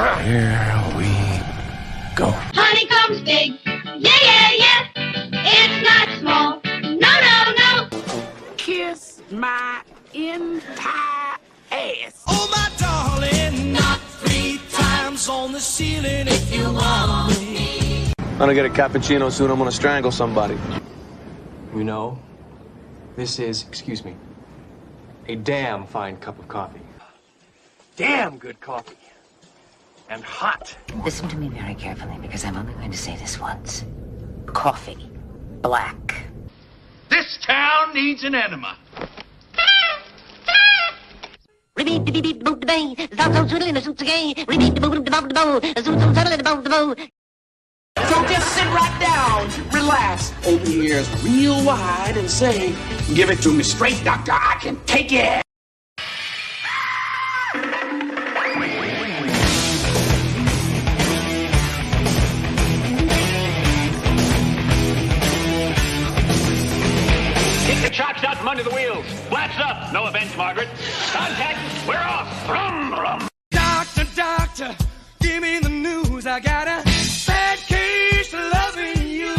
Here we go. Honeycomb's big. Yeah, yeah, yeah. It's not small. No, no, no. Kiss my entire ass. Oh, my darling, not 3 times on the ceiling if you want me. I'm gonna get a cappuccino soon. I'm gonna strangle somebody. You know, this is, excuse me, a damn fine cup of coffee. Damn good coffee. And hot. Listen to me very carefully, because I'm only going to say this once. Coffee. Black. This town needs an enema. So just sit right down, relax, open your ears real wide and say, give it to me straight, doctor, I can take it. Kick the chocks out from under the wheels. Flaps up. No offense, Margaret. Contact. We're off. Rum, rum. Doctor, doctor, give me the news. I got a bad case of loving you.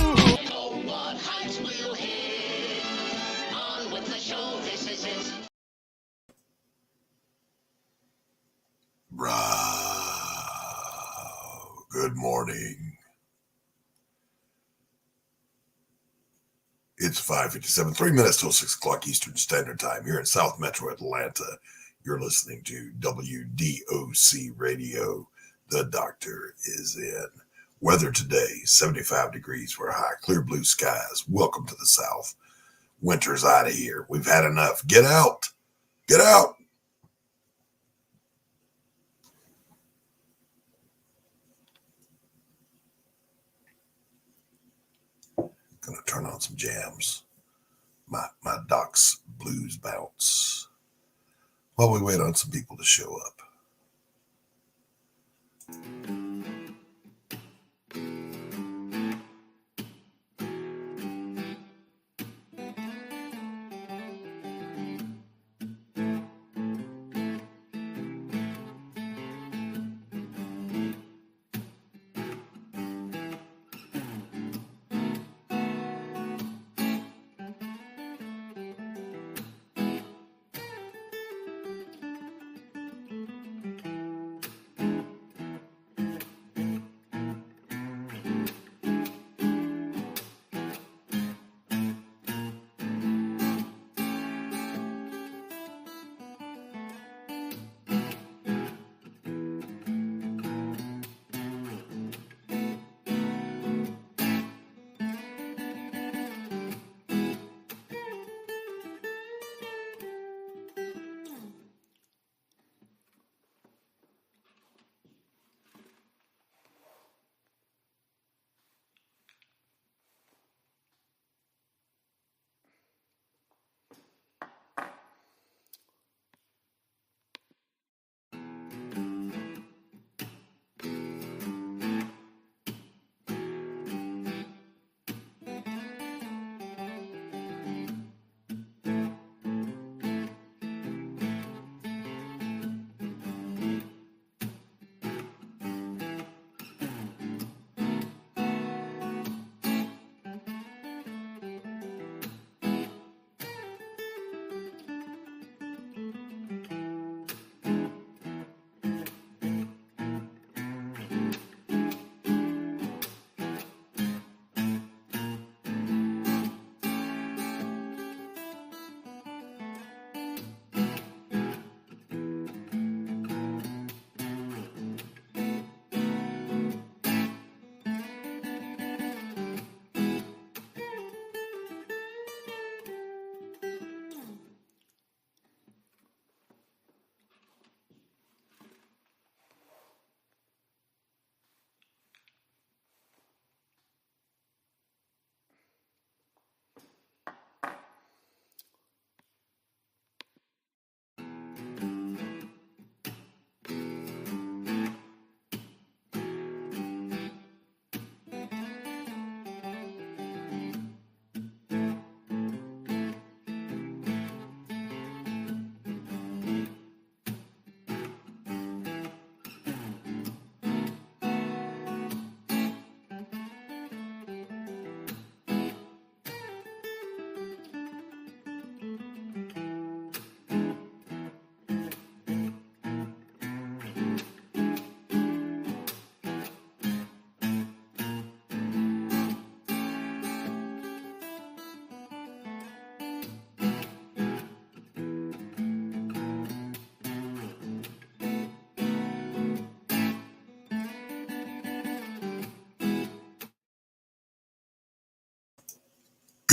What heights will hit? On with the show. This is it. Good morning. It's 5:57, 3 minutes till 6 o'clock Eastern Standard Time here in South Metro Atlanta. You're listening to WDOC Radio. The doctor is in. Weather today, 75 degrees for a high, clear blue skies. Welcome to the South. Winter's out of here. We've had enough. Get out. Get out. Gonna turn on some jams. My Doc's blues bounce while we wait on some people to show up.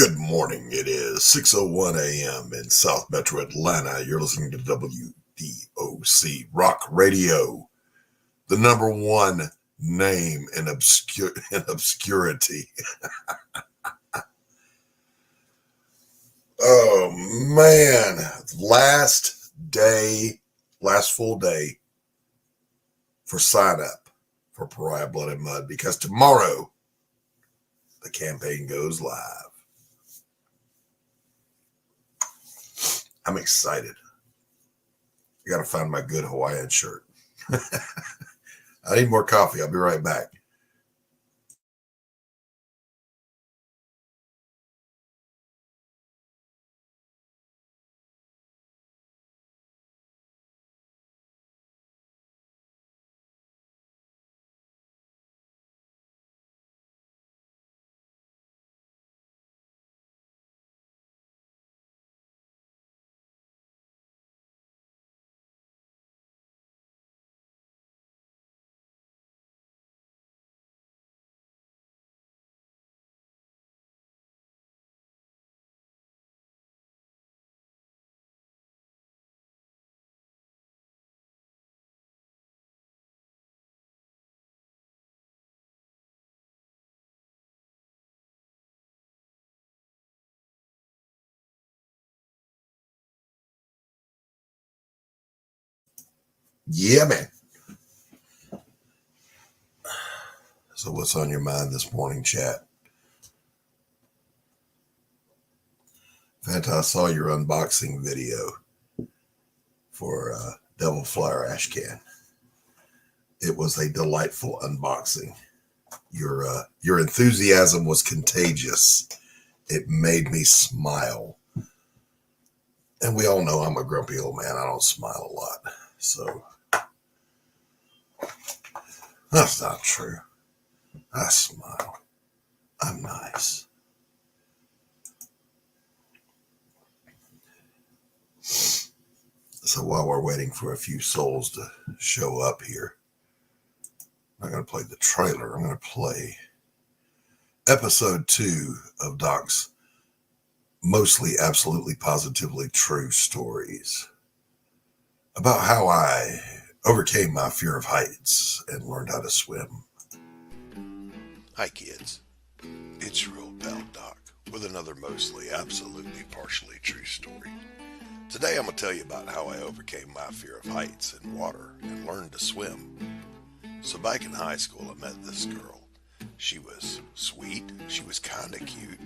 Good morning. It is 6:01 a.m. in South Metro Atlanta. You're listening to WDOC Rock Radio, the number one name in obscurity. Oh man, last full day for sign up for Pariah Blood and Mud, because tomorrow the campaign goes live. I'm excited. I gotta find my good Hawaiian shirt. I need more coffee. I'll be right back. Yeah, man. So what's on your mind this morning, chat? Fanta, I saw your unboxing video for Devil Flyer Ash Can. It was a delightful unboxing. Your enthusiasm was contagious. It made me smile. And we all know I'm a grumpy old man. I don't smile a lot. So that's not true. I smile. I'm nice. So while we're waiting for a few souls to show up here, I'm not going to play the trailer. I'm going to play episode 2 of Doc's mostly absolutely positively true stories about how I overcame my fear of heights and learned how to swim. Hi kids, it's your old pal Doc with another mostly absolutely partially true story. Today I'm going to tell you about how I overcame my fear of heights and water and learned to swim. So back in high school I met this girl. She was sweet, she was kind of cute,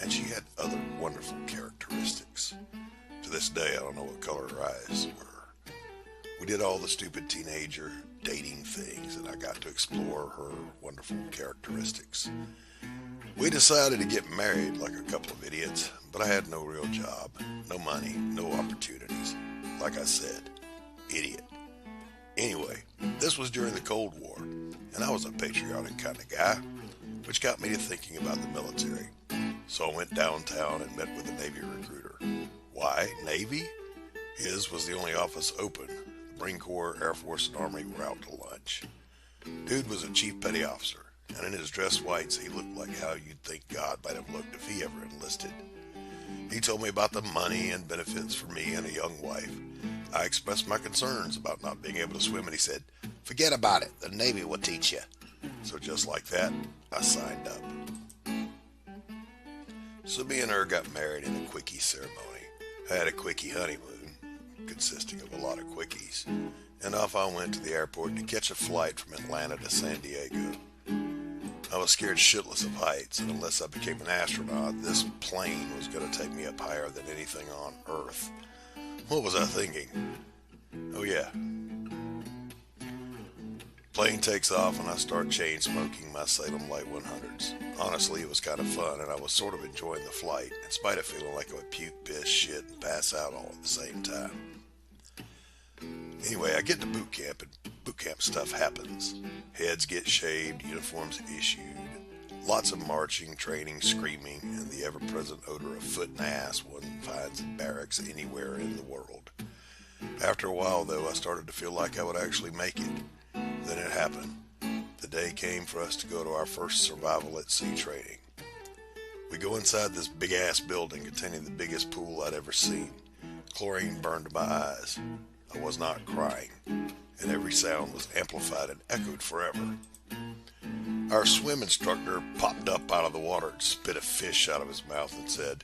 and she had other wonderful characteristics. To this day I don't know what color her eyes were. We did all the stupid teenager dating things, and I got to explore her wonderful characteristics. We decided to get married like a couple of idiots, but I had no real job, no money, no opportunities. Like I said, idiot. Anyway, this was during the Cold War, and I was a patriotic kind of guy, which got me to thinking about the military. So I went downtown and met with a Navy recruiter. Why, Navy? His was the only office open. The Marine Corps, Air Force, and Army were out to lunch. Dude was a chief petty officer, and in his dress whites, he looked like how you'd think God might have looked if he ever enlisted. He told me about the money and benefits for me and a young wife. I expressed my concerns about not being able to swim, and he said, "Forget about it. The Navy will teach you." So just like that, I signed up. So me and her got married in a quickie ceremony. I had a quickie honeymoon, consisting of a lot of quickies, and off I went to the airport to catch a flight from Atlanta to San Diego. I was scared shitless of heights, and unless I became an astronaut, this plane was going to take me up higher than anything on Earth. What was I thinking? Oh yeah. Plane takes off and I start chain smoking my Salem Light 100s. Honestly, it was kind of fun, and I was sort of enjoying the flight, in spite of feeling like I would puke, piss, shit, and pass out all at the same time. Anyway, I get to boot camp, and boot camp stuff happens. Heads get shaved, uniforms issued, lots of marching, training, screaming, and the ever-present odor of foot and ass one finds in barracks anywhere in the world. After a while, though, I started to feel like I would actually make it. Then it happened. The day came for us to go to our first survival at sea training. We go inside this big ass building containing the biggest pool I'd ever seen. Chlorine burned my eyes. I was not crying, and every sound was amplified and echoed forever. Our swim instructor popped up out of the water and spit a fish out of his mouth and said,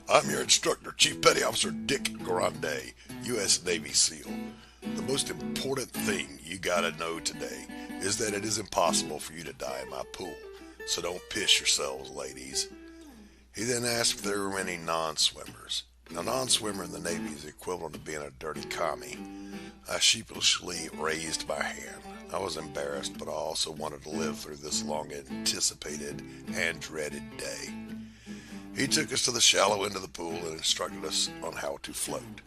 "I'm your instructor, Chief Petty Officer Dick Grande, U.S. Navy SEAL. The most important thing you gotta know today is that it is impossible for you to die in my pool, so don't piss yourselves, ladies." He then asked if there were any non-swimmers. A non-swimmer in the Navy is the equivalent of being a dirty commie. I sheepishly raised my hand. I was embarrassed, but I also wanted to live through this long-anticipated and dreaded day. He took us to the shallow end of the pool and instructed us on how to float.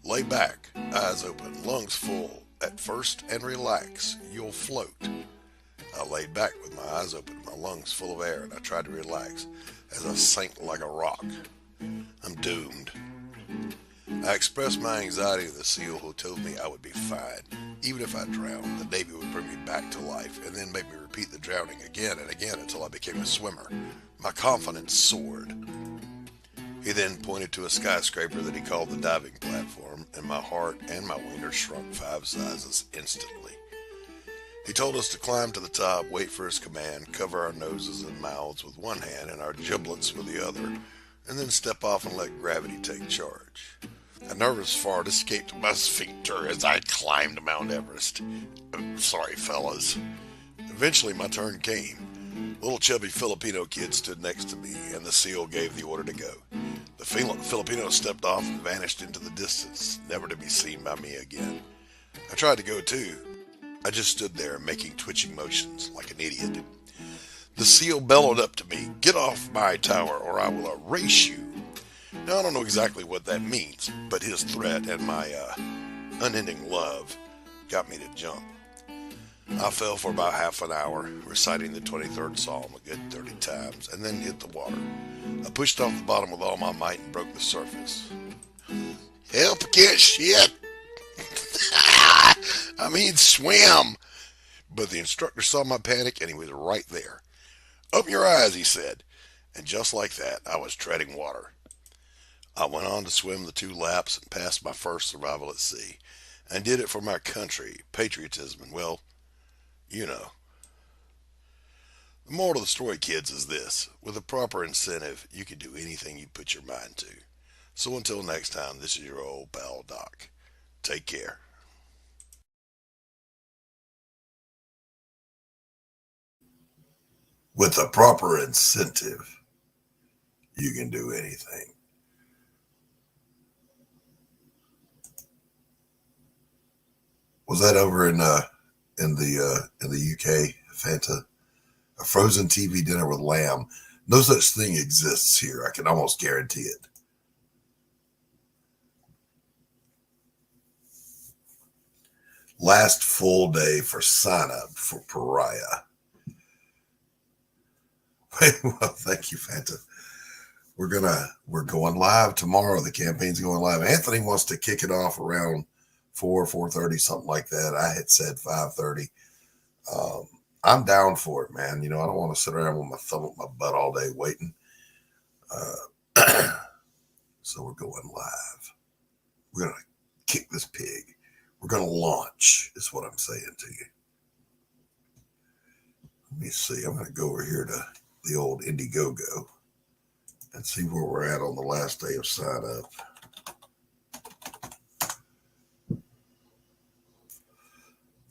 Lay back, eyes open, lungs full at first, and relax. You'll float. I laid back with my eyes open, my lungs full of air, and I tried to relax as I sank like a rock. I'm doomed. I expressed my anxiety to the SEAL, who told me I would be fine. Even if I drowned, the Navy would bring me back to life and then make me repeat the drowning again and again until I became a swimmer. My confidence soared. He then pointed to a skyscraper that he called the diving platform, and my heart and my wiener shrunk 5 sizes instantly. He told us to climb to the top, wait for his command, cover our noses and mouths with one hand and our giblets with the other, and then step off and let gravity take charge. A nervous fart escaped my sphincter as I climbed Mount Everest. Sorry, fellas. Eventually my turn came. A little chubby Filipino kid stood next to me, and the SEAL gave the order to go. The Filipino stepped off and vanished into the distance, never to be seen by me again. I tried to go too. I just stood there making twitching motions like an idiot. The SEAL bellowed up to me, "Get off my tower or I will erase you." Now, I don't know exactly what that means, but his threat and my unending love got me to jump. I fell for about half an hour, reciting the 23rd Psalm a good 30 times, and then hit the water. I pushed off the bottom with all my might and broke the surface. Help, I can't shit. I mean, swim. But the instructor saw my panic, and he was right there. "Open your eyes," he said. And just like that, I was treading water. I went on to swim the 2 laps and passed my first survival at sea, and did it for my country, patriotism, and, well, you know. The moral of the story, kids, is this: with a proper incentive, you can do anything you put your mind to. So until next time, this is your old pal Doc. Take care. With a proper incentive, you can do anything. Was that over in the UK, Fanta? A frozen TV dinner with lamb. No such thing exists here. I can almost guarantee it. Last full day for sign up for Pariah. Well, thank you, Fanta. We're going live tomorrow. The campaign's going live. Anthony wants to kick it off around 4:30, something like that. I had said 5:30. I'm down for it, man. You know, I don't want to sit around with my thumb up my butt all day waiting. So we're going live. We're going to kick this pig. We're going to launch, is what I'm saying to you. Let me see. I'm going to go over here to the old Indiegogo and see where we're at on the last day of sign up.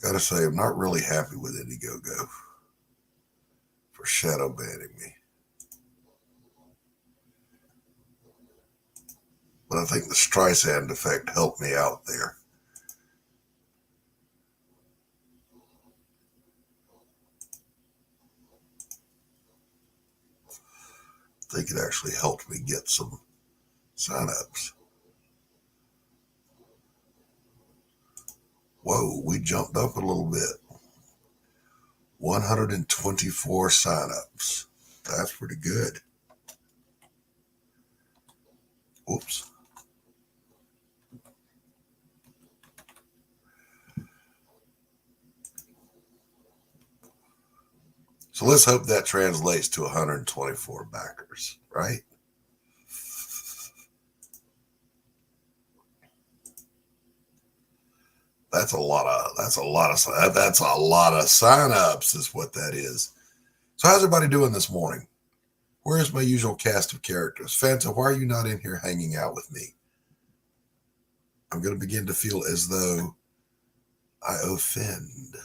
Gotta say, I'm not really happy with Indiegogo for shadow banning me. But I think the Streisand effect helped me out there. I think it actually helped me get some signups. Whoa, we jumped up a little bit. 124 signups. That's pretty good. Whoops. So let's hope that translates to 124 backers, right? That's a lot of signups is what that is. So how's everybody doing this morning? Where's my usual cast of characters? Fanta, why are you not in here hanging out with me? I'm going to begin to feel as though I offend.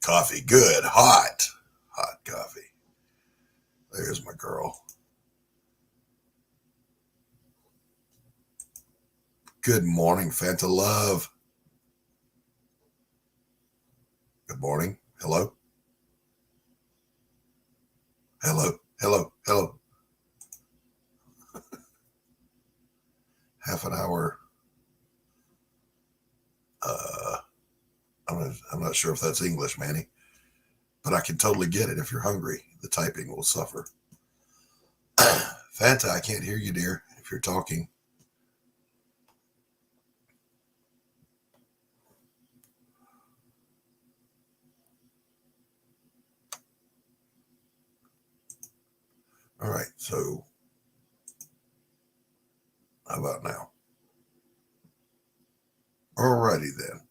Coffee, good, hot coffee. There's my girl. Good morning, Fanta Love. Good morning. Hello. Hello. Half an hour. I'm not sure if that's English, Manny, but I can totally get it. If you're hungry, the typing will suffer. Fanta, I can't hear you, dear, if you're talking. All right, so how about now? Alrighty then.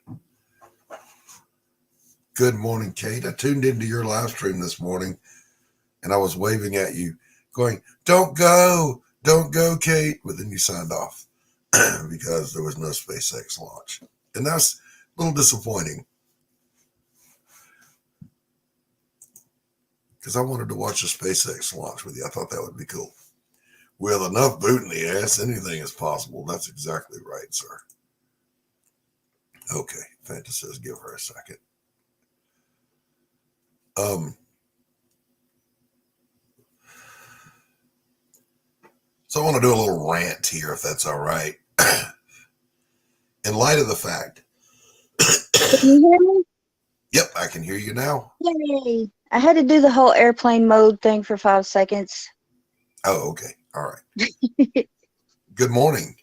Good morning, Kate. I tuned into your live stream this morning and I was waving at you going, don't go, Kate. But then you signed off because there was no SpaceX launch. And that's a little disappointing because I wanted to watch a SpaceX launch with you. I thought that would be cool. With enough boot in the ass, anything is possible. That's exactly right, sir. Okay, Fanta says give her a second. So I want to do a little rant here, if that's all right. In light of the fact. Can you hear me? Yep, I can hear you now. Yay. I had to do the whole airplane mode thing for 5 seconds. Oh, okay. All right. Good morning.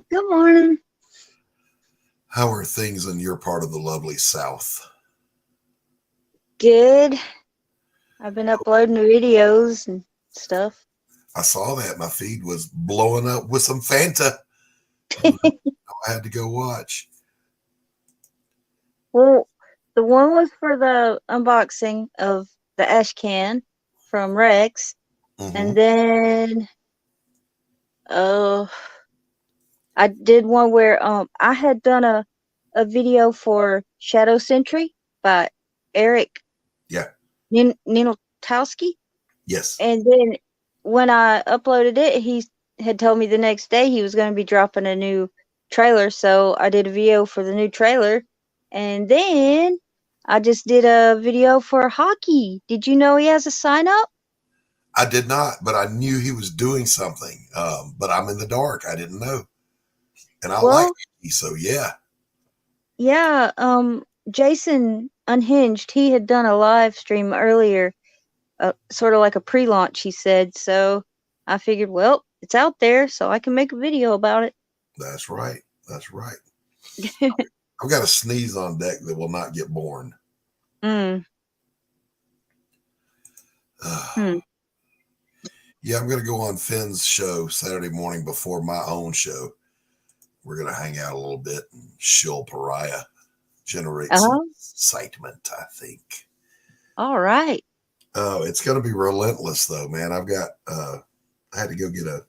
Good morning. How are things in your part of the lovely South? Good. I've been uploading videos and stuff. I saw that. My feed was blowing up with some Fanta. I had to go watch. Well, the one was for the unboxing of the ash can from Rex. Mm-hmm. And then I did one where I had done a video for Shadow Sentry by Eric Ninotowski. Yes. And then when I uploaded it, he had told me the next day he was going to be dropping a new trailer. So I did a video for the new trailer. And then I just did a video for hockey. Did you know he has a sign up? I did not, but I knew he was doing something. But I'm in the dark. I didn't know. And I like hockey, so yeah. Yeah. Jason Unhinged, he had done a live stream earlier. Sort of like a pre-launch, he said. So I figured, well, it's out there, so I can make a video about it. That's right. I've got a sneeze on deck that will not get born. Yeah, I'm going to go on Finn's show Saturday morning before my own show. We're going to hang out a little bit and shill pariah, generate some excitement, I think. All right. It's going to be relentless, though, man. I've got, I had to go get a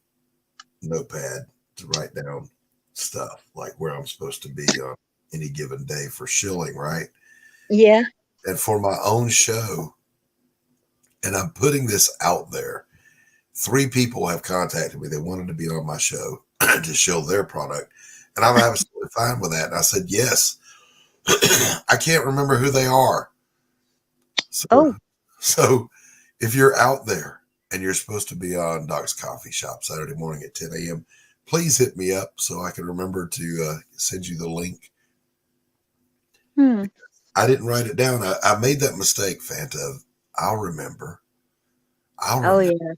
notepad to write down stuff, like where I'm supposed to be on any given day for shilling, right? Yeah. And for my own show, and I'm putting this out there, 3 people have contacted me. They wanted to be on my show to shill their product. And I'm absolutely fine with that. And I said, yes. I can't remember who they are. So if you're out there and you're supposed to be on Doc's Coffee Shop Saturday morning at 10 a.m., please hit me up so I can remember to send you the link. I didn't write it down. I made that mistake, Fanta. I'll remember. Oh, yeah.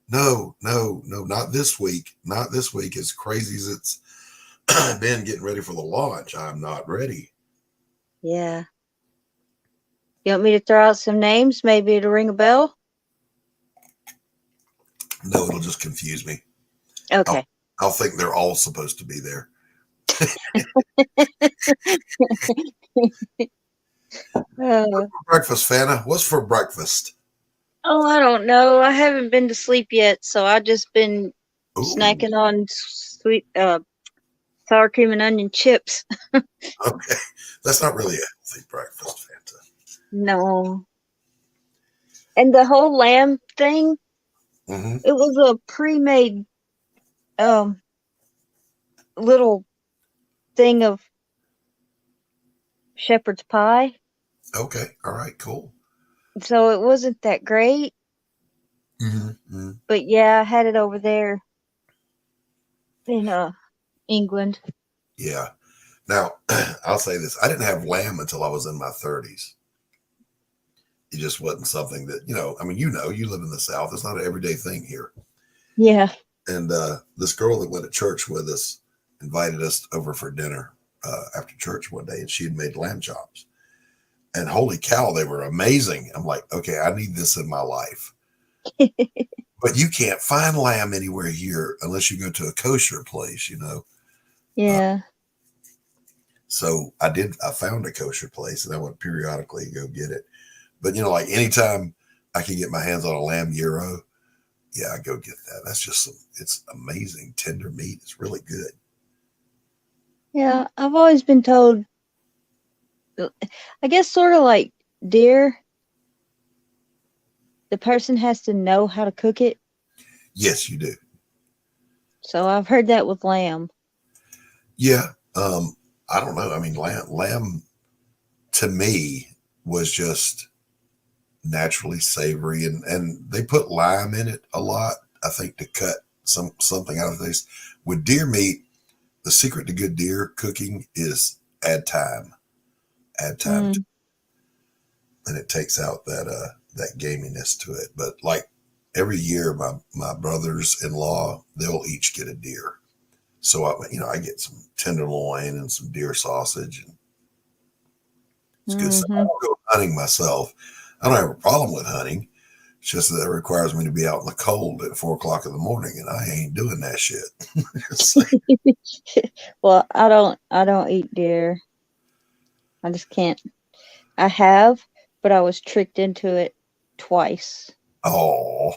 No, not this week. Not this week. As crazy as it's Ben getting ready for the launch. I'm not ready. Yeah. You want me to throw out some names? Maybe it'll ring a bell? No, it'll just confuse me. Okay. I'll think they're all supposed to be there. Uh, Breakfast, Fanta. What's for breakfast? oh, I don't know. I haven't been to sleep yet, so I've just been Ooh, snacking on sweet sour cream and onion chips. okay. That's not really a healthy breakfast, Fanta. No. And the whole lamb thing, Mm-hmm. it was a pre-made um little thing of shepherd's pie. Okay. All right. Cool. So it wasn't that great. Mm-hmm. But yeah, I had it over there in England. Yeah. Now, I'll say this. I didn't have lamb until I was in my 30s. It just wasn't something that, I mean, you live in the South. It's not an everyday thing here. Yeah. And this girl that went to church with us invited us over for dinner after church one day, and she had made lamb chops. And holy cow, they were amazing. I'm like, okay, I need this in my life. But you can't find lamb anywhere here unless you go to a kosher place, Yeah. So I found a kosher place, and I would periodically go get it. But, like anytime I can get my hands on a lamb gyro, yeah, I go get that. That's just it's amazing. Tender meat. It's really good. Yeah, I've always been told, I guess sort of like deer, the person has to know how to cook it. Yes, you do. So I've heard that with lamb. Yeah. I don't know. I mean, lamb to me was just naturally savory, and they put lime in it a lot, I think, to cut something out of this. With deer meat, the secret to good deer cooking is add time. And it takes out that gaminess to it. But like every year, my brothers-in-law, they'll each get a deer. So I get some tenderloin and some deer sausage, and it's good stuff. I don't go hunting myself. I don't have a problem with hunting. It's just that it requires me to be out in the cold at 4:00 in the morning, and I ain't doing that shit. Well, I don't eat deer. I just can't. I have, but I was tricked into it twice. Oh,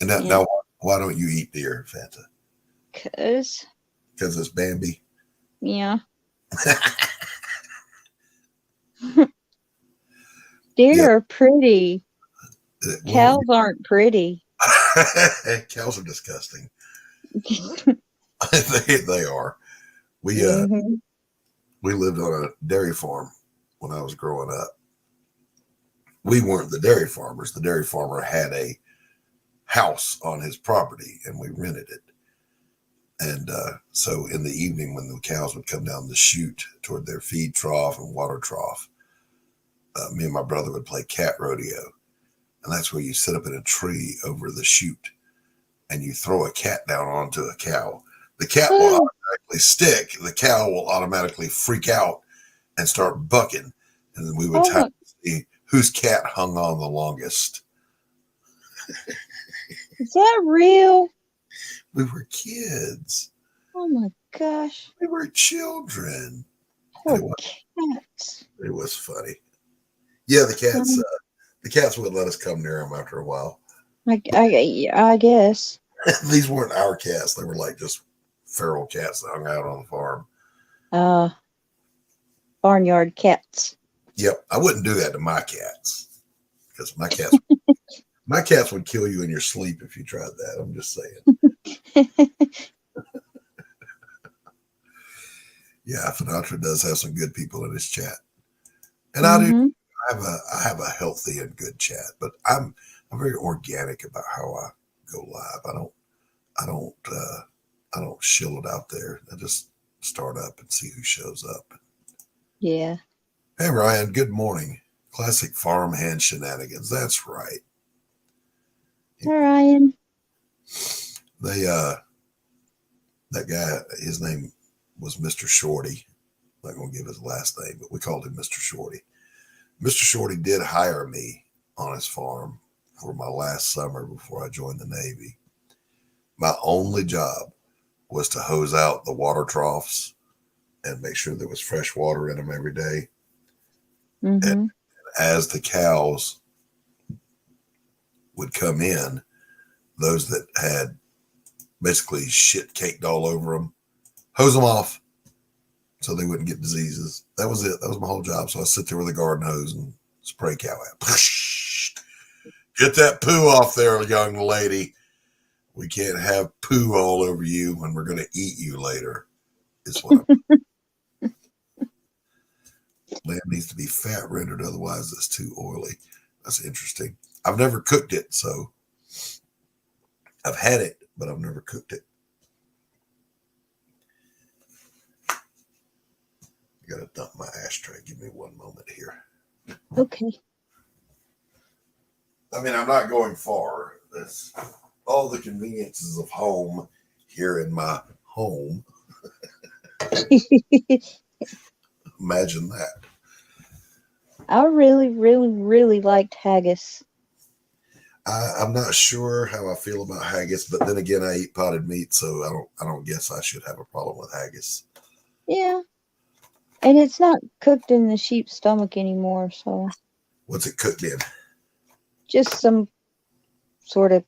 and now why don't you eat deer, Fanta? Because it's Bambi. Yeah. Deer are pretty. Cows aren't pretty. Cows are disgusting. they are. We lived on a dairy farm when I was growing up. We weren't the dairy farmers. The dairy farmer had a house on his property, and we rented it. And so in the evening, when the cows would come down the chute toward their feed trough and water trough, me and my brother would play cat rodeo. And that's where you sit up in a tree over the chute and you throw a cat down onto a cow. The cat will automatically stick. The cow will automatically freak out and start bucking. And then we would try to see whose cat hung on the longest. Is that real? We were kids. Oh my gosh. We were children. Poor cats. It was funny. Yeah, the cats would let us come near them after a while. I guess. These weren't our cats. They were like just feral cats that hung out on the farm. Barnyard cats. Yep. I wouldn't do that to my cats because my cats would kill you in your sleep if you tried that. I'm just saying. Yeah, Finatra does have some good people in his chat. And I do. I have a healthy and good chat, but I'm very organic about how I go live. I don't shill it out there. I just start up and see who shows up. Yeah. Hey Ryan, good morning. Classic farmhand shenanigans. That's right. Hey Ryan. They that guy, his name was Mr. Shorty. I'm not going to give his last name, but we called him Mr. Shorty. Mr. Shorty did hire me on his farm for my last summer before I joined the Navy. My only job was to hose out the water troughs and make sure there was fresh water in them every day. Mm-hmm. And as the cows would come in, those that had basically shit caked all over them, hose them off so they wouldn't get diseases. That was it. That was my whole job. So I sit there with a garden hose and spray cow out. Get that poo off there, young lady. We can't have poo all over you when we're going to eat you later. Is what I'm. Lamb needs to be fat rendered, otherwise it's too oily. That's interesting. I've never cooked it, so I've had it, but I've never cooked it. I gotta dump my ashtray. Give me one moment here. Okay. I mean, I'm not going far. That's all the conveniences of home here in my home. Imagine that. I really, really, really liked haggis. I'm not sure how I feel about haggis, but then again, I eat potted meat, so I don't guess I should have a problem with haggis. Yeah. And it's not cooked in the sheep's stomach anymore, so. What's it cooked in? Just some sort of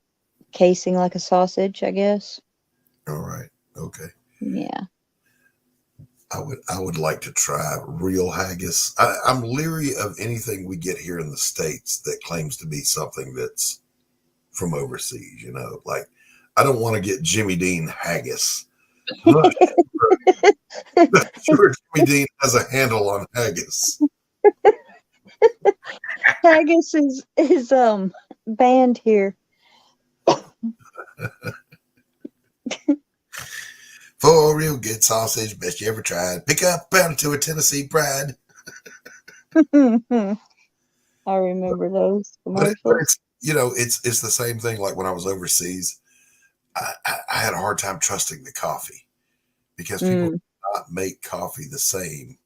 casing like a sausage, I guess. All right. Okay. Yeah. I would like to try real haggis. I'm leery of anything we get here in the States that claims to be something that's from overseas, you know, like I don't want to get Jimmy Dean haggis. I'm not sure Jimmy Dean has a handle on haggis. Haggis is banned here. For a real good sausage, best you ever tried. Pick up, pound to a Tennessee pride. I remember those commercials. But it's, you know, it's the same thing. Like when I was overseas, I had a hard time trusting the coffee because people do not make coffee the same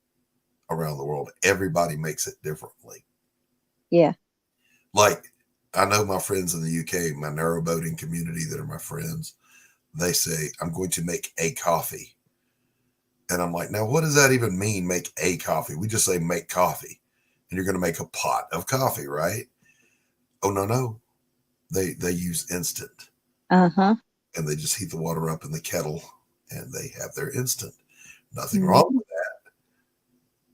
around the world. Everybody makes it differently. Yeah. Like I know my friends in the UK, my narrowboating community that are my friends, they say, I'm going to make a coffee. And I'm like, now what does that even mean? Make a coffee? We just say make coffee. And you're going to make a pot of coffee, right? Oh, no. They use instant. Uh-huh. And they just heat the water up in the kettle and they have their instant. Nothing wrong with that.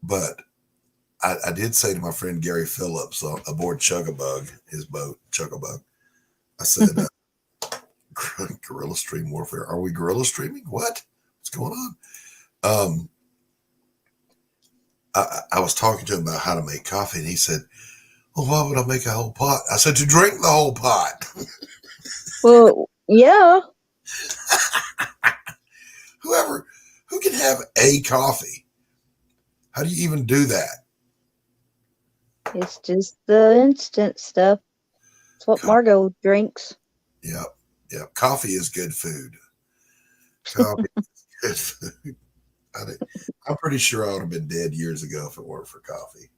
But I did say to my friend Gary Phillips aboard Chugabug, his boat, Chugabug, I said, guerrilla stream warfare. Are we guerrilla streaming? What? What's going on? I was talking to him about how to make coffee, and he said, well, why would I make a whole pot? I said, to drink the whole pot. Well, yeah. Who can have a coffee? How do you even do that? It's just the instant stuff. It's what Margot drinks. Yep. Coffee is good food. Coffee is good food. I'm pretty sure I would have been dead years ago if it weren't for coffee.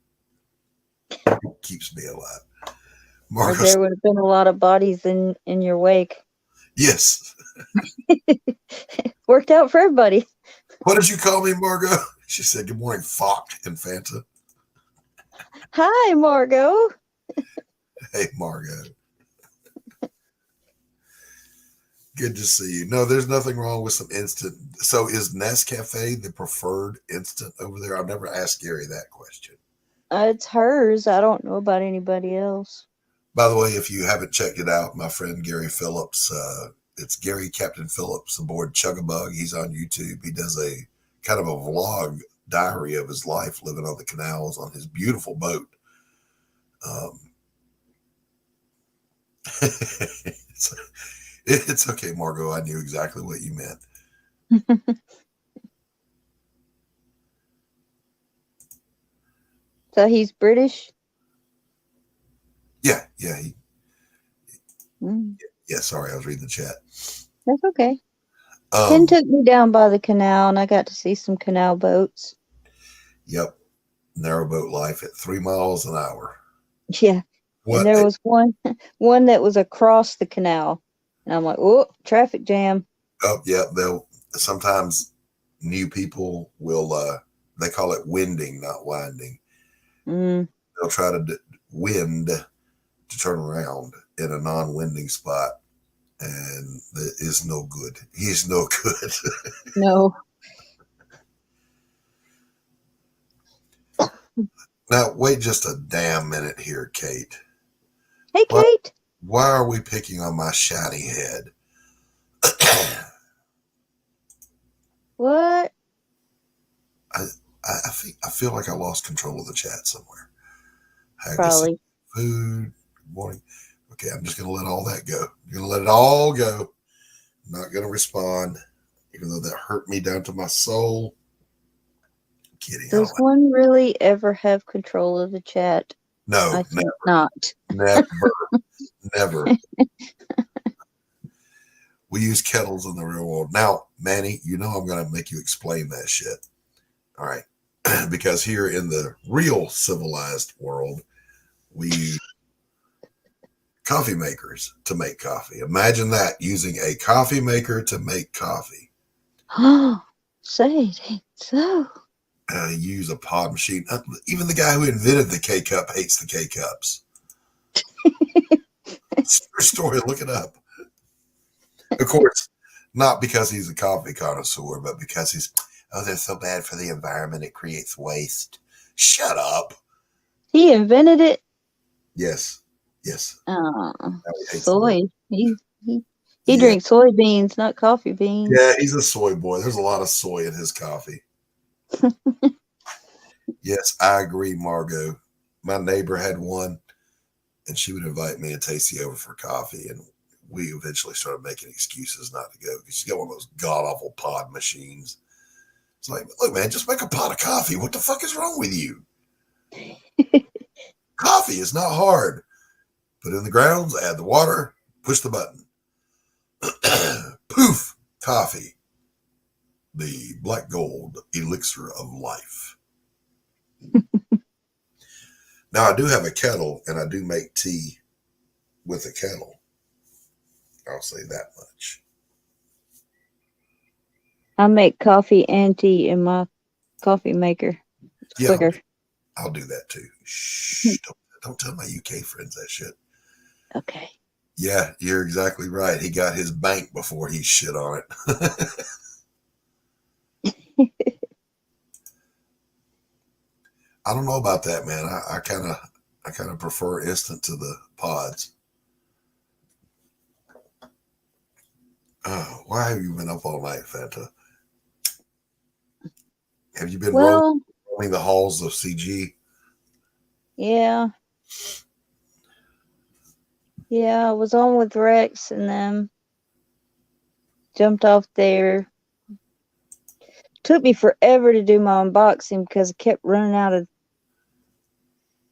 It keeps me alive. Or there would have been a lot of bodies in your wake. Yes. Worked out for everybody. What did you call me, Margot? She said, good morning, Fock and Fanta. Hi, Margot. Hey, Margot. Good to see you. No, there's nothing wrong with some instant. So is Nescafe the preferred instant over there? I've never asked Gary that question. It's hers. I don't know about anybody else. By the way, if you haven't checked it out, my friend Gary Phillips, it's Gary Captain Phillips aboard Chugabug. He's on YouTube. He does a kind of a vlog diary of his life living on the canals on his beautiful boat. It's okay, Margot. I knew exactly what you meant. So he's British? Yeah. Yeah, sorry, I was reading the chat. That's okay. Ken took me down by the canal, and I got to see some canal boats. Yep. Narrowboat life at 3 miles an hour. Yeah. What And there was one that was across the canal. And I'm like, oh, traffic jam. Oh, yeah. They'll sometimes new people will, they call it winding, not winding. Mm. They'll try to wind to turn around in a non-winding spot. And that is no good. He's no good. No. Now, wait just a damn minute here, Kate. Hey, Kate. Why are we picking on my shiny head? What? I feel like I lost control of the chat somewhere. Probably. Food, morning. Okay, I'm just going to let all that go. I'm going to let it all go. I'm not going to respond, even though that hurt me down to my soul. I'm kidding. Does one really ever have control of the chat? No, I think not. Never. Never. We use kettles in the real world. Now, Manny, you know I'm going to make you explain that shit. All right. Because here in the real civilized world, we use coffee makers to make coffee. Imagine that, using a coffee maker to make coffee. Say it ain't so. Use a pod machine. Even the guy who invented the K-Cup hates the K-Cups. It's a true story. Look it up. Of course, not because he's a coffee connoisseur, but because they're so bad for the environment. It creates waste. Shut up. He invented it? Yes. Soy. He drinks soybeans, not coffee beans. Yeah, he's a soy boy. There's a lot of soy in his coffee. Yes, I agree, Margot. My neighbor had one, and she would invite me and Tasty over for coffee, and we eventually started making excuses not to go because she's got one of those god-awful pod machines. It's like, look, man, just make a pot of coffee. What the fuck is wrong with you? Coffee is not hard. Put in the grounds, add the water, push the button. Poof, coffee. The black gold elixir of life. Now, I do have a kettle, and I do make tea with a kettle. I'll say that much. I make coffee and tea in my coffee maker. It's quicker. I'll do that too. Shh, don't tell my UK friends that shit. Okay. Yeah, you're exactly right. He got his bank before he shit on it. I don't know about that, man. I kind of prefer instant to the pods. Why have you been up all night, Fanta? Have you been roaming the halls of CG? Yeah. Yeah, I was on with Rex and them. Jumped off there. Took me forever to do my unboxing because I kept running out of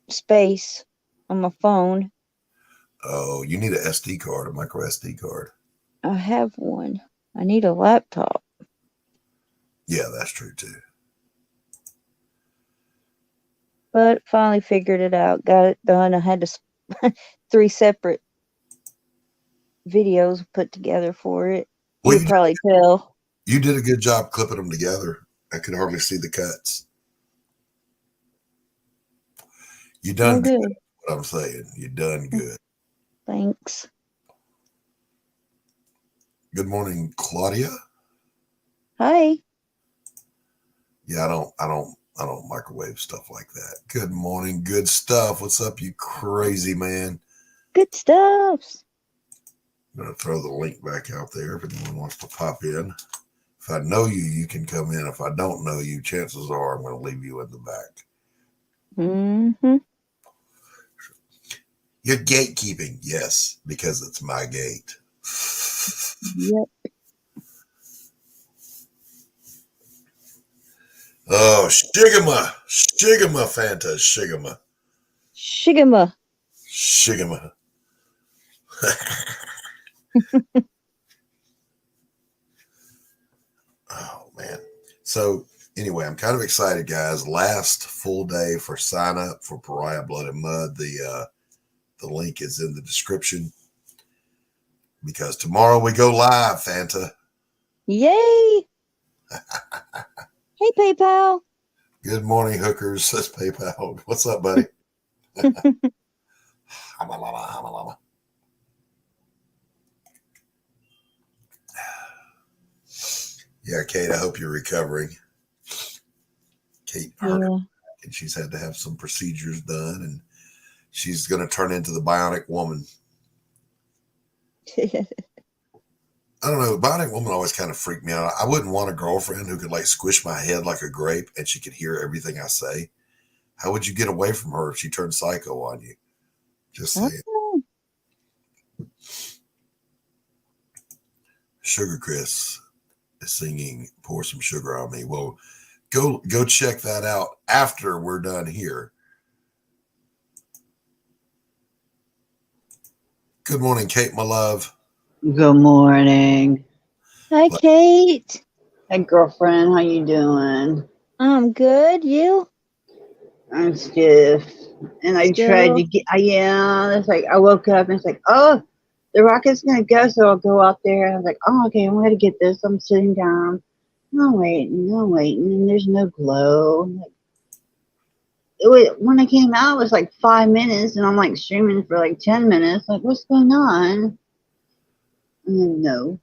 space on my phone. Oh, you need an SD card, a micro SD card. I have one. I need a laptop. Yeah, that's true too. But finally figured it out. Got it done. I had to 3 separate videos put together for it. Well, you probably tell. You did a good job clipping them together. I could hardly see the cuts. You done good. What I'm saying. You done good. Thanks. Good morning, Claudia. Hi. Yeah, I don't microwave stuff like that. Good morning, good stuff. What's up, you crazy man? Good stuff. I'm gonna throw the link back out there if anyone wants to pop in. If I know you, you can come in. If I don't know you, chances are I'm going to leave you in the back. Mm-hmm. You're gatekeeping. Yes, because it's my gate. Yep. Oh, Shigama. Shigama, Fanta. Shigama. Shigama. Shigama. So anyway, I'm kind of excited, guys. Last full day for sign up for Pariah Blood and Mud. The link is in the description because tomorrow we go live, Fanta. Yay! Hey, PayPal. Good morning, hookers. Says PayPal. What's up, buddy? Hamalama. Yeah, Kate, I hope you're recovering. Kate hurt her, and she's had to have some procedures done, and she's going to turn into the bionic woman. I don't know. Bionic woman always kind of freaked me out. I wouldn't want a girlfriend who could like squish my head like a grape and she could hear everything I say. How would you get away from her if she turned psycho on you? Just saying. Sugar Chris is singing "Pour Some Sugar on Me." Well, go check that out after we're done here. Good morning, Kate, my love. Good morning. Hi, Kate. Hey, girlfriend. How you doing? I'm good. You? I'm stiff. And I tried to get, it's like, I woke up and it's like, oh, the rocket's going to go. So I'll go out there. And I was like, oh, okay, I'm going to get this. I'm sitting down. I'm waiting. And there's no glow. When I came out, it was like 5 minutes. And I'm like streaming for like 10 minutes. Like, what's going on? And then no.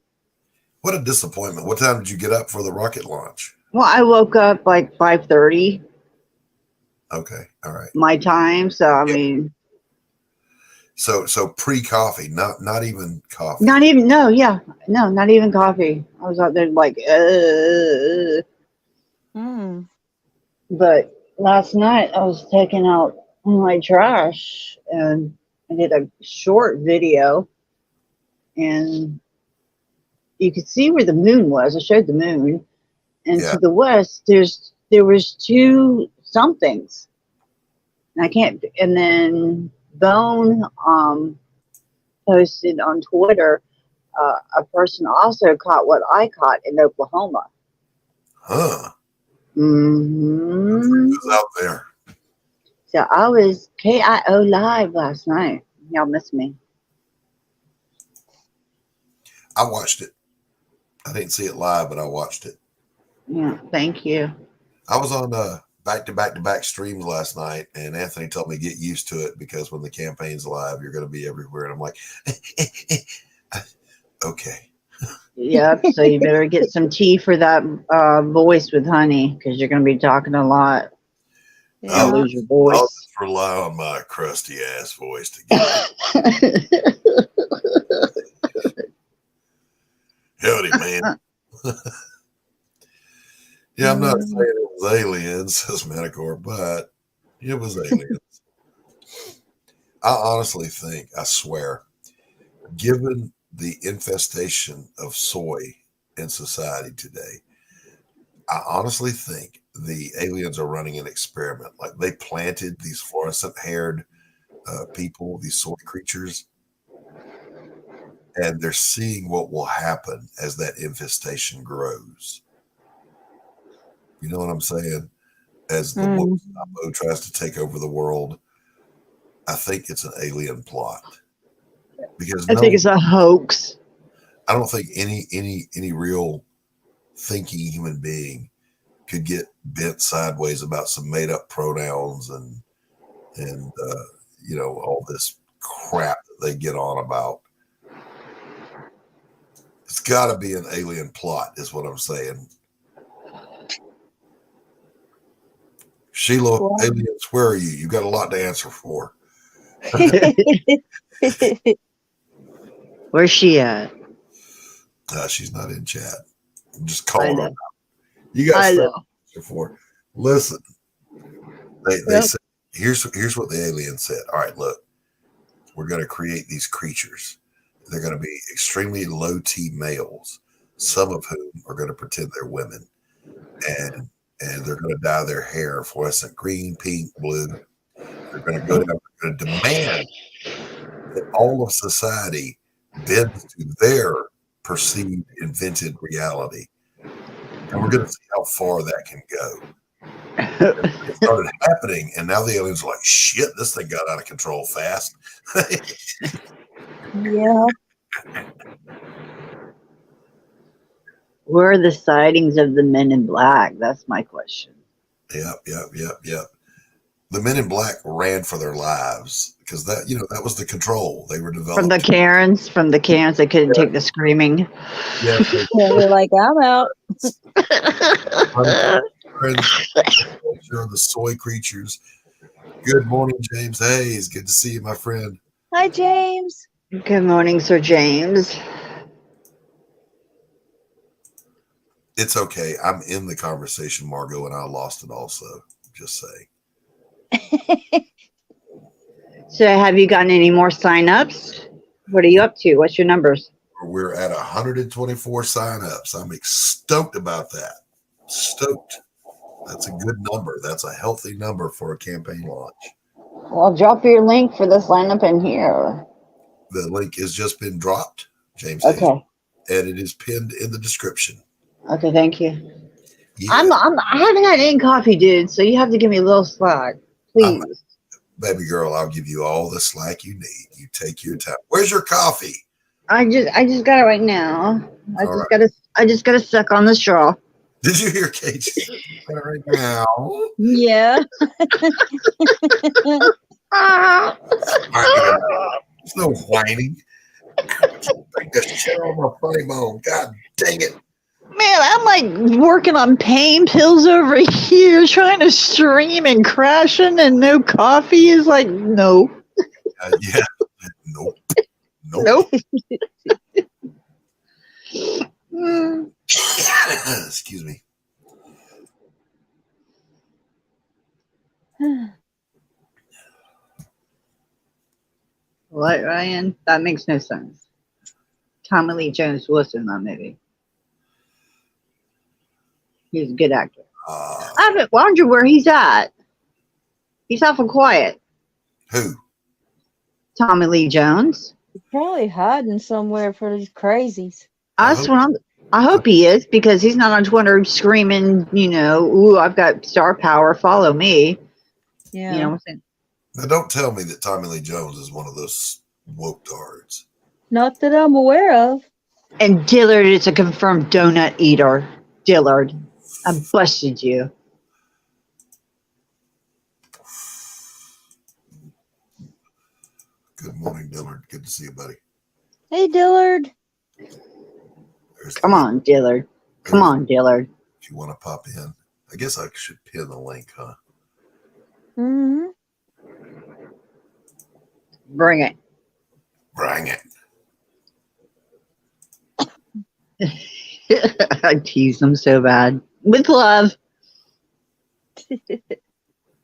What a disappointment. What time did you get up for the rocket launch? Well, I woke up like 5:30. Okay. All right. My time. So, I mean. So pre-coffee, not even coffee. Not even, no, not even coffee. I was out there like, But last night I was taking out my trash and I did a short video and you could see where the moon was. I showed the moon, and to the west there was two somethings. And I can't. And then Bone posted on Twitter. A person also caught what I caught in Oklahoma. Huh. Mm-hmm. Who's out there? So I was KIO live last night. Y'all missed me. I watched it. I didn't see it live, but I watched it. Yeah, thank you. I was on back-to-back streams last night, and Anthony told me get used to it because when the campaign's live, you're going to be everywhere. And I'm like, okay. Yep. So you better get some tea for that voice with honey because you're going to be talking a lot. You'll lose your voice. I'll just rely on my crusty ass voice to get it. Howdy, man. Yeah, I'm not saying it was aliens, says Medicor, but it was aliens. I honestly think, I swear, given the infestation of soy in society today, I honestly think the aliens are running an experiment. Like they planted these fluorescent-haired people, these soy creatures, and they're seeing what will happen as that infestation grows. You know what I'm saying? As the Woke tries to take over the world, I think it's an alien plot. Because I think it's a hoax. I don't think any real thinking human being could get bent sideways about some made up pronouns and you know, all this crap that they get on about. It's got to be an alien plot, is what I'm saying. Sheila, aliens, where are you? You got a lot to answer for. Where's she at? She's not in chat. I'm just calling her out. You got stuff to answer for. Listen, they said, here's what the aliens said. All right, look, we're going to create these creatures. They're going to be extremely low T males, some of whom are going to pretend they're women, and they're going to dye their hair fluorescent green, pink, blue. They're going to go down. They're going to demand that all of society bends to their perceived invented reality. And we're going to see how far that can go. It started happening, and now the aliens are like, shit, this thing got out of control fast. Yeah. Where are the sightings of the Men in Black? That's my question. Yep. The Men in Black ran for their lives because that was the control they were developed. From the Karens, they couldn't take the screaming. Yeah, They're like, I'm out. You're the soy creatures. Good morning, James Hayes. Good to see you, my friend. Hi, James. Good morning, Sir James. It's okay. I'm in the conversation, Margot, and I lost it also. Just saying. So have you gotten any more sign-ups? What are you up to? What's your numbers? We're at 124 sign-ups. I'm stoked about that. Stoked. That's a good number. That's a healthy number for a campaign launch. Well, drop your link for the sign-up in here. The link has just been dropped, James. Okay. Hayes, and it is pinned in the description. Okay, thank you. Yeah. I haven't had any coffee, dude, so you have to give me a little slack. Please. Baby girl, I'll give you all the slack you need. You take your time. Where's your coffee? I just got it right now. I just gotta suck on the straw. Did you hear Kate? Right now. Yeah. There's no whining. Bring this chair on my funny bone. God dang it. Man, I'm like working on pain pills over here, trying to stream and crashing, and no coffee is like, no. Yeah. Nope. Excuse me. What, Ryan? That makes no sense. Tommy Lee Jones was in that movie. He's a good actor. I haven't wondered where he's at. He's awful quiet. Who? Tommy Lee Jones. He's probably hiding somewhere for these crazies. I hope he is, because he's not on Twitter screaming, ooh, I've got star power, follow me. Yeah. You know what I'm saying? Now, don't tell me that Tommy Lee Jones is one of those woke tards. Not that I'm aware of. And Dillard is a confirmed donut eater. Dillard. I busted you. Good morning, Dillard. Good to see you, buddy. Hey, Dillard. Come on, Dillard. Come on, Dillard. If you want to pop in. I guess I should pin the link, huh? Mm-hmm. Bring it. Bring it. I tease them so bad. With love.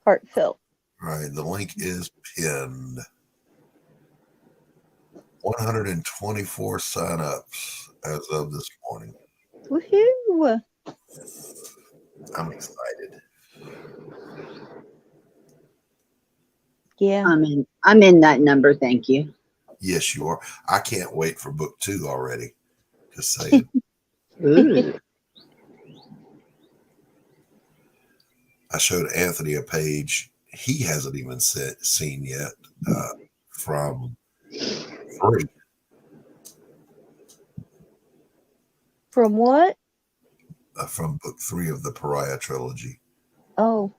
Heartfelt. All right, the link is pinned. 124 sign-ups as of this morning. Woohoo! I'm excited. Yeah. I'm in that number, thank you. Yes, you are. I can't wait for book 2 already. Just saying. Ooh. I showed Anthony a page he hasn't even seen yet from 3. From what? From book 3 of the Pariah trilogy. Oh.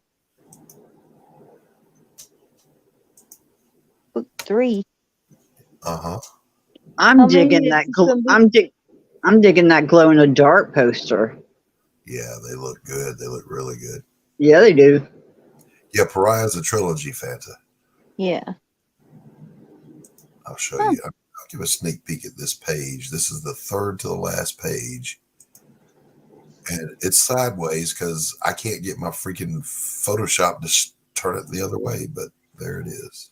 Book 3. Uh-huh. I'm digging that glow in the dark poster. Yeah, they look good. They look really good. Yeah, they do. Yeah, Pariah's a trilogy, Fanta. Yeah. I'll show you. I'll give a sneak peek at this page. This is the third to the last page. And it's sideways because I can't get my freaking Photoshop to turn it the other way, but there it is.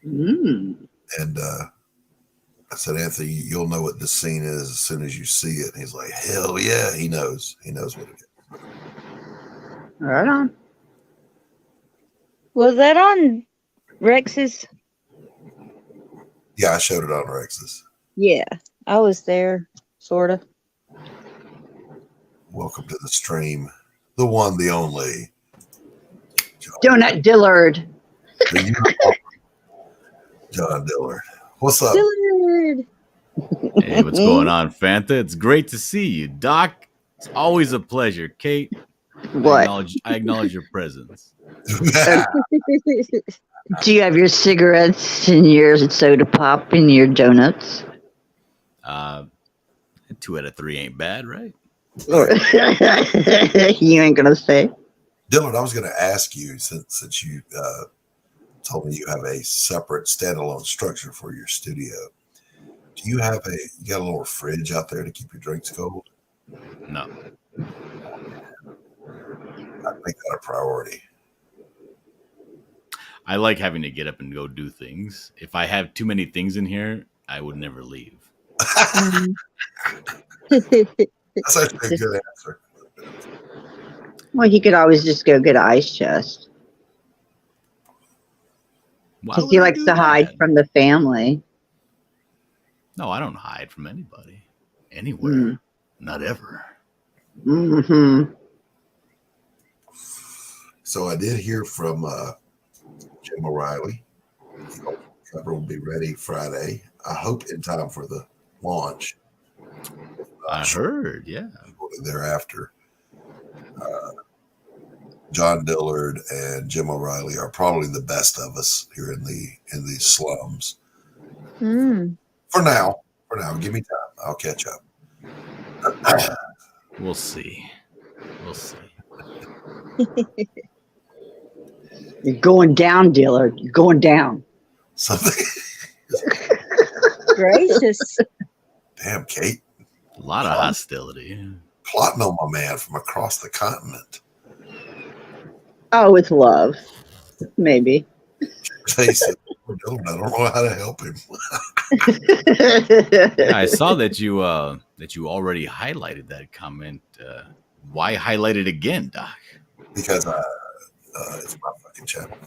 Mm. And I said, Anthony, you'll know what this scene is as soon as you see it. And he's like, hell yeah, he knows. He knows what it is. Right on. Was that on Rex's? Yeah, I showed it on Rex's. Yeah, I was there, sort of. Welcome to the stream. The one, the only. Donut Dillard. The unicorn, John Dillard. What's up? Dillard. Hey, what's going on, Fanta? It's great to see you, Doc. It's always a pleasure, Kate. What? I acknowledge your presence. Do you have your cigarettes and your soda pop and your donuts? 2 out of 3 ain't bad, right? You ain't gonna say. Dillard, I was going to ask you, since you told me you have a separate standalone structure for your studio. Do you got a little fridge out there to keep your drinks cold? No. I make that a priority. I like having to get up and go do things. If I have too many things in here, I would never leave. That's actually a good answer. Well, he could always just go get an ice chest. Because he likes to hide from the family. No, I don't hide from anybody. Anywhere. Not ever. Mm-hmm. So I did hear from Jim O'Reilly. Cover will be ready Friday. I hope in time for the launch. I heard, yeah. Thereafter, John Dillard and Jim O'Reilly are probably the best of us here in these slums. For now, give me time. I'll catch up. We'll see. You're going down, Dillard. You're going down. Something. Gracious. Damn, Kate. A lot of hostility. Plotting on my man from across the continent. Oh, with love. Maybe. Face it. I don't know how to help him. Yeah, I saw that you already highlighted that comment. Why highlight it again, Doc? Because it's my fucking channel.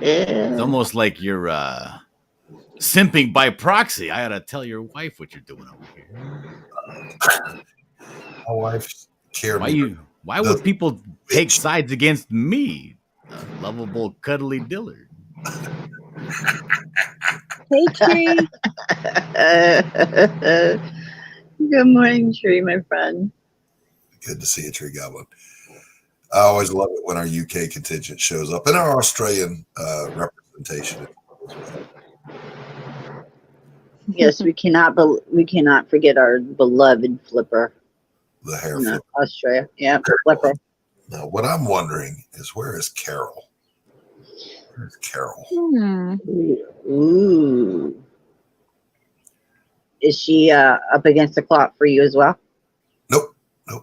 It's almost like you're simping by proxy. I gotta tell your wife what you're doing over here. My wife's care. Why would people take sides against me, a lovable, cuddly Dillard? Hey, Tree. Good morning, Tree, my friend. Good to see you, Tree Goblin. I always love it when our UK contingent shows up and our Australian representation. Yes, we cannot forget our beloved Flipper. The hair flipper. Australia. Yeah, Flipper. Now, what I'm wondering is, where is Carol? Where's Carol? Ooh. Is she up against the clock for you as well? Nope.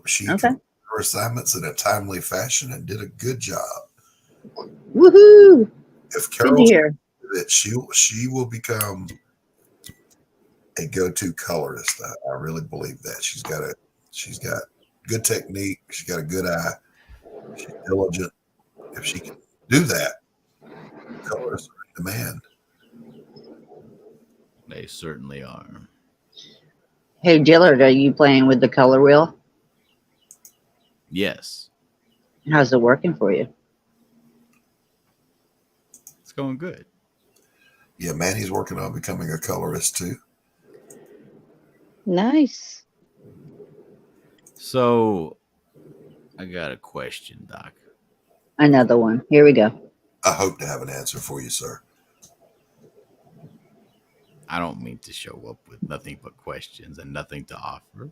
She completed her assignments in a timely fashion and did a good job. Woohoo! If Carol's that she will become a go-to colorist. I really believe that. She's got good technique. She's got a good eye. She's diligent. If she can do that, colorists are in demand. They certainly are. Hey, Dillard, are you playing with the color wheel? Yes. How's it working for you? It's going good. Yeah, Manny's working on becoming a colorist too. Nice. So, I got a question, Doc. Another one. Here we go. I hope to have an answer for you, sir. I don't mean to show up with nothing but questions and nothing to offer.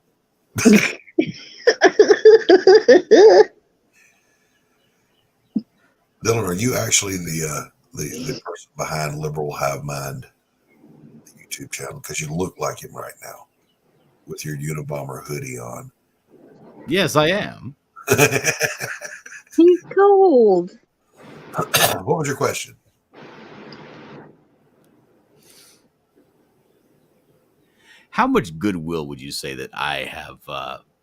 Dylan, are you actually the person behind Liberal Hive Mind YouTube channel? Because you look like him right now with your Unabomber hoodie on. Yes, I am. He's cold. What was your question? How much goodwill would you say that I have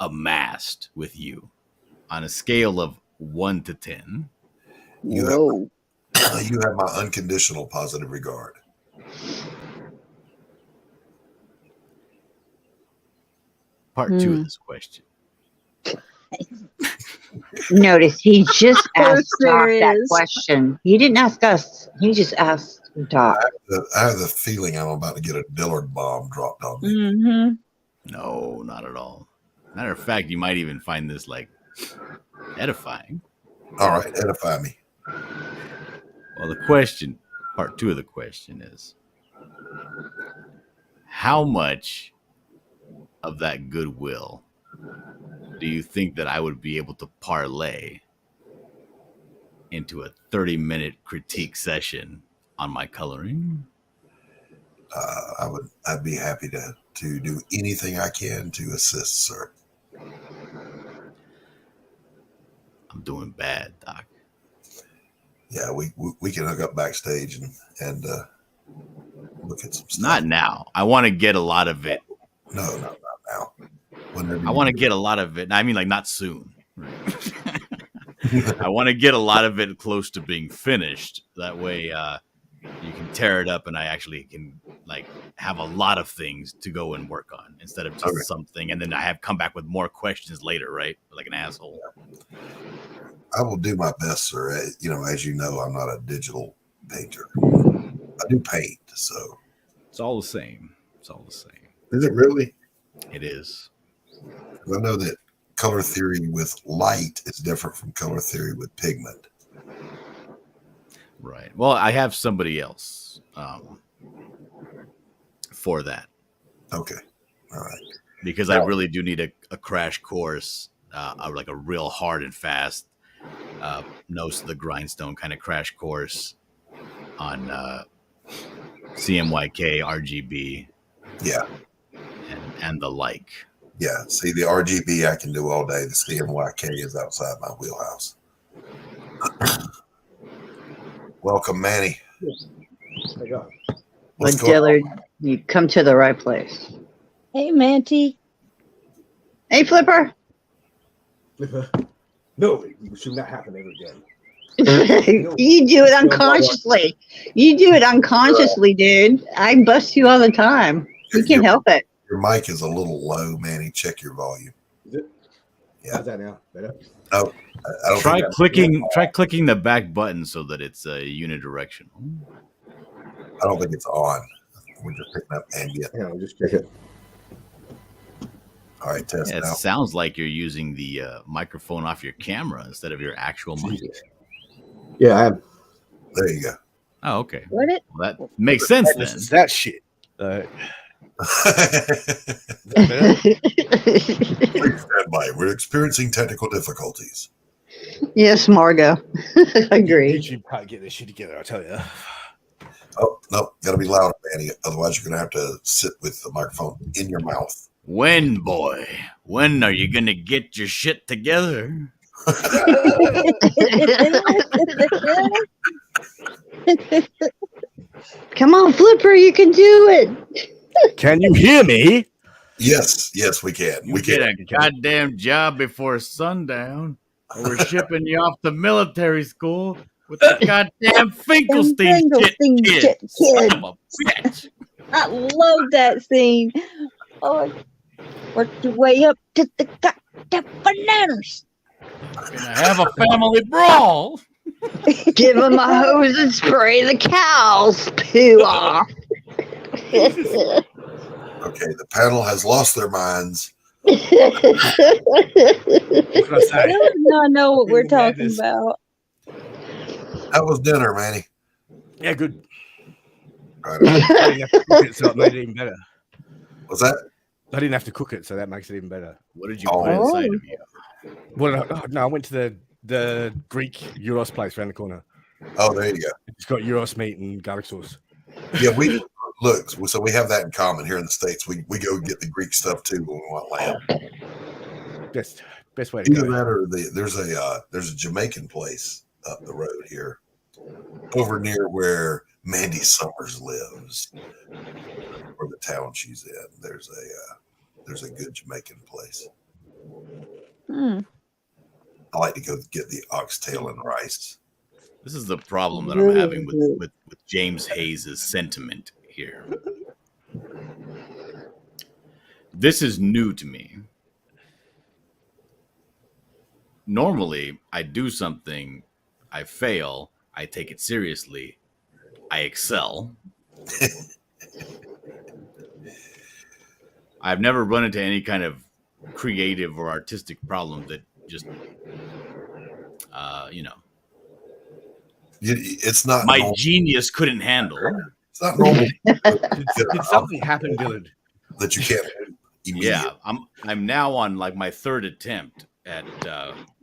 amassed with you on a scale of 1 to 10? You have my unconditional positive regard. Part two of this question. Notice he just asked Doc there that is. question. He didn't ask us. He just asked Doc. I have the feeling I'm about to get a Dillard bomb dropped on me. Mm-hmm. No, not at all. Matter of fact, you might even find this like edifying. All right, edify me. Well, the question, part two of the question is, how much of that goodwill do you think that I would be able to parlay into a 30-minute critique session on my coloring? I'd be happy to do anything I can to assist, sir. I'm doing bad, Doc. Yeah, we can hook up backstage and look at some stuff. Not now. I want to get a lot of it. No, not now. I want to get a lot of it. I mean, like, not soon. Right? I want to get a lot of it close to being finished. That way, you can tear it up, and I actually can like have a lot of things to go and work on instead of just something, and then I have come back with more questions later, right? Like an asshole. I will do my best, sir. You know, as you know, I'm not a digital painter. I do paint, so it's all the same. It's all the same. Is it really? It is. I know that color theory with light is different from color theory with pigment. Right. Well, I have somebody else for that. Okay. All right. Because I really do need a crash course, like a real hard and fast, nose to the grindstone kind of crash course on CMYK, RGB. Yeah. And the like. Yeah. See, the RGB I can do all day. The CMYK is outside my wheelhouse. Welcome, Manny. But Dillard, you come to the right place. Hey, Manty. Hey, Flipper. Flipper. No, it should not happen ever again. You do it unconsciously. You do it unconsciously, dude. I bust you all the time. You can't help it. Your mic is a little low, Manny. Check your volume. Is it? Yeah. How's that now? Better? No. I don't try clicking the back button so that it's unidirectional. I don't think it's on. We're just picking up ambient. Yeah, I'll just check it. All right, test it now. Sounds like you're using the microphone off your camera instead of your actual mic. Yeah, I am. There you go. Oh, okay. What it? Well, that makes sense then. That shit. Please stand by. We're experiencing technical difficulties. Yes, Margo. Agree. You should probably get this shit together, I'll tell you. Oh, no. Got to be louder, Manny. Otherwise, you're going to have to sit with the microphone in your mouth. When, boy? When are you going to get your shit together? Come on, Flipper, you can do it. Can you hear me? Yes, we can. We get a goddamn job before sundown, or we're shipping you off to military school with the goddamn Finkelstein kid. Son of a bitch. I love that scene. Oh, work your way up to the goddamn bananas. Gonna have a family brawl. Give him a hose and spray the cows poo off. Okay, the panel has lost their minds. What can I say? I do not know what we're talking about. How was dinner, Manny? Yeah, good. Right. I didn't have to cook it, so it made it even better. What's that? I didn't have to cook it, so that makes it even better. What did you put inside of you? Well, no, I went to the Greek gyros place around the corner. Oh, there you go. It's got gyros meat and garlic sauce. Yeah, we look. So we have that in common here in the States. We go get the Greek stuff too when we want lamb. Best way to Either go. that or there's a Jamaican place up the road here, over near where Mandy Summers lives, or the town she's in. There's a good Jamaican place. I like to go get the oxtail and rice. This is the problem that I'm having with James Hayes' sentiment here. This is new to me. normally I do something, I fail, I take it seriously, I excel. I've never run into any kind of creative or artistic problem that just, you know, It's not my normal. genius couldn't handle. It's not normal. Did something happen, Dylan? That you can't do immediately. Yeah, I'm now on like my third attempt at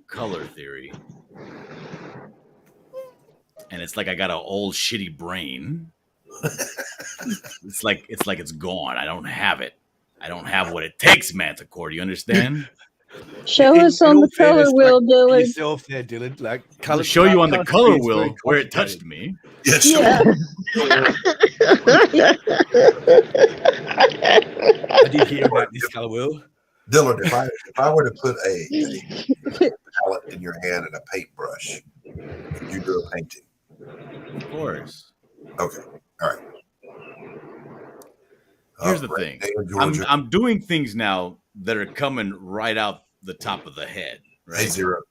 color theory, and it's like I got an old shitty brain. it's like it's gone. I don't have it. I don't have what it takes, Manticore. Do you understand? Show us on the color wheel, Dylan. Yourself there, Dylan. Like, I'll show you on the color wheel where it touched me. Yes. Yeah. I did hear about this color wheel. Dylan, if I were to put a palette in your hand and a paintbrush, could you do a painting? Of course. Okay. All right. Here's the thing. I'm doing things now that are coming right out the top of the head. Right? Hey, Zero.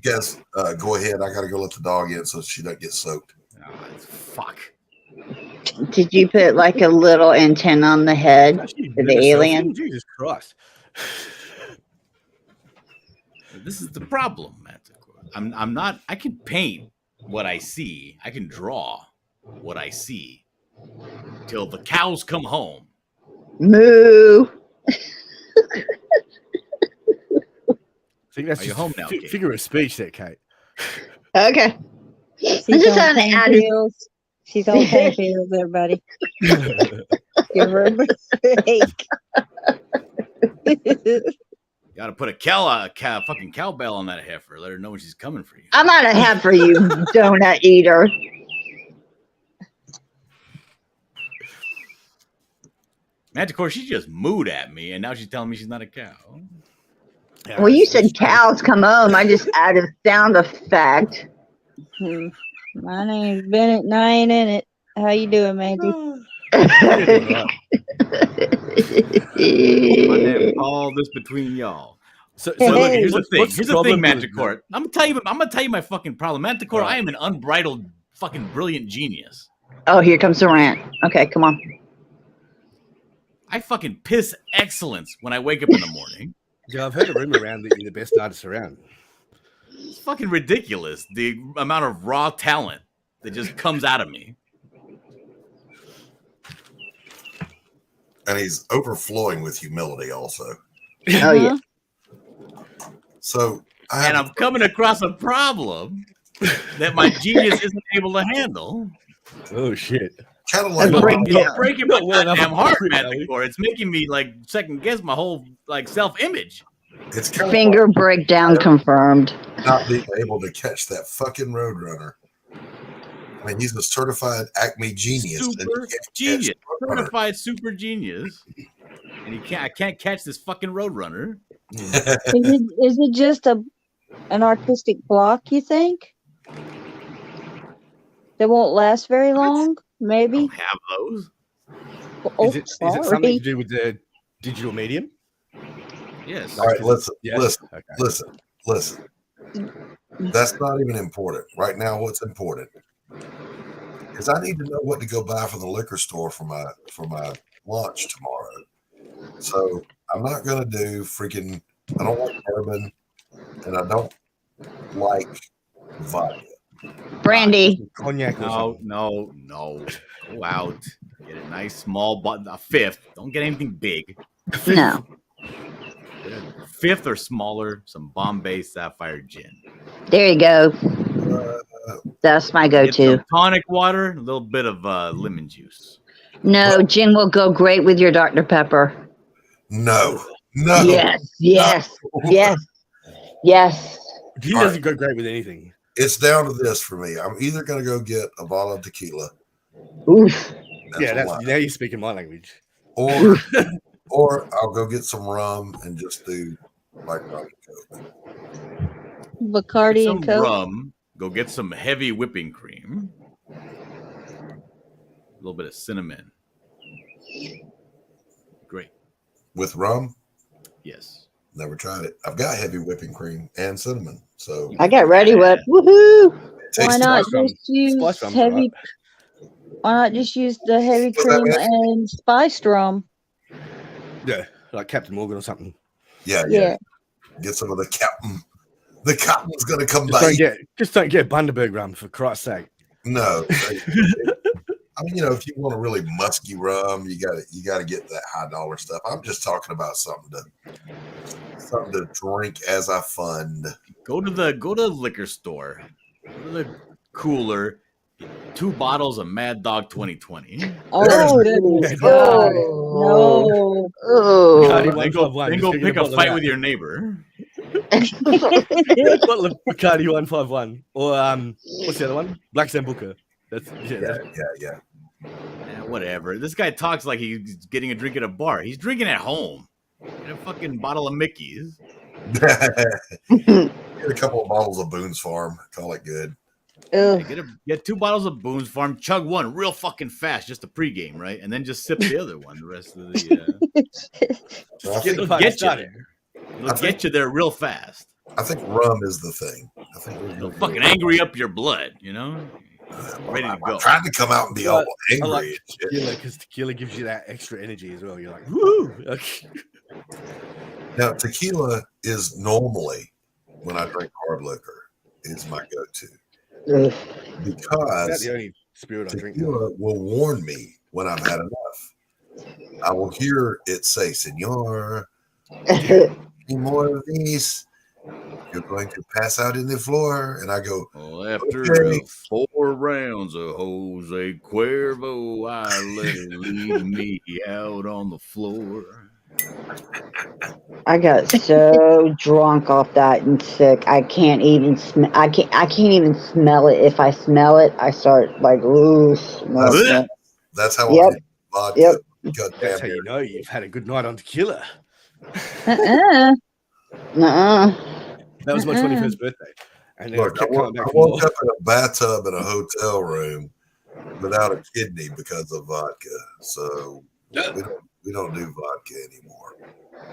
Guys, go ahead. I got to go let the dog in so she doesn't get soaked. Oh, fuck. Did you put like a little antenna on the head for the alien? Jesus Christ. This is the problem, Manticore. I'm not. I can paint what I see. I can draw what I see. Till the cows come home. Moo. I think that's Are you just home now, Kate? figure of speech there, Kate. Okay. She's This is on an pain added- pills. She's on pain pills, everybody. Give her a break. You got to put a fucking cowbell on that heifer. Let her know when she's coming for you. I'm not a heifer, you donut eater. Manticore, she just mooed at me, and now she's telling me she's not a cow. Yeah, Well, you said cows come home. I just added sound effect. My name's Bennett, and I ain't in it. How you doing, Mandy? My name Paul. This between y'all. So look, here's the what's thing. Here's the thing, problem with Manticore. I'm gonna tell you my fucking problem, Manticore. Right. I am an unbridled, fucking brilliant genius. Oh, here comes the rant. Okay, come on. I fucking piss excellence when I wake up in the morning. Yeah, I've heard a rumor around that you're the best artist around. It's fucking ridiculous the amount of raw talent that just comes out of me. And he's overflowing with humility also. Oh, yeah. So I'm coming across a problem that my genius isn't able to handle. Oh shit! Kind of like It's breaking my well enough goddamn heart, for that, Manticore. It's making me like second guess my whole like self-image. it's kind Finger of breakdown confirmed. like not being able to catch that fucking Roadrunner. I mean, he's a certified Acme genius. and he Super can't catch genius, Roadrunner. certified super genius, and I can't catch this fucking Roadrunner. Is it just an artistic block, you think? That won't last very long? Maybe? I don't have those. Oh, Is it something sorry. to do with the digital medium? Yes. All right, listen, Yes. listen. That's not even important. Right now, what's important is I need to know what to go buy from the liquor store for my lunch tomorrow. So I'm not gonna do freaking. I don't like bourbon, and I don't like vodka. Brandy. Cognac. Or No. Go out. Get a nice small bottle, a fifth. Don't get anything big. No. Get a fifth or smaller, some Bombay Sapphire gin. There you go. That's my Get go-to. some tonic water, a little bit of lemon juice. No, gin will go great with your Dr. Pepper. No. Yes. Gin doesn't go great with anything. It's down to this for me. I'm either going to go get a bottle of tequila. Oof. Now you're speaking my language. Or I'll go get some rum and just do like rum and coke. Bacardi Get some and Coke. rum. Go get some heavy whipping cream. A little bit of cinnamon. Great. With rum? Yes. Never tried it. I've got heavy whipping cream and cinnamon. So I got Ready Whip. Woohoo! Why tasty. not Spice rum. just use Spice rum's heavy? Why not just use the heavy What's that, cream man? and spiced rum? Yeah, like Captain Morgan or something. Yeah. Yeah. Get some of the captain. The captain's gonna come Just by. don't get Bundaberg rum for Christ's sake. No. I mean, if you want a really musky rum, you gotta get that high dollar stuff. I'm just talking about something to drink as I fund. Go to the liquor store. Go to the cooler. Get 2 bottles of Mad Dog 2020. Oh, goodness. God. No. Cardi Then go 151. pick a fight with your neighbor. Bottle of Bacardi 151. Or what's the other one? Black Sambuca. That's Yeah. Whatever. This guy talks like he's getting a drink at a bar. He's drinking at home. Get a fucking bottle of Mickey's. Get a couple of bottles of Boone's Farm. Call it good. Get 2 bottles of Boone's Farm. Chug one real fucking fast, just a pregame, right? And then just sip the other one. The rest of the it'll get you there. It'll get you there real fast. I think rum is the thing. I think it'll fucking angry up your blood. Ready to go. I'm trying to come out and be all angry. I like tequila because tequila gives you that extra energy as well. You're like, woo! Now, tequila is normally, when I drink hard liquor, is my go-to. Because that's the only spirit I drink. Tequila will warn me when I've had enough. I will hear it say, "Senor, any more of these? You're going to pass out in the floor." And I go, after 4 rounds of Jose Cuervo, I let it leave me out on the floor. I got so drunk off that and sick. I can't even I can't even smell it. If I smell it, I start like ooh. That's how I get vodka. Yep. That's how you know you've had a good night on tequila. Nuh-uh. That was my 21st birthday. And then Look, I woke up in a bathtub in a hotel room without a kidney because of vodka. So we don't do vodka anymore.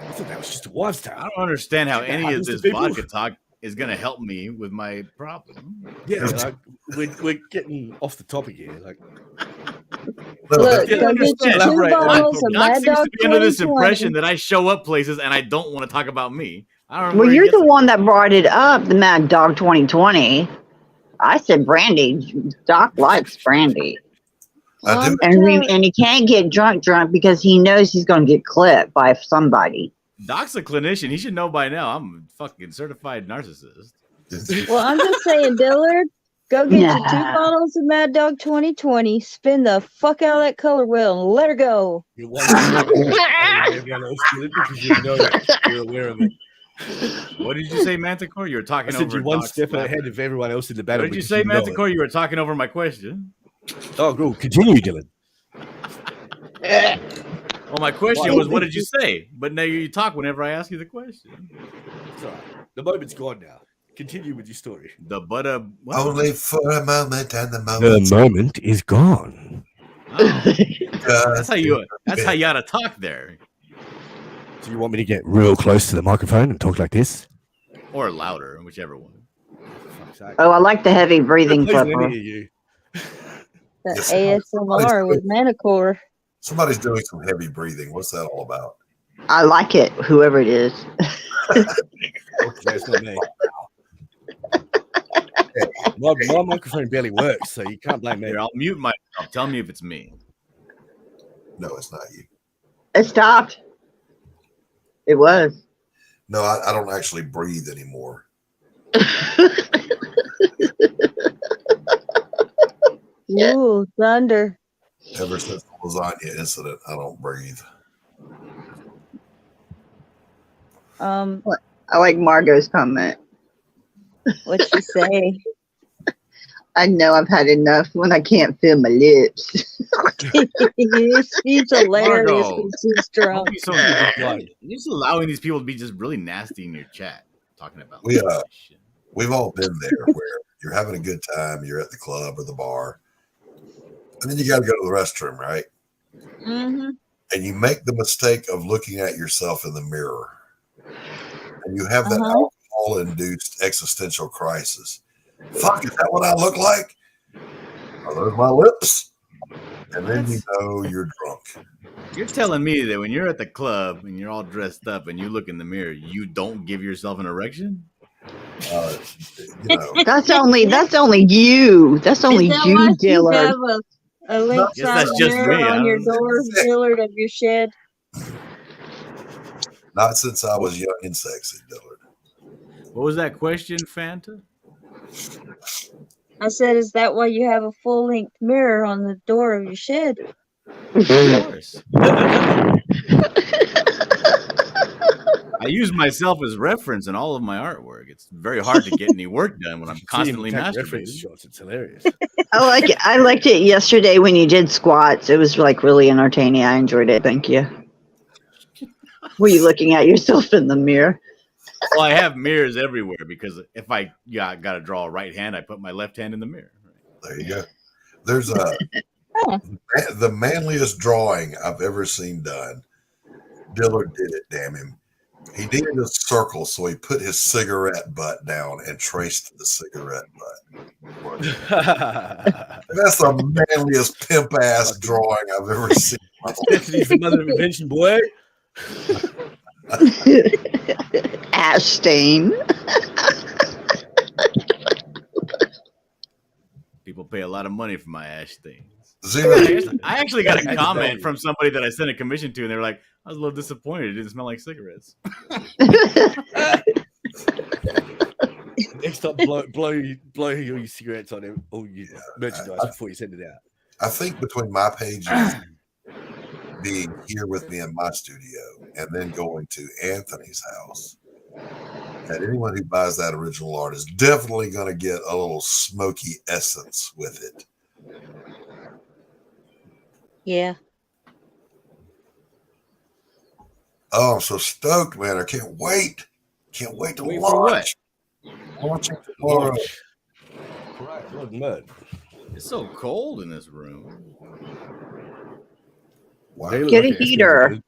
I thought that was just a wives' tale. I don't understand how any of this vodka talk is going to help me with my problem. Yeah, like, we're getting off the topic here. Like, look, go get your 2 bottles of Mad Dog 2020. Under this impression that I show up places and I don't want to talk about me. I don't. Well, you're the one that brought it up, the Mad Dog 2020. I said brandy. Doc likes brandy. And he can't get drunk because he knows he's going to get clipped by somebody. Doc's a clinician. He should know by now. I'm a fucking certified narcissist. Well, I'm just saying, Dillard, go get your 2 bottles of Mad Dog 2020, spin the fuck out of that color wheel, and let her go. You're aware of it. What did you say, Manticore? You were talking over. You're one step ahead of everyone else in the battle. What did you say, Manticore? You were talking over my question. Oh, cool. Continue, Dylan. Well, my question was, what did you say? But now you talk whenever I ask you the question. It's all right. The moment's gone now. Continue with your story. Only for a moment, and the moment is gone. Oh. That's how you ought to talk there. So you want me to get real close to the microphone and talk like this? Or louder, whichever one. Oh, I like the heavy breathing pepper. The ASMR with Manticore. Somebody's doing some heavy breathing. What's that all about? I like it, whoever it is. That's not me. My microphone barely works, so you can't blame me. Here, I'll mute myself. Tell me if it's me. No, it's not you. It stopped. It was. No, I don't actually breathe anymore. Ooh, thunder. Ever since the lasagna incident, I don't breathe. I like Margot's comment. What'd she say? I know I've had enough when I can't feel my lips. She's hilarious when she's drunk. You're just allowing these people to be just really nasty in your chat, talking about we've all been there where you're having a good time, you're at the club or the bar, and then you got to go to the restroom, right? Mm-hmm. And you make the mistake of looking at yourself in the mirror. and you have that Uh-huh. alcohol-induced existential crisis. Fuck, is that what I look like? Are those my lips? And then you know you're drunk. You're telling me that when you're at the club and you're all dressed up and you look in the mirror, you don't give yourself an erection? You know, That's only you. That's only Is that you, why you Dillard. have a link Guess size that's just mirror me. on I your don't- door, Dillard, of your shed? not since I was young and sexy, Dillard. What was that question, Fanta? I said, is that why you have a full length mirror on the door of your shed? Of course. I use myself as reference in all of my artwork. It's very hard to get any work done when I'm constantly masturbating. Shots. It's hilarious. I like it. I liked it yesterday when you did squats. It was like really entertaining. I enjoyed it. Thank you. Were you looking at yourself in the mirror? Well, I have mirrors everywhere because if I got to draw a right hand, I put my left hand in the mirror. There you go. There's the manliest drawing I've ever seen done. Dillard did it, damn him. He needed a circle, so he put his cigarette butt down and traced the cigarette butt. That's the manliest pimp ass drawing I've ever seen. Stephanie's the mother of invention, boy. Ash stain. People pay a lot of money for my ash stains. Zero. I actually got a comment from somebody that I sent a commission to, and they were like, I was a little disappointed. It didn't smell like cigarettes. Next time, blow all your cigarettes on all your merchandise before you send it out. I think between my pages being here with me in my studio and then going to Anthony's house, that anyone who buys that original art is definitely going to get a little smoky essence with it. Yeah. Oh, I'm so stoked, man. I can't wait. Can't wait to Wait for launch. Launching tomorrow. Right, Lord mud. It's so cold in this room. Wow. Get a heater.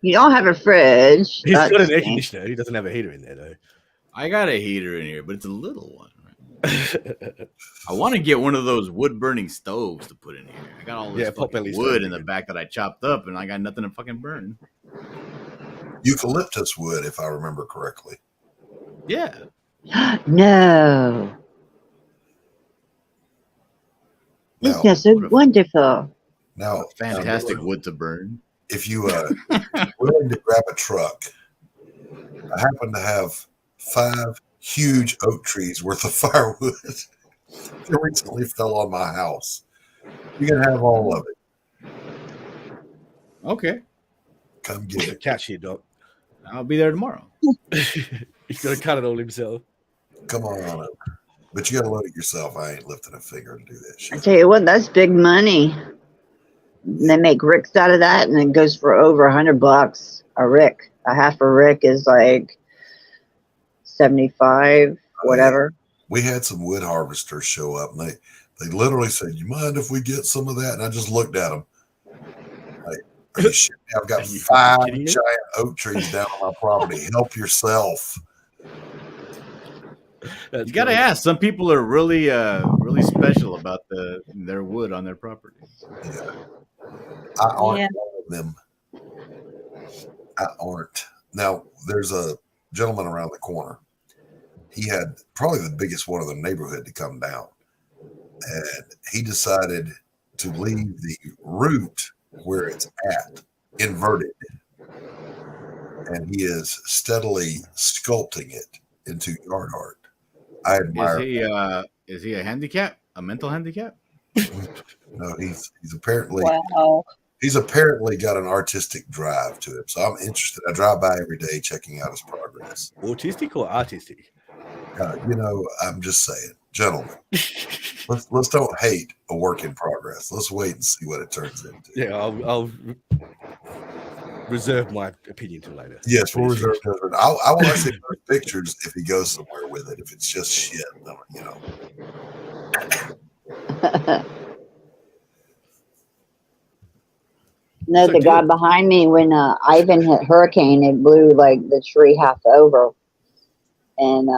You don't have a fridge. He's got an air That's- conditioner. He doesn't have a heater in there, though. I got a heater in here, but it's a little one. I want to get one of those wood burning stoves to put in here. I got all this fucking wood in the back that I chopped up, and I got nothing to fucking burn. Eucalyptus wood, if I remember correctly. Yeah. No. This is so wonderful. Now, Fantastic wood to burn. if you willing to grab a truck, I happen to have 5 huge oak trees worth of firewood that recently fell on my house. You can have all of it. Okay. Come get it. Catch here, Doc. I'll be there tomorrow. He's going to cut it all himself. Come on over. But you got to load it yourself. I ain't lifting a finger to do that I shit. tell you what, that's big money. And they make ricks out of that, and it goes for over $100 a rick. A half a rick is like 75, whatever. We had some wood harvesters show up, and they literally said, "You mind if we get some of that?" And I just looked at them like, "Are you shitting me? I've got 5 giant oak trees down on my property. Help yourself." You got to ask. Some people are really, really special about their wood on their property. Yeah. I aren't one of them. I aren't. Now, there's a gentleman around the corner. He had probably the biggest one in the neighborhood to come down. And he decided to leave the root where it's at, inverted. And he is steadily sculpting it into yard art. I admire. Is he a handicap? A mental handicap? No, he's apparently Wow. he's apparently got an artistic drive to him. So I'm interested. I drive by every day checking out his progress. Autistic or artistic? I'm just saying, gentlemen, let's don't hate a work in progress. Let's wait and see what it turns into. Yeah, I'll reserve my opinion till later. Yes, we'll reserve judgment. I want to see pictures if he goes somewhere with it. If it's just shit, No, So the do guy it. behind me, when Ivan hit hurricane, it blew like the tree half over, and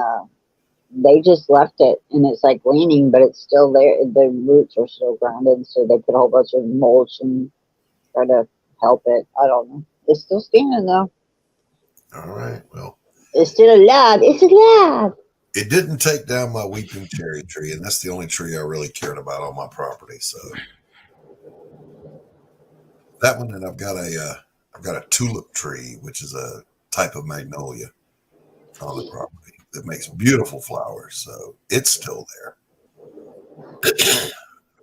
they just left it, and it's like leaning, but it's still there. The roots are still grounded, so they put a whole bunch of mulch and try to help it. I don't know. It's still standing though. All right. Well, It's still alive. It's alive. it didn't take down my weeping cherry tree, and that's the only tree I really cared about on my property. So that one, and I've got a tulip tree, which is a type of magnolia on the property that makes beautiful flowers. So it's still there,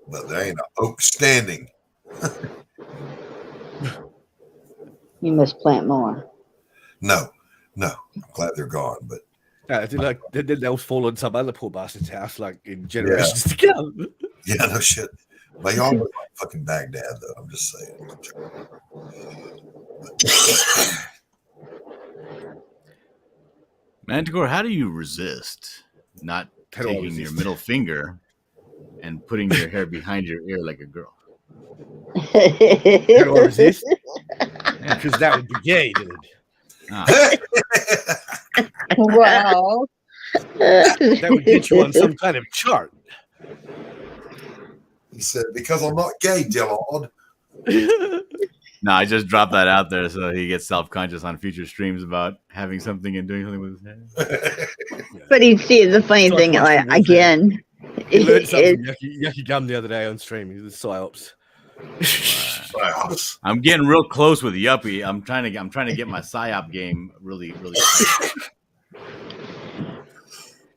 but there ain't an oak standing. You must plant more. No, I'm glad they're gone, but Yeah, they'll fall on some other poor bastard's house, like in generations to come. yeah, no shit. My yard was like fucking Baghdad, though. I'm just saying. Manticore, how do you resist not How do I taking your resist? middle finger and putting your hair behind your ear like a girl? How do I resist? Because that would be gay, dude. Wow. That would get you on some kind of chart. He said, because I'm not gay, Dillard. No, I just dropped that out there so he gets self-conscious on future streams about having something and doing something with his hair. But he'd see the funny thing, like, again. He learned something from Yucky Gum the other day on stream. He was psyops. I'm getting real close with Yuppie. I'm trying to get my psyop game really tight.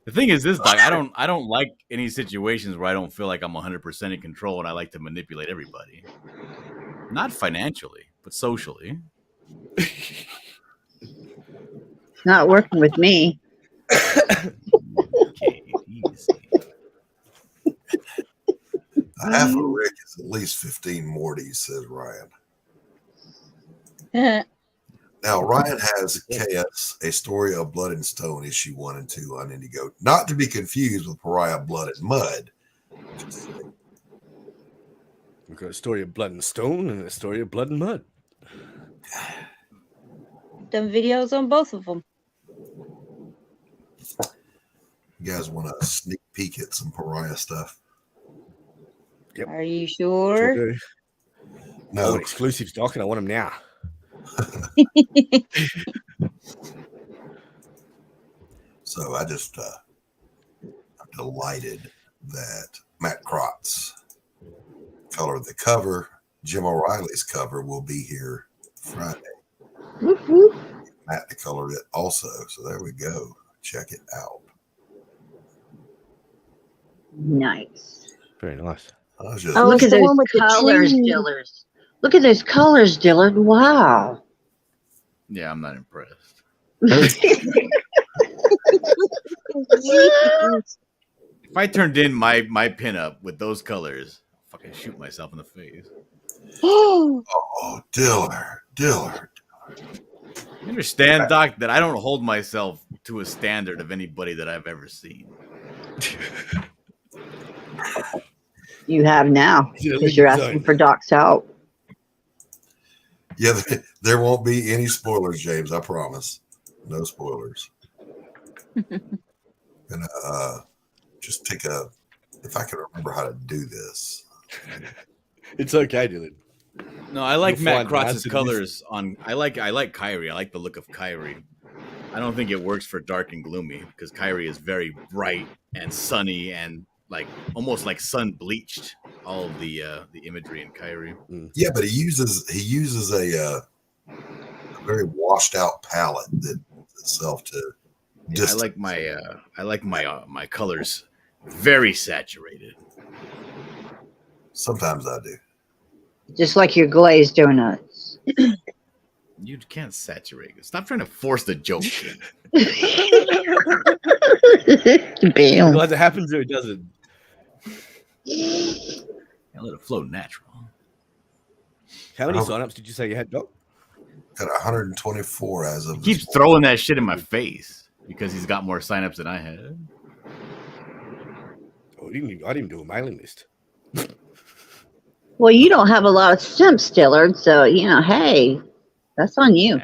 The thing is this, Doc, I don't like any situations where I don't feel like I'm 100% in control, and I like to manipulate everybody. Not financially, but socially. Not working with me. Okay, easy. Half a Rick is at least 15 Mortys, says Ryan. Now, Ryan has KS, A Story of Blood and Stone, issue 1 and 2 on Indigo. Not to be confused with Pariah Blood and Mud. We've got a story of blood and stone and a story of blood and mud. Done videos on both of them. You guys want a sneak peek at some Pariah stuff? Yep. Are you sure? No. I want exclusives, Doc, and I want them now. So I just I'm delighted that Matt Krotz colored the cover. Jim O'Reilly's cover will be here Friday. Matt to color it also. So there we go. Check it out. Nice. Very nice. Oh, look at those colors, Dillard. Look at those colors, Dillard. Wow. Yeah, I'm not impressed. If I turned in my pinup with those colors, I'll fucking shoot myself in the face. Oh, Dillard. You understand, Doc, that I don't hold myself to a standard of anybody that I've ever seen. You have now, because you're asking for Doc's help. Yeah, there won't be any spoilers, James. I promise. No spoilers. Gonna just take a. If I can remember how to do this. It's okay, Dylan. No, I like You'll Matt find Krotz's answers. colors on. I like Kyrie. I like the look of Kyrie. I don't think it works for dark and gloomy because Kyrie is very bright and sunny and like almost like sun bleached. All of the imagery in Kyrie. Yeah, but he uses a very washed out palette that itself to. Yeah, I like my colors very saturated. Sometimes I do. Just like your glazed donuts. You can't saturate it. Stop trying to force the joke. Bam. Well, it happens or it doesn't. And let it flow natural. How many signups did you say you had, Doc? Got 124 as of. He keeps throwing that shit in my face because he's got more signups than I had. Oh, I didn't do a mailing list. Well, you don't have a lot of simps, Dillard, so, hey, that's on you.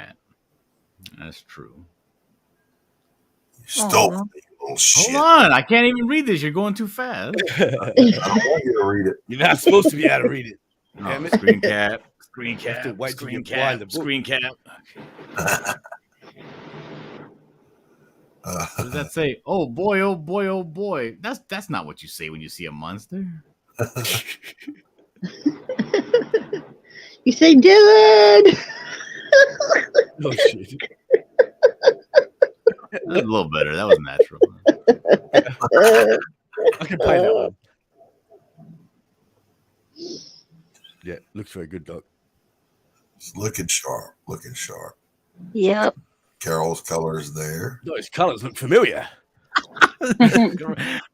That's true. You stole Aw. it, you little shit. Hold on, I can't even read this. You're going too fast. I don't want you to read it. You're not supposed to be able to read it. Damn Oh, it. screen cap, screen You have to cap, wait till screen you blind the cap, book. screen cap. Okay. What does that say? Oh boy, oh boy, oh boy. That's not what you say when you see a monster. You say, Dillard! Oh, shit. That was a little better. That was natural. I can play that one. Yeah, looks very good, Doc. It's looking sharp, looking sharp. Yep. Carol's colors there. Those colors look familiar.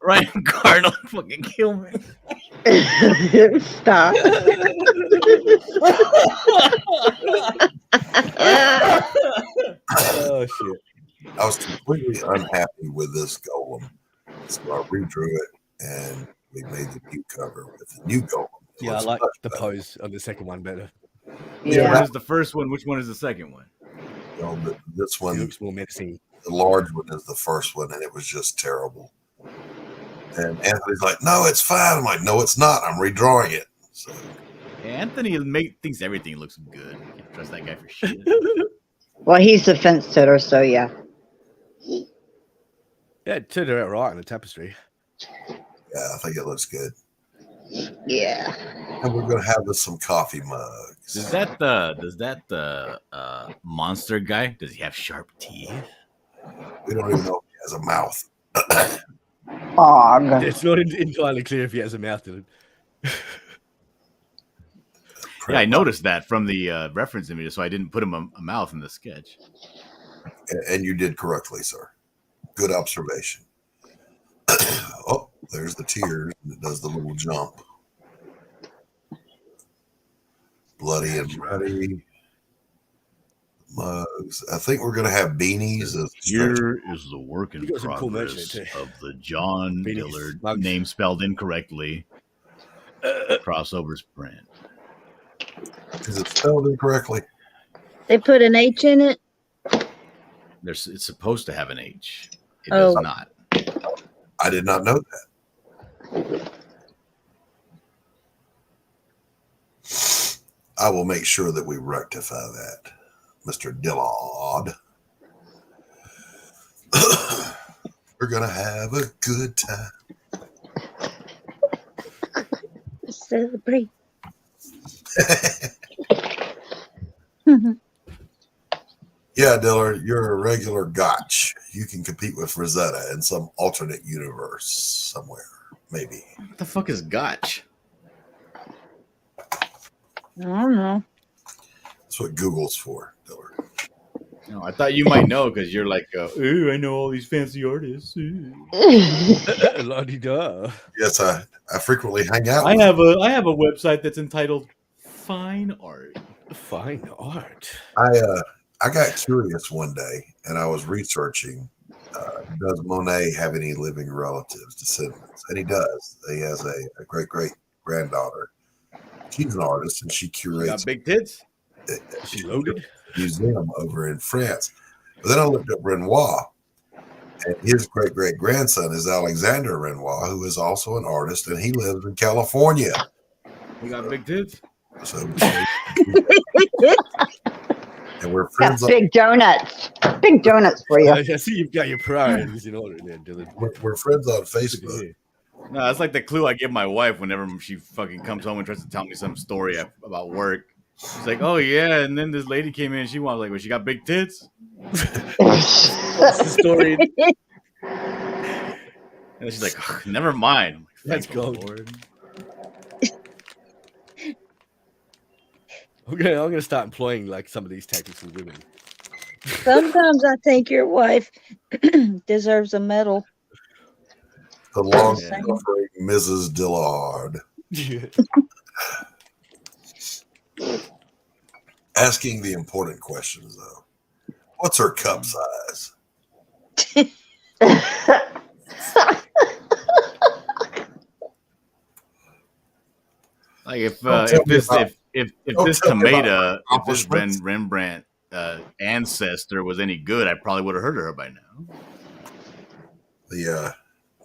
Ryan Cardinal fucking kill me. Stop. Oh, shit. I was completely unhappy with this golem, so I redrew it and we made the new cover with the new golem. It Yeah, I looks like much the better. pose on the second one better. Which one is the first one? Which one is the second one? You know, this He one, looks more menacing. the large one, is the first one, and it was just terrible. And Anthony's like, "No, it's fine." I'm like, "No, it's not. I'm redrawing it." So Anthony thinks everything looks good. You can't trust that guy for shit. Well, he's a fence sitter, so yeah. Yeah, it turned out right on the tapestry. yeah, I think it looks good. Yeah. And we're gonna have us some coffee mugs. Does that monster guy? Does he have sharp teeth? We don't even know if he has a mouth. Og. It's not entirely clear if he has a mouth in it. Yeah, I noticed that from the reference image, so I didn't put him a mouth in the sketch. And you did correctly, sir. Good observation. Oh, there's the tears. And it does the little jump. Bloody and ready. Mugs. I think we're gonna have beanies. As Here is the work in You got some cool merch progress there, too. of the John Beanies, Dillard mugs. name spelled incorrectly. Crossovers print. Is it spelled incorrectly? They put an H in it. It's supposed to have an H. It Oh. does not. I did not know that. I will make sure that we rectify that, Mr. Dillard. We're gonna have a good time. Celebrate. Yeah, Dillard, you're a regular gotch. You can compete with Rosetta in some alternate universe somewhere, maybe. What the fuck is Gotch? I don't know. That's what Google's for, Dillard. No, I thought you might know because you're like, ooh, I know all these fancy artists. Ooh. La-di-da. Yes, I frequently hang out. I with have a website that's entitled Fine Art. Fine art. I got curious one day, and I was researching. Does Monet have any living relatives, descendants? And he does. He has a great granddaughter. She's an artist, and she You curates got big tits? She loaded. a museum over in France. But then I looked up Renoir, and his great grandson is Alexander Renoir, who is also an artist, and he lives in California. You got big tits? So, and we're friends. Got big donuts. Big donuts for you. I see you've got your priorities in order there, Dylan. We're friends on Good to Facebook. hear. No, that's like the clue I give my wife whenever she fucking comes home and tries to tell me some story about work. She's like, "Oh yeah," and then this lady came in. She was like, "Well, she got big tits." What's the story? And she's like, "Ugh, "Never mind." I'm like, That's "Thank the gold. Lord." Okay, I'm gonna start employing like some of these tactical women. Sometimes I think your wife deserves a medal. The long Yeah. suffering Mrs. Dillard. Asking the important questions, though. What's her cup size? Like Like if Don't tell me about- if don't this tell me about tomato, if this accomplishments. Rembrandt ancestor was any good, I probably would have heard of her by now.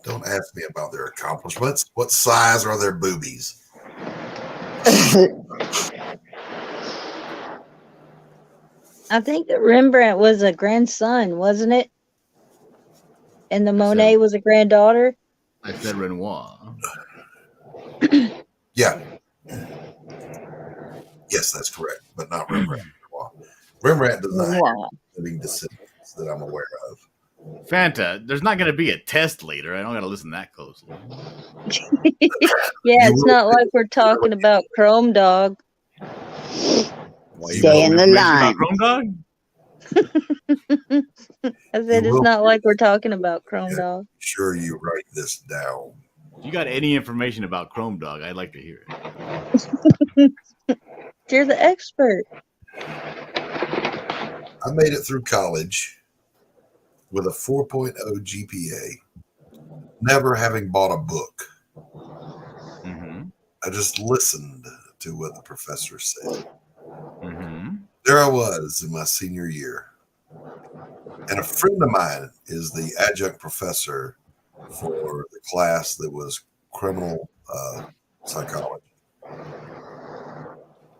Don't ask me about their accomplishments. What size are their boobies? I think that Rembrandt was a grandson, wasn't it? And the Monet was a granddaughter. I said Renoir. Yeah. Yes, that's correct, but not Rembrandt. Rembrandt does not have living descendants that I'm aware of. Fanta, there's not going to be a test later. I don't got to listen that closely. Yeah, it's not like we're talking about Chrome Dog. Stay in the line. Chrome Dog? I said it's not like we're talking about Chrome Dog. Sure, you write this down. If you got any information about Chrome Dog, I'd like to hear it. You're the expert. I made it through college with a 4.0 GPA, never having bought a book. Mm-hmm. I just listened to what the professor said. Mm-hmm. There I was in my senior year. And a friend of mine is the adjunct professor for the class that was criminal psychology.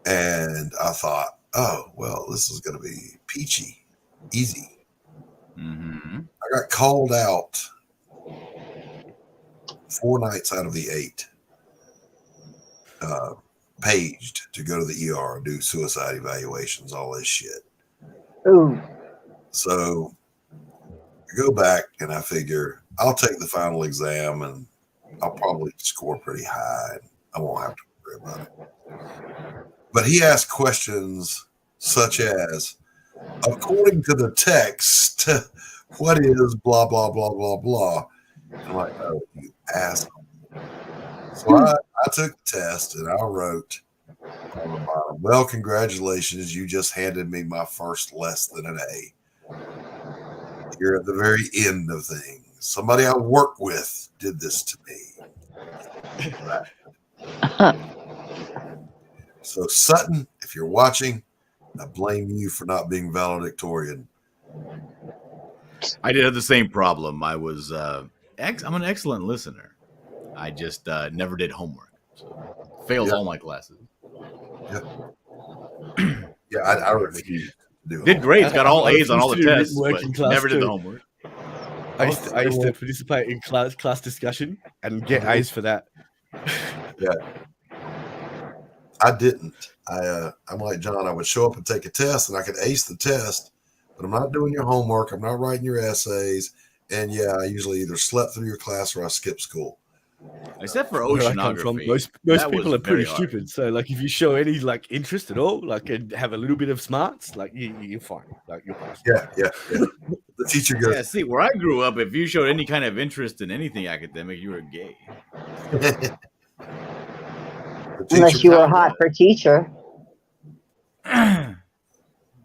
And I thought, oh, well, this is going to be peachy, easy. Mm-hmm. I got called out 4 nights out of the 8, paged to go to the ER and do suicide evaluations, all this shit. Ooh. So I go back and I figure I'll take the final exam and I'll probably score pretty high. I won't have to worry about it. But he asked questions such as, according to the text, what is blah, blah, blah, blah, blah. I'm like, oh, you asshole. So I took the test and I wrote on the bottom, well, congratulations, you just handed me my first less than an A. You're at the very end of things. Somebody I work with did this to me. So Sutton, if you're watching, I blame you for not being valedictorian. I did have the same problem. I was I'm an excellent listener. I just never did homework. So failed all my classes. Yeah, I refused to do it. Did grades, got all A's on all the tests, but working class never did the too. homework. I used to participate in class discussion and get A's for that. Yeah. I didn't. I'm like John. I would show up and take a test, and I could ace the test, but I'm not doing your homework. I'm not writing your essays, and yeah, I usually either slept through your class or I skipped school. Except for Where I come from, oceanography, most that people was are pretty very hard. stupid. So, like, if you show any like interest at all, like, and have a little bit of smarts, like, you're fine. Like, you're pass. Yeah. The teacher goes, Yeah, see, where I grew up, if you showed any kind of interest in anything academic, you were gay. Unless you were hot for teacher. I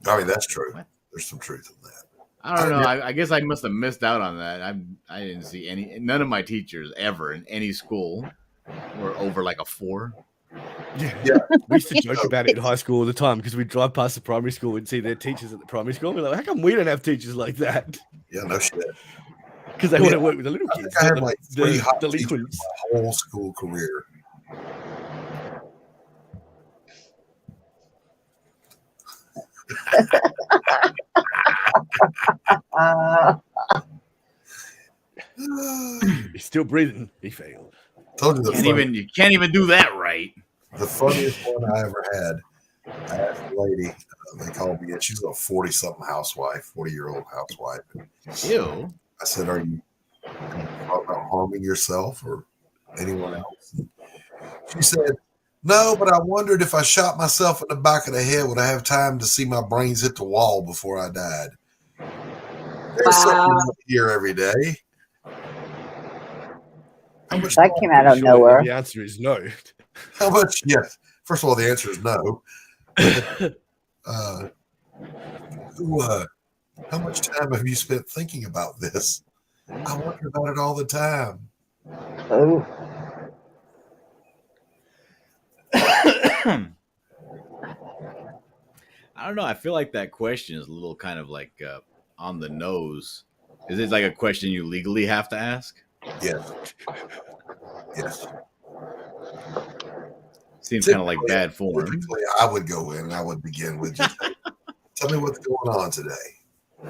mean, that's true. There's some truth in that. I don't know. I guess I must have missed out on that. I didn't see any. None of my teachers ever in any school were over like a 4. Yeah. We used to joke about it in high school all the time because we'd drive past the primary school and see their teachers at the primary school. And we're like, how come we don't have teachers like that? Yeah, no shit. Because they want to work with the little kids. I had like 3 hot teachers delinquents. my whole school career. He's still breathing. He failed. Told you You can't even do that right. The funniest one I ever had. I asked a lady. They called me in. She's a 40-something housewife, 40-year-old housewife. Ew. I said, "Are you thought about harming yourself or anyone else?" And she said, "No, but I wondered if I shot myself in the back of the head, would I have time to see my brains hit the wall before I died?" There's something up here every day. That came out of nowhere. The answer is no. How much? Yes. First of all, the answer is no. How much time have you spent thinking about this? I wonder about it all the time. Oh. I don't know. I feel like that question is a little kind of like on the nose. Is it like a question you legally have to ask? Yes. Yes. Seems kind of like bad form. Typically, I would go in and I would begin with just, hey, tell me what's going on today,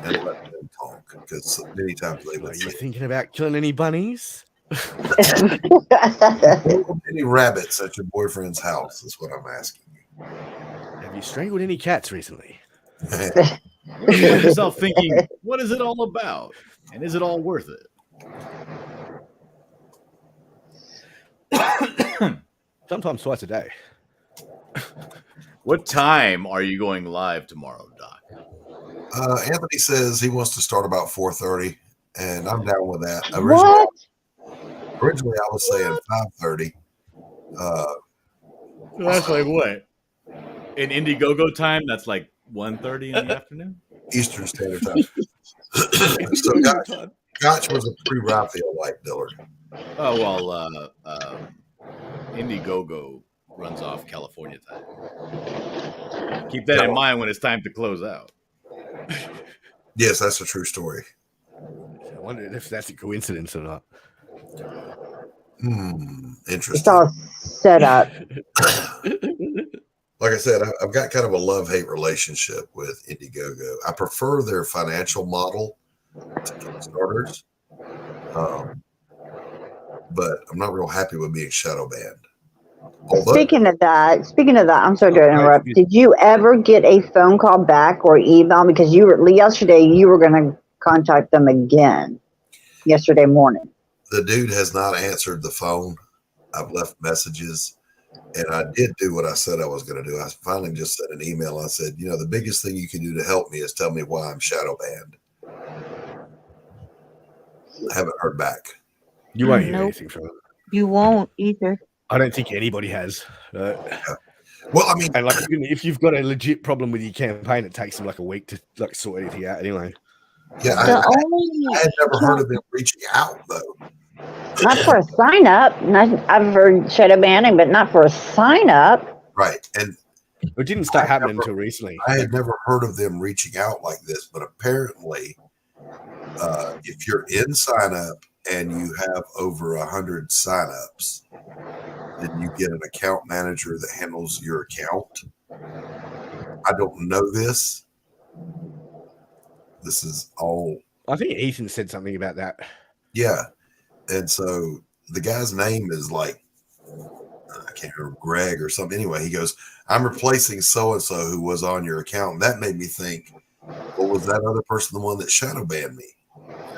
and let them talk, because many times they would Are you say, thinking about killing any bunnies? any rabbits at your boyfriend's house is what I'm asking you. Have you strangled any cats recently? You find yourself thinking, what is it all about? And is it all worth it? Sometimes twice a day. What time are you going live tomorrow, Doc? Anthony says he wants to start about 4:30, and I'm down with that. Originally, I was saying 5:30. That's like what? In Indiegogo time, that's like 1:30 in the afternoon? Eastern Standard Time. So Gotch was a pre-Raphael light, Dillard. Oh, well, Indiegogo runs off California time. Keep that in mind when it's time to close out. Yes, that's a true story. I wonder if that's a coincidence or not. Interesting. It's all set up. Like I said, I've got kind of a love-hate relationship with Indiegogo. I prefer their financial model to Kickstarters, but I'm not real happy with being shadow banned. Speaking of that, I'm sorry to interrupt. Did you ever get a phone call back or email? Because yesterday you were going to contact them again yesterday morning. The dude has not answered the phone. I've left messages, and I did do what I said I was going to do. I finally just sent an email. I said, the biggest thing you can do to help me is tell me why I'm shadow banned. I haven't heard back. You won't hear anything from them. You won't either. I don't think anybody has. Well, I mean, and if you've got a legit problem with your campaign, it takes them like a week to sort anything out anyway. Yeah, I had never heard of them reaching out though. Not for a sign up. I've heard shadow banning, but not for a sign up. Right, and it didn't start happening until recently. I had never heard of them reaching out like this, but apparently, if you're in sign up and you have over 100 signups, then you get an account manager that handles your account. I don't know this. This is all. I think Ethan said something about that. Yeah. And so the guy's name is like, I can't remember, Greg or something. Anyway, he goes, I'm replacing so-and-so who was on your account. And that made me think, well, was that other person the one that shadow banned me?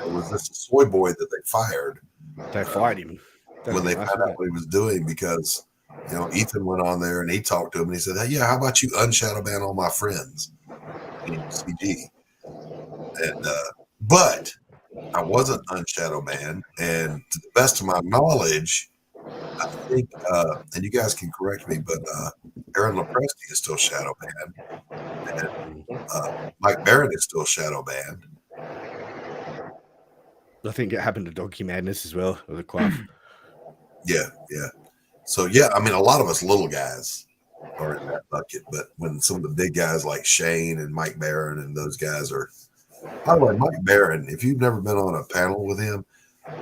Or was this a soy boy that they fired? They fired him. When they found out what he was doing, because, Ethan went on there and he talked to him and he said, hey, yeah, how about you unshadow ban all my friends in CG? And, but I wasn't unshadow banned, and to the best of my knowledge, I think, and you guys can correct me, but Aaron Lepresti is still shadow banned, and Mike Barron is still shadow banned. I think it happened to Donkey Madness as well, or the Quaff. Yeah. So I mean, a lot of us little guys are in that bucket, but when some of the big guys like Shane and Mike Barron and those guys are. By the way, Mike Barron, if you've never been on a panel with him,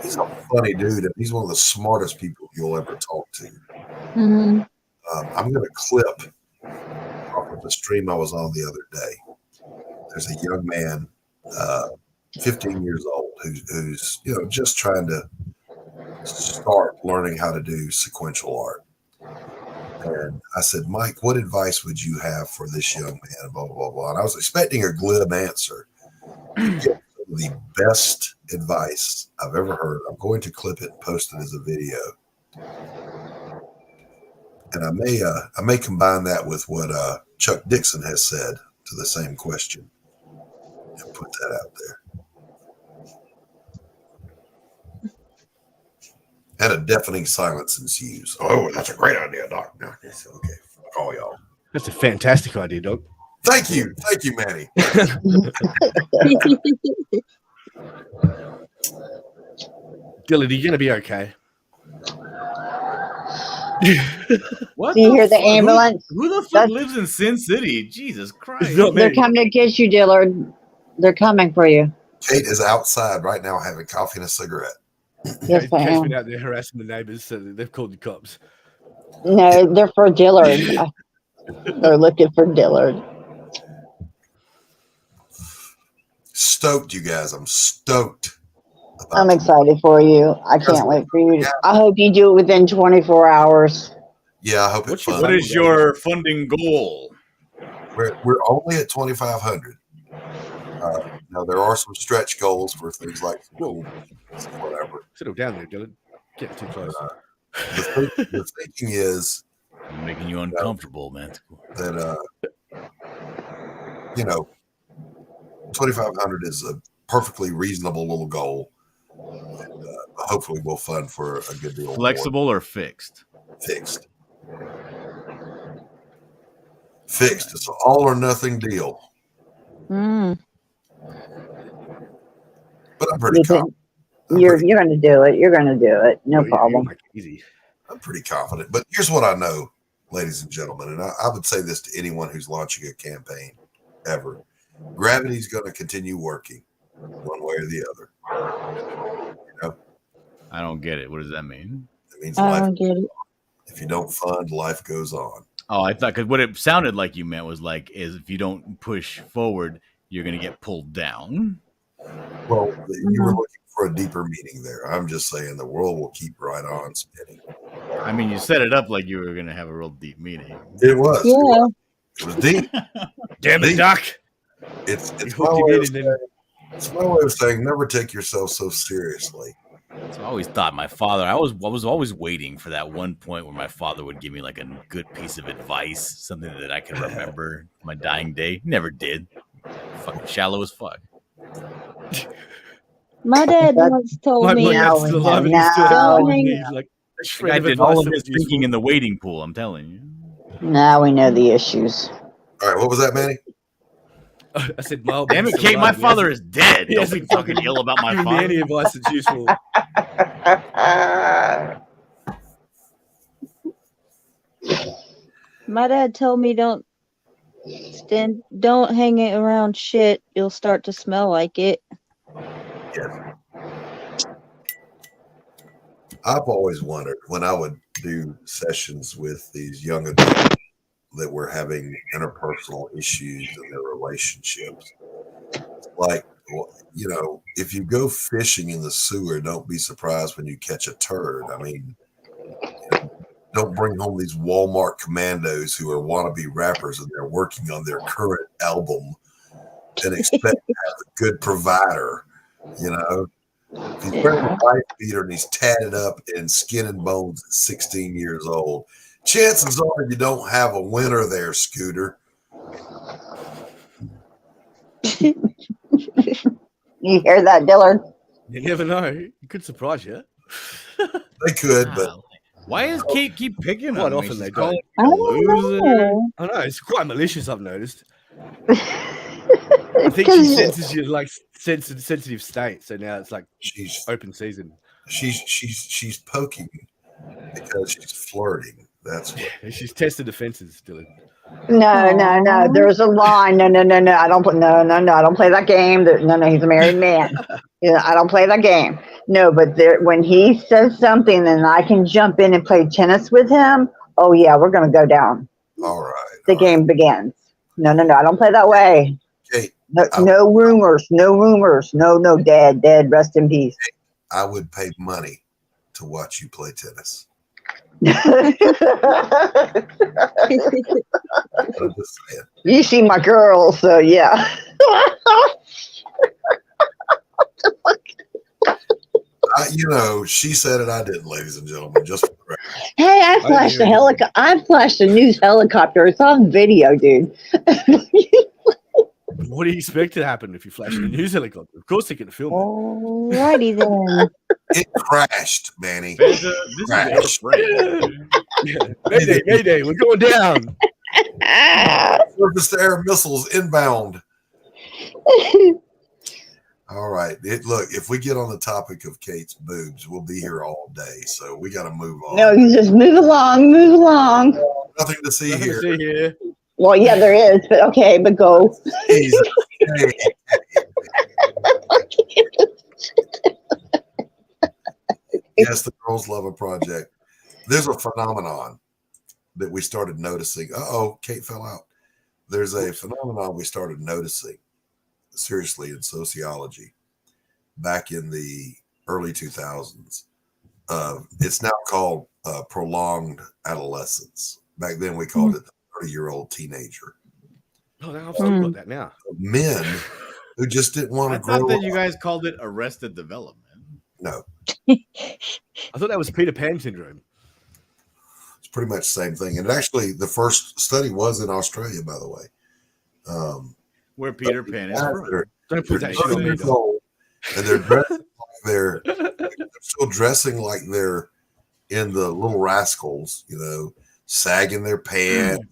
he's a funny dude, and he's one of the smartest people you'll ever talk to. Mm-hmm. I'm going to clip off of the stream I was on the other day. There's a young man, 15 years old, who's just trying to start learning how to do sequential art. And I said, Mike, what advice would you have for this young man? Blah, blah, blah. And I was expecting a glib answer. The best advice I've ever heard. I'm going to clip it and post it as a video, and I may combine that with what Chuck Dixon has said to the same question and put that out there. And a deafening silence ensues. Oh, that's a great idea, Doc. No, it's okay. Fuck all y'all. That's a fantastic idea, Doc. Thank you, Manny. Dylan, are you going to be okay? What Do you hear the fuck? ambulance? Who the fuck That's- lives in Sin City? Jesus Christ. They're coming to get you, Dillard. They're coming for you. Kate is outside right now having coffee and a cigarette. Yes, I Kate's am. been out there harassing the neighbors, so they've called the cops. No, they're for Dillard. They're looking for Dillard. Stoked, you guys. I'm stoked. I'm excited for you. I can't wait for you. I hope you do it within 24 hours. Yeah, I hope it's fun. What is your funding goal? We're only at 2,500. Now there are some stretch goals for things like school, whatever. Settle down there, Dylan. Get too close. The thinking is I'm making you uncomfortable, man. That 2,500 is a perfectly reasonable little goal. And, hopefully, we'll fund for a good deal. Flexible or fixed? Fixed. Fixed. It's an all or nothing deal. But I'm pretty confident. You're going to do it. You're going to do it. No problem. Easy. I'm pretty confident. But here's what I know, ladies and gentlemen, and I would say this to anyone who's launching a campaign ever. Gravity's going to continue working one way or the other. I don't get it. What does that mean? It means I life. don't get it. If you don't fund, life goes on. Oh, I thought, because what it sounded like you meant was like, is if you don't push forward, you're going to get pulled down. Well, you were looking for a deeper meaning there. I'm just saying the world will keep right on spinning. I mean, you set it up like you were going to have a real deep meeting. It was. Yeah. It was deep. Damn it, Doc. It's my way of saying never take yourself so seriously. So I always thought my father, I was always waiting for that one point where my father would give me like a good piece of advice, something that I could remember my dying day. Never did. Fucking shallow as fuck. My dad once told me, dad's still alive and he's still don't hang he's like, a shred I of did advice all of that his was useful. thinking in the waiting pool, I'm telling you. Now we know the issues. All right, what was that, Manny? I said, "Well, Damn it, Kate, my father is dead. Don't be fucking ill about my Give me father. any advice that's useful." my dad told me don't hang it around shit. You'll start to smell like it. Yes. I've always wondered when I would do sessions with these young adults that were having interpersonal issues in their relationships. Like, if you go fishing in the sewer, don't be surprised when you catch a turd. I mean, don't bring home these Walmart commandos who are wannabe rappers and they're working on their current album and expect to have a good provider, If he's wearing a wife beater and he's tatted up in skin and bones at 16 years old, chances are you don't have a winner there, Scooter. You hear that, Dillard? You never know. It could surprise you. They could, but why does Kate keep picking Quite on me? often She's they calling don't. me a loser. I know it's quite malicious. I've noticed. I think she senses your like sensitive state, so now it's like she's open season. She's poking because she's flirting. That's what. She's tested defenses, Dylan. No. There's a line. No. I don't play. No. I don't play that game. No. He's a married man. I don't play that game. No, but when he says something, then I can jump in and play tennis with him. Oh yeah, we're gonna go down. All right. The game begins. No. I don't play that way. Kate, No rumors. No, Dad. Rest in peace. I would pay money to watch you play tennis. I'm just saying. You see my girl, so yeah. She said it. I didn't, ladies and gentlemen. Just for the record. Hey, I flashed a helicopter. I flashed a news helicopter. It's on video, dude. What do you expect to happen if you flash a news helicopter? Of course, they're going to film it. Alrighty then. It crashed, Manny. This Crashed. Mayday, we're going down. Surface to air missiles inbound. All right. Look, if we get on the topic of Kate's boobs, we'll be here all day. So we got to move on. No, you just move along, move along. Nothing to see Nothing here. to see here. Well, yeah, there is, but okay, but go. Jesus. Yes, the Girls Love a Project. There's a phenomenon that we started noticing. Uh-oh, Kate fell out. There's a phenomenon we started noticing seriously in sociology back in the early 2000s. It's now called prolonged adolescence. Back then we called it the 30-year-old teenager. Oh, I've still got that now. Men who just didn't want to grow I thought that up. you guys called it arrested development. No. I thought that was Peter Pan syndrome. It's pretty much the same thing. And actually, the first study was in Australia, by the way. Where Peter Pan is from. Don't put that shit on me, and they're dressing like they're still dressing like they're in the Little Rascals, you know, sagging their pants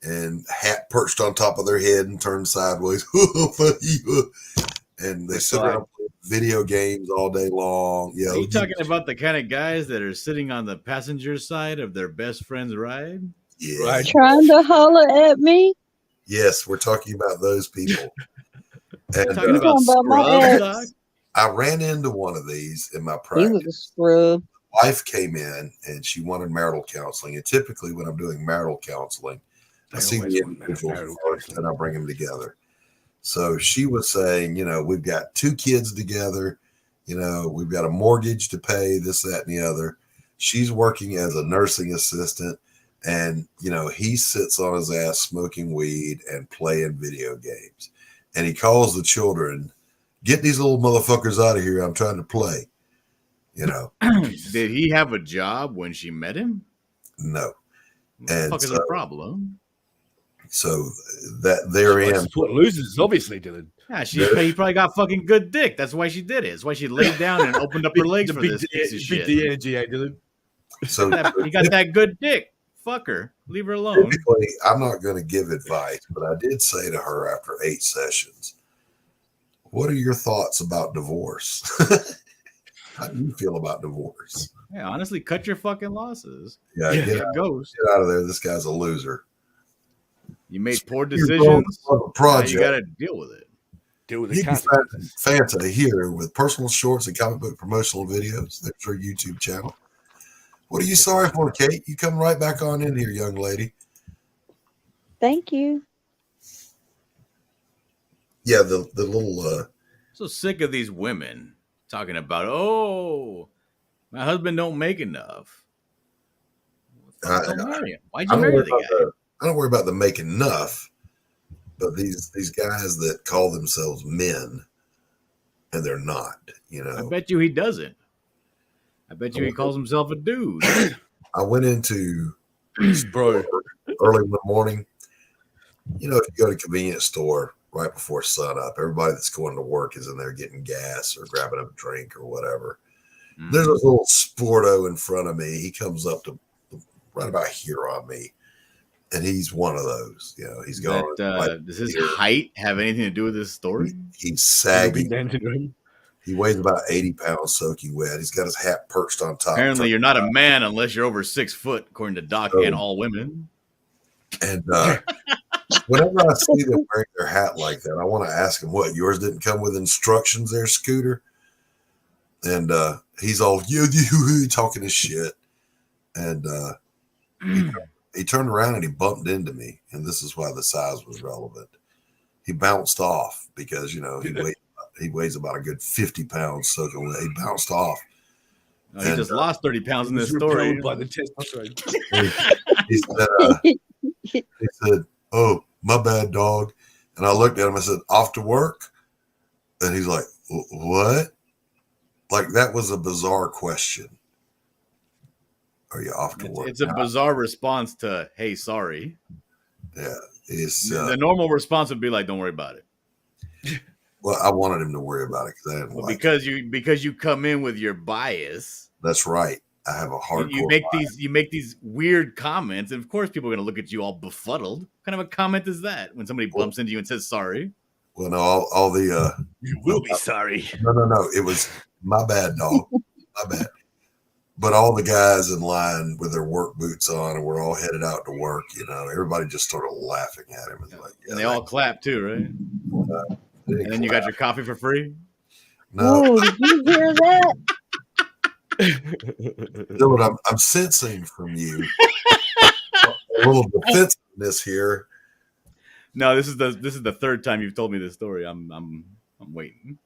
and hat perched on top of their head and turned sideways. And they sit around playing video games all day long. You know, Are you talking about the kind of guys that are sitting on the passenger side of their best friend's ride? Yeah. Right. Trying to holler at me. Yes, we're talking about those people. And Talking about my scrubs, ex. Doc? I ran into one of these in my He practice. was a scrub. Wife came in and she wanted marital counseling. And typically, when I'm doing marital counseling, I see the individuals first and I bring them together. So she was saying, you know, we've got 2 kids together. You know, we've got a mortgage to pay, this, that, and the other. She's working as a nursing assistant. And, you know, he sits on his ass smoking weed and playing video games. And he calls the children, get these little motherfuckers out of here. I'm trying to play. You know. Did he have a job when she met him? No. What the And fuck is the problem? So that therein. Support losers, obviously, Dylan. Yeah, he probably got fucking good dick. That's why she did it. That's why she laid down and opened up her legs for this piece of shit. Big energy, Dylan. So He got that good dick. Fuck her. Leave her alone. typically, I'm not going to give advice, but I did say to her after 8 sessions, what are your thoughts about divorce? How do you feel about divorce? Yeah, honestly, cut your fucking losses. Yeah, get out of there. This guy's a loser. You made poor decisions. Project. You got to deal with it. Deal with You the can find Fanta here with personal shorts and comic book promotional videos. There's her YouTube channel. What are you sorry for, Kate? You come right back on in here, young lady. Thank you. Yeah, the little So sick of these women talking about, oh, my husband don't make enough. Don't marry him. Why'd you marry the guy? I don't worry about them making enough, but these guys that call themselves men and they're not, you know. I bet you he doesn't. I bet you he calls himself a dude. I went into bro early one morning. You know, if you go to a convenience store right before sun up, everybody that's going to work is in there getting gas or grabbing a drink or whatever. There's a little sporto in front of me. He comes up to right about here on me. And he's one of those, you know, he's going. Does his height have anything to do with this story? He's sagging. He weighs about 80 pounds soaking wet. He's got his hat perched on top. Apparently, you're not a man unless you're over 6 foot, according to Doc and all women. And whenever I see them wearing their hat like that, I want to ask him, what, yours didn't come with instructions there, Scooter? And he's all, talking his shit. And he turned around and he bumped into me. And this is why the size was relevant. He bounced off because, you know, he weighs about a good 50 pounds soaking wet. He bounced off. No, he just lost 30 pounds in this story. By the testosterone. He said, oh, my bad, dog. And I looked at him. I said, off to work? And he's like, what? Like, that was a bizarre question. Are you off to work? It's a bizarre response to, hey, sorry. Yeah. It's, the normal response would be like, don't worry about it. Well, I wanted him to worry about it because I didn't like because you come in with your bias. That's right. I have a hardcore you make these weird comments, and of course people are gonna look at you all befuddled. What kind of a comment is that when somebody bumps into you and says sorry? Well, no, all the You will be sorry. no. It was my bad, dog. My bad. But all the guys in line with their work boots on, and we're all headed out to work. Everybody just started laughing at him. And like, And they all clap too, right? And then you got your coffee for free. No, Ooh, did you hear that? Dylan, I'm sensing from you a little defensiveness here. No, this is the third time you've told me this story. I'm waiting.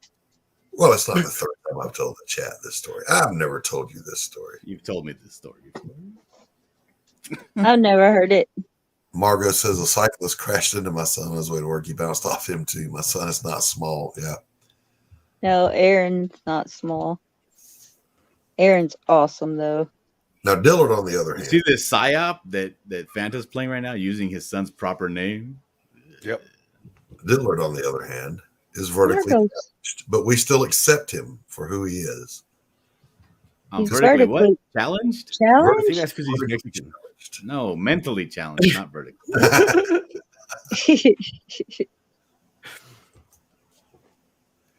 Well, it's not the third time I've told the chat this story. I've never told you this story. You've told me this story before. I've never heard it. Margot says a cyclist crashed into my son on his way to work. He bounced off him too. My son is not small. Yeah. No, Aaron's not small. Aaron's awesome though. Now Dillard, on the other hand, See this psyop that Fanta's playing right now, using his son's proper name. Yep. Dillard, on the other hand, is vertically challenged, but we still accept him for who he is. I'm vertically what? Challenged? Challenged? I think that's because he's Mexican. No, mentally challenged, not vertically.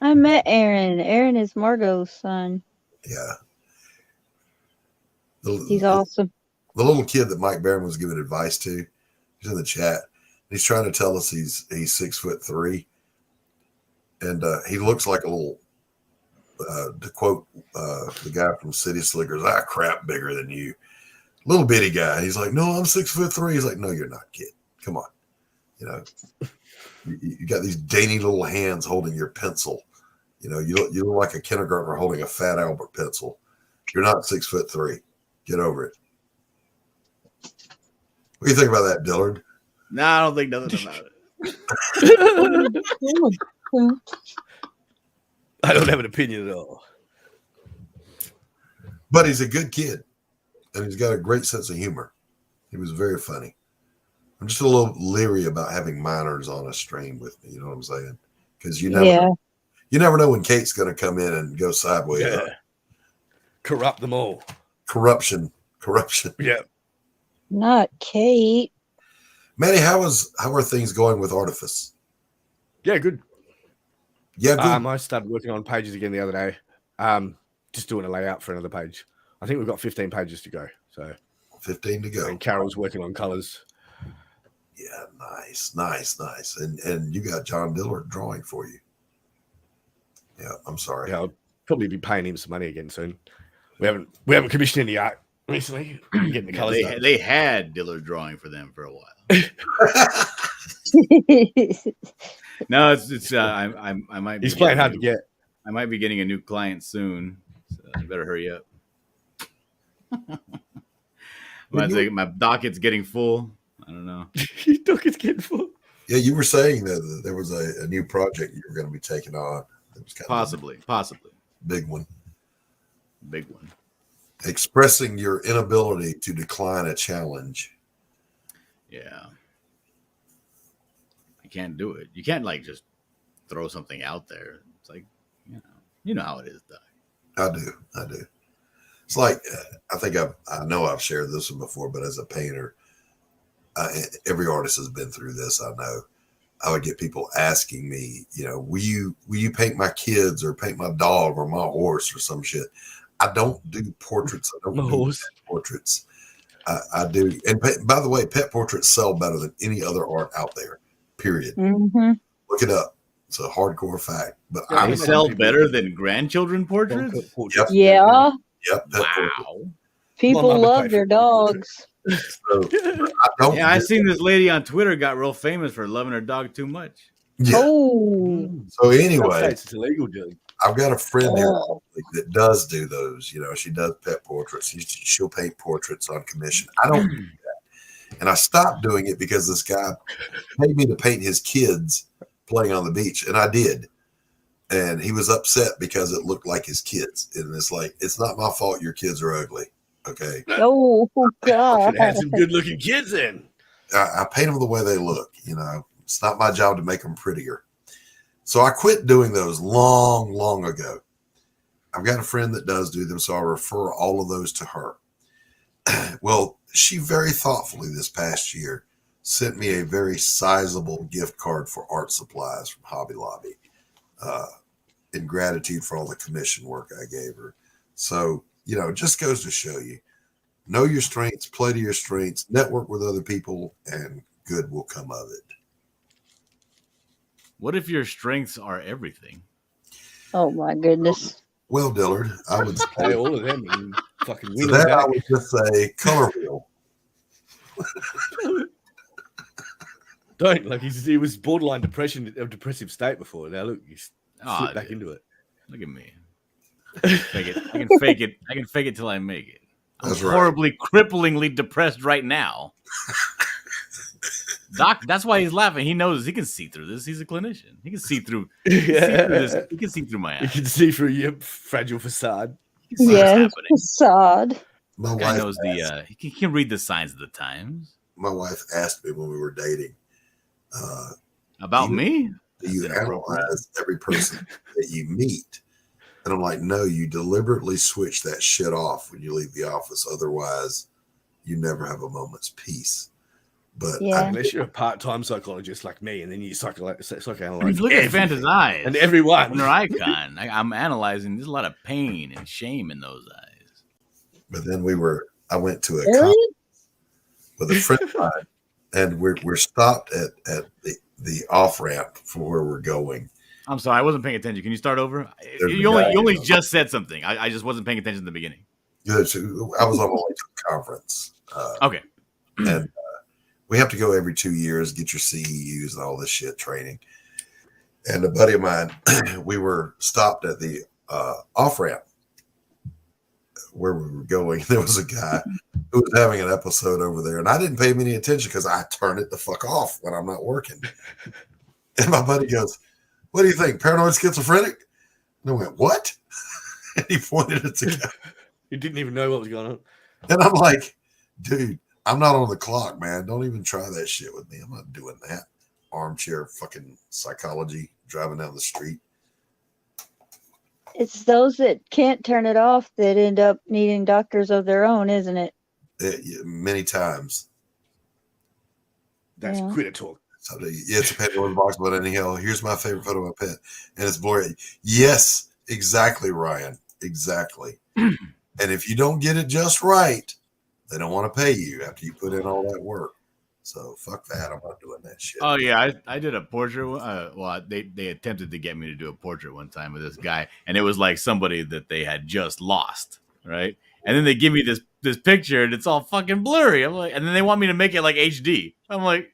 I met Aaron. Aaron is Margot's son. Yeah. He's awesome. The little kid that Mike Barron was giving advice to, he's in the chat. He's trying to tell us he's 6'3", and he looks like a little. To quote the guy from City Slickers, crap bigger than you, little bitty guy. He's like, no, I'm 6'3". He's like, no, you're not, kid. Come on, you got these dainty little hands holding your pencil. You look like a kindergartner holding a Fat Albert pencil. You're not 6'3". Get over it. What do you think about that, Dillard? No, I don't think nothing about it. I don't have an opinion at all. But he's a good kid, and he's got a great sense of humor. He was very funny. I'm just a little leery about having minors on a stream with me. You know what I'm saying? Because you never know when Kate's going to come in and go sideways. Yeah. Corrupt them all. Corruption. Yeah. Not Kate. Manny, how are things going with Artifice? Yeah, good. Yeah, good. I started working on pages again the other day. Just doing a layout for another page. I think we've got 15 pages to go. So 15 to go. And Carol's working on colors. Yeah, nice. And you got John Dillard drawing for you. Yeah, I'm sorry. Yeah, I'll probably be paying him some money again soon. We haven't commissioned any art recently. Getting the colors. They had Dillard drawing for them for a while. No, it's I might. He's playing hard to get. I might be getting a new client soon, so I better hurry up. My docket's getting full. I don't know. Your docket's getting full. Yeah, you were saying that there was a new project you were going to be taking on. It was kind possibly big one. Big one. Expressing your inability to decline a challenge. Yeah. I can't do it. You can't just throw something out there. It's like, you know how it is, Doc. I do. It's like, I think I know I've shared this one before, but as a painter, every artist has been through this. I know I would get people asking me, will you paint my kids or paint my dog or my horse or some shit? I don't do portraits. I don't do portraits. I do. And by the way, pet portraits sell better than any other art out there, period. Mm-hmm. Look it up. It's a hardcore fact. But they sell better than grandchildren portraits? Yep. Yeah. Yep. Wow. People love their dogs. So, I seen this lady on Twitter got real famous for loving her dog too much. Yeah. Oh. So anyway, it's illegal, dude. I've got a friend here that does do those. She does pet portraits. She'll paint portraits on commission. I don't do that. And I stopped doing it because this guy paid me to paint his kids playing on the beach. And I did. And he was upset because it looked like his kids. And it's like, it's not my fault your kids are ugly. Okay. Oh, God. Had some good looking kids in. I paint them the way they look. It's not my job to make them prettier. So I quit doing those long ago. I've got a friend that does do them, so I refer all of those to her. Well, she very thoughtfully this past year sent me a very sizable gift card for art supplies from Hobby Lobby in gratitude for all the commission work I gave her. So, it just goes to show you, know your strengths, play to your strengths, network with other people, and good will come of it. What if your strengths are everything? Oh my goodness. Well, Dillard, I would Hey, say all of them and fucking to win them that I back. would just say color wheel. Don't like he was borderline depressive state before. Now look, he's Oh, slipped back into it. Look at me. I can fake it. I can fake it till I make it. I'm That's right. horribly, cripplingly depressed right now. Doc, that's why he's laughing. He knows he can see through this. He's a clinician. He can see through. He can see through my You eyes. can see through your fragile facade. He can see what's Yeah, happening. facade. My Guy wife knows he can read the signs of the times. My wife asked me when we were dating, About me? do you That's inappropriate. analyze every person that you meet? And I'm like, no, you deliberately switch that shit off when you leave the office. Otherwise, you never have a moment's peace. But Yeah. Unless you're a part-time psychologist like me, and then you psychoanalyze. I mean, look at Fanta's eyes and everyone. When they're icon. I'm analyzing. There's a lot of pain and shame in those eyes. But then I went to a Really? conference with a friend of mine, and we're stopped at the off ramp for where we're going. I'm sorry, I wasn't paying attention. Can you start over? There's You a guy, only just said something. I just wasn't paying attention in the beginning. Good. So I was on my way to a conference. Okay. And we have to go every 2 years, get your CEUs and all this shit training. And a buddy of mine, we were stopped at the off ramp where we were going. There was a guy who was having an episode over there, and I didn't pay him any attention because I turn it the fuck off when I'm not working. And my buddy goes, "What do you think? Paranoid schizophrenic?" And I went, "What?" And he pointed at the guy. He didn't even know what was going on. And I'm like, dude, I'm not on the clock, man. Don't even try that shit with me. I'm not doing that. Armchair fucking psychology driving down the street. It's those that can't turn it off that end up needing doctors of their own, isn't it? Many times. That's Yeah. quitter talk. So it's a Pandora's box, but anyhow, here's my favorite photo of my pet, and it's blurry. Yes, exactly, Ryan. Exactly. And if you don't get it just right, they don't want to pay you after you put in all that work. So fuck that. I'm not doing that shit. Oh yeah, I did a portrait. Well, they attempted to get me to do a portrait one time with this guy, and it was like somebody that they had just lost, right? And then they give me this picture, and it's all fucking blurry. I'm like, and then they want me to make it like HD. I'm like,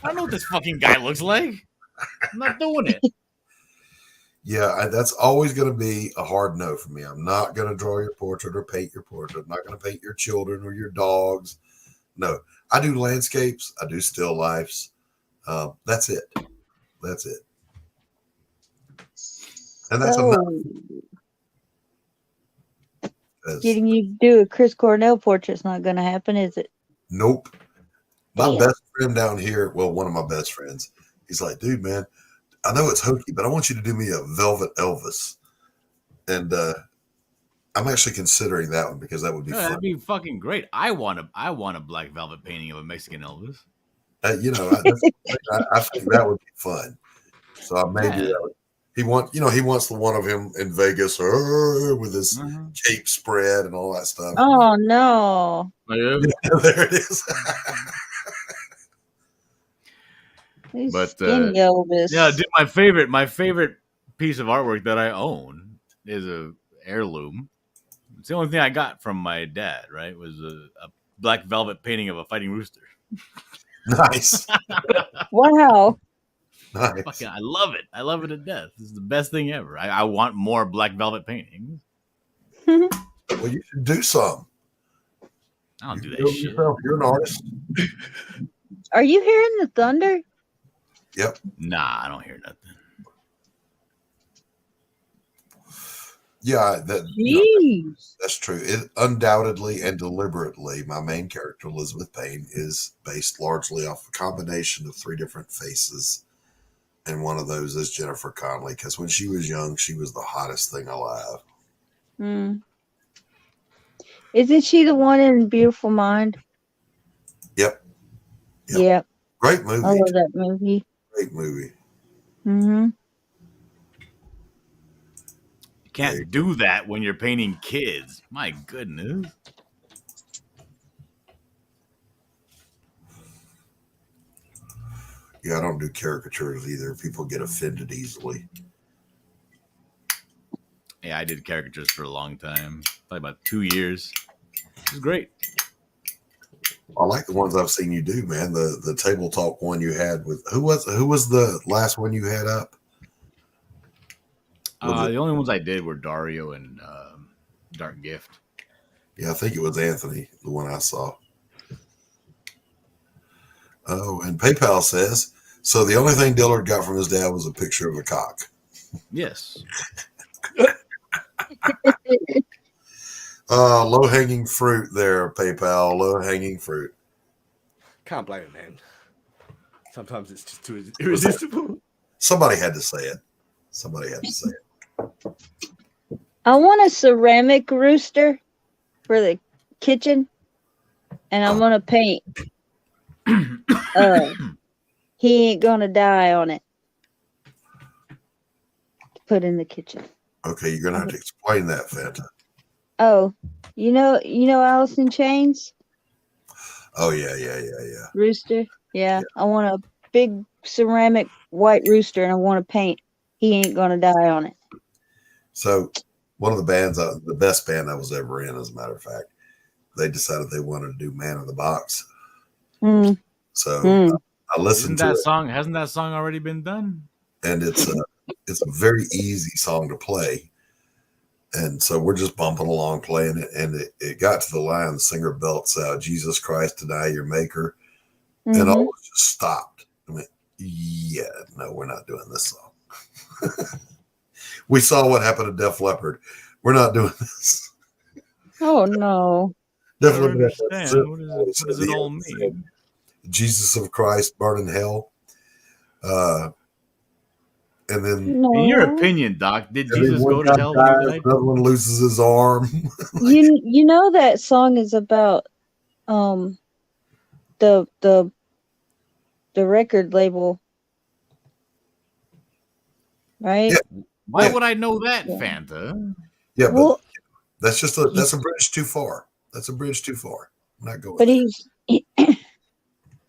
I know what this fucking guy looks like. I'm not doing it. Yeah, that's always going to be a hard no for me. I'm not going to draw your portrait or paint your portrait. I'm not going to paint your children or your dogs. No, I do landscapes. I do still lifes. That's it. That's it. And that's enough. Getting you to do a Chris Cornell portrait's not going to happen, is it? Nope. My Damn. best friend down here, well, one of my best friends, he's like, dude, man, I know it's hokey, but I want you to do me a Velvet Elvis. And I'm actually considering that one because that would be No, fun. that'd be fucking great. I want a black velvet painting of a Mexican Elvis. I think that would be fun. So I may do that. He wants the one of him in Vegas with his cape spread and all that stuff. Oh, no. There it is. He's But skinny Elvis. yeah, dude, my favorite piece of artwork that I own is a heirloom. It's the only thing I got from my dad. Right, was a black velvet painting of a fighting rooster. Nice. Wow. Nice. Fucking, I love it. I love it to death. This is the best thing ever. I want more black velvet paintings. Well, you should do some. I don't do You that know shit. yourself. You're an artist. Are you hearing the thunder? Yep. Nah, I don't hear nothing. Yeah, Jeez. that's true. It undoubtedly and deliberately, my main character, Elizabeth Payne, is based largely off a combination of 3 different faces. And one of those is Jennifer Connelly, because when she was young, she was the hottest thing alive. Hmm. Isn't she the one in Beautiful Mind? Yep. Yeah. Great movie. I love that movie. Great movie. Mm-hmm. You can't do that when you're painting kids. My goodness. Yeah, I don't do caricatures either. People get offended easily. Yeah, I did caricatures for a long time, probably about 2 years. It was great. I like the ones I've seen you do, man. The table talk one you had with who was the last one you had up? The only ones I did were Dario and Dark Gift. Yeah, I think it was Anthony, the one I saw. Oh, and PayPal says, so the only thing Dillard got from his dad was a picture of a cock. Yes. Low-hanging fruit there, PayPal. Low-hanging fruit. Can't blame it, man. Sometimes it's just too irresistible. Somebody had to say it. Somebody had to say it. I want a ceramic rooster for the kitchen, and I'm gonna paint. He ain't gonna die on it. Put in the kitchen. Okay, you're gonna have to explain that, Fanta. Oh, you know Alice in Chains? Oh yeah. Rooster? Yeah. I want a big ceramic white rooster, and I want to paint. He ain't gonna die on it. So one of the bands, the best band I was ever in, as a matter of fact, they decided they wanted to do Man in the Box. So I listened to that it. song. Hasn't that song already been done? And it's a very easy song to play. And so we're just bumping along playing it. And it got to the line, the singer belts out, Jesus Christ, deny your maker. And all just stopped. I mean, yeah, no, we're not doing this song. We saw what happened to Def Leppard. We're not doing this. Oh no. Def I don't Leppard. understand. What does it all mean? Jesus of Christ, burn in hell. And then, in your opinion, Doc, did Jesus go to hell when he died? Another one loses his arm. You know that song is about the record label, right? Yeah. Why would I know that, Fanta? Yeah, but that's a bridge too far. That's a bridge too far. I'm not going. But he's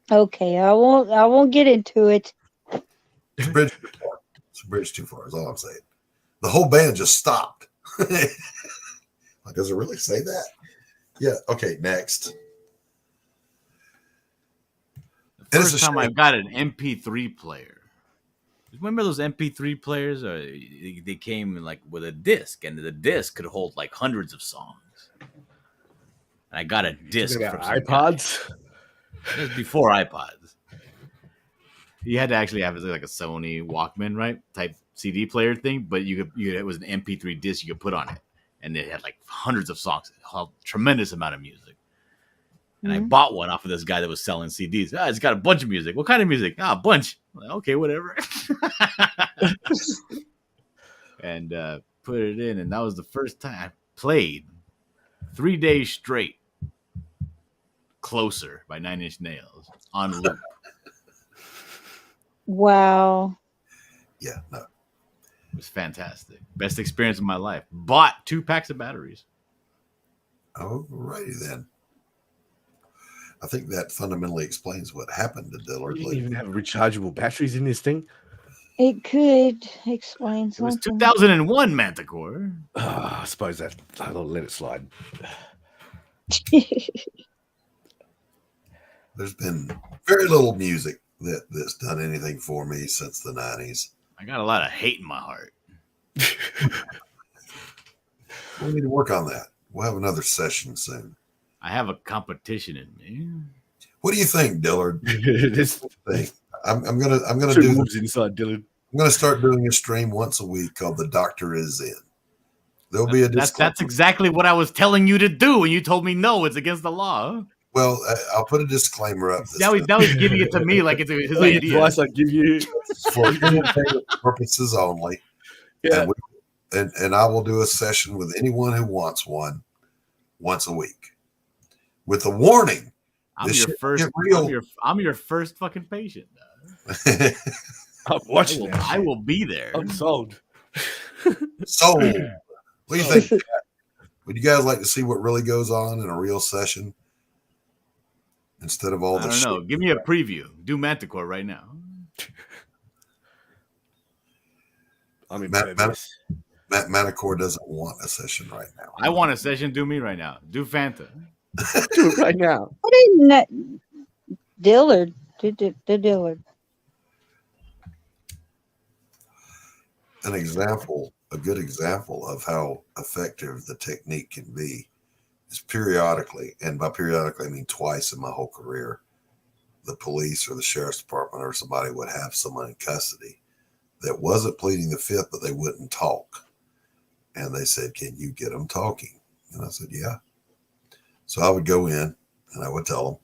okay. I won't get into it. It's a bridge too far. It's a bridge too far. Is all I'm saying. The whole band just stopped. Like, does it really say that? Yeah. Okay. Next. The first time I got an MP3 player. Remember those MP3 players? They came like with a disc, and the disc could hold like hundreds of songs. And I got a disc from iPods. It was before iPods. You had to actually have like a Sony Walkman, right? Type CD player thing, but it was an MP3 disc you could put on it, and it had like hundreds of songs, a tremendous amount of music. And I bought one off of this guy that was selling CDs. It's got a bunch of music. What kind of music? A bunch. Like, okay, whatever. And put it in, and that was the first time I played 3 days straight. Closer by 9 Inch Nails on loop. Wow. Yeah, no. It was fantastic. Best experience of my life. Bought 2 packs of batteries. Alrighty then. I think that fundamentally explains what happened to Dillard. You didn't even have rechargeable batteries in this thing. It could explain It was something. 2001, Manticore. I suppose I'll let it slide. There's been very little music that's done anything for me since the 90s. I got a lot of hate in my heart. We need to work on that. We'll have another session soon. I have a competition in me. What do you think, Dillard? This thing. I'm gonna do moves inside Dillard. I'm gonna start doing a stream once a week called "The Doctor Is In." There'll be a that's exactly what I was telling you to do, and you told me no, it's against the law. Well, I'll put a disclaimer up. Now he's giving it to me like it's his idea. Advice I give you for entertainment purposes only. Yeah, and I will do a session with anyone who wants one once a week, with the warning. I'm This your shit first. get real. I'm your first fucking patient. I'm watching that I shit. will be there. I'm sold. Sold. What do you think, Pat? Would you guys like to see what really goes on in a real session instead of all I the don't shit? know. Give me a preview. Do Manticore right now. I'm Matt, impervious. Matt Manicore doesn't want a session right now. I want a session. Do me right now. Do Fanta. Do it right now. I didn't. Dillard. Do Dillard. An example, a good example of how effective the technique can be is periodically, and by periodically I mean twice in my whole career, the police or the sheriff's department or somebody would have someone in custody that wasn't pleading the fifth, but they wouldn't talk. And they said, "Can you get them talking?" And I said, "Yeah." So I would go in and I would tell them,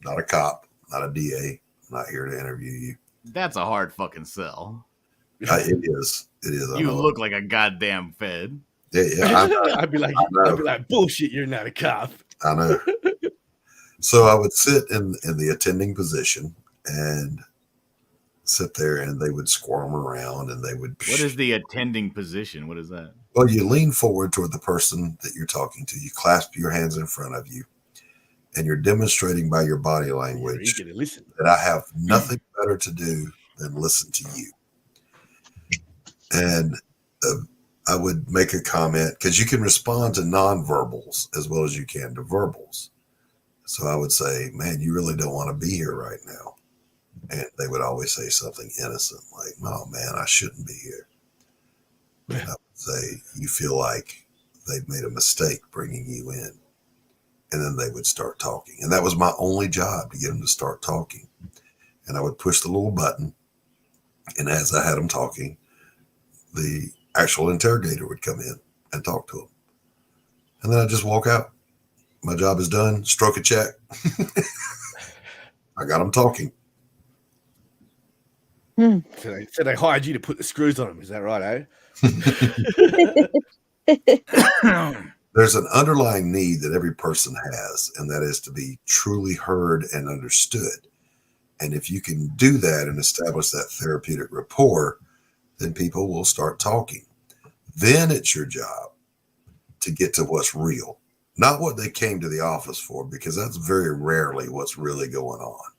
"Not a cop, not a DA, not here to interview you." That's a hard fucking sell. It is. It is. You look like a goddamn fed. Yeah. I'd be like, bullshit. You're not a cop. I know. So I would sit in the attending position and sit there, and they would squirm around, and they would. What is the attending position? What is that? Well, you lean forward toward the person that you're talking to. You clasp your hands in front of you, and you're demonstrating by your body language that I have nothing better to do than listen to you. And I would make a comment because you can respond to nonverbals as well as you can to verbals. So I would say, "Man, you really don't want to be here right now." And they would always say something innocent like, "Oh man, I shouldn't be here." And I would say, "You feel like they've made a mistake bringing you in." And then they would start talking. And that was my only job, to get them to start talking. And I would push the little button. And as I had them talking, the actual interrogator would come in and talk to them. And then I'd just walk out. My job is done. Stroke a check. I got them talking. So they hired you to put the screws on them. Is that right, There's an underlying need that every person has, and that is to be truly heard and understood. And if you can do that and establish that therapeutic rapport, then people will start talking. Then it's your job to get to what's real, not what they came to the office for, because that's very rarely what's really going on.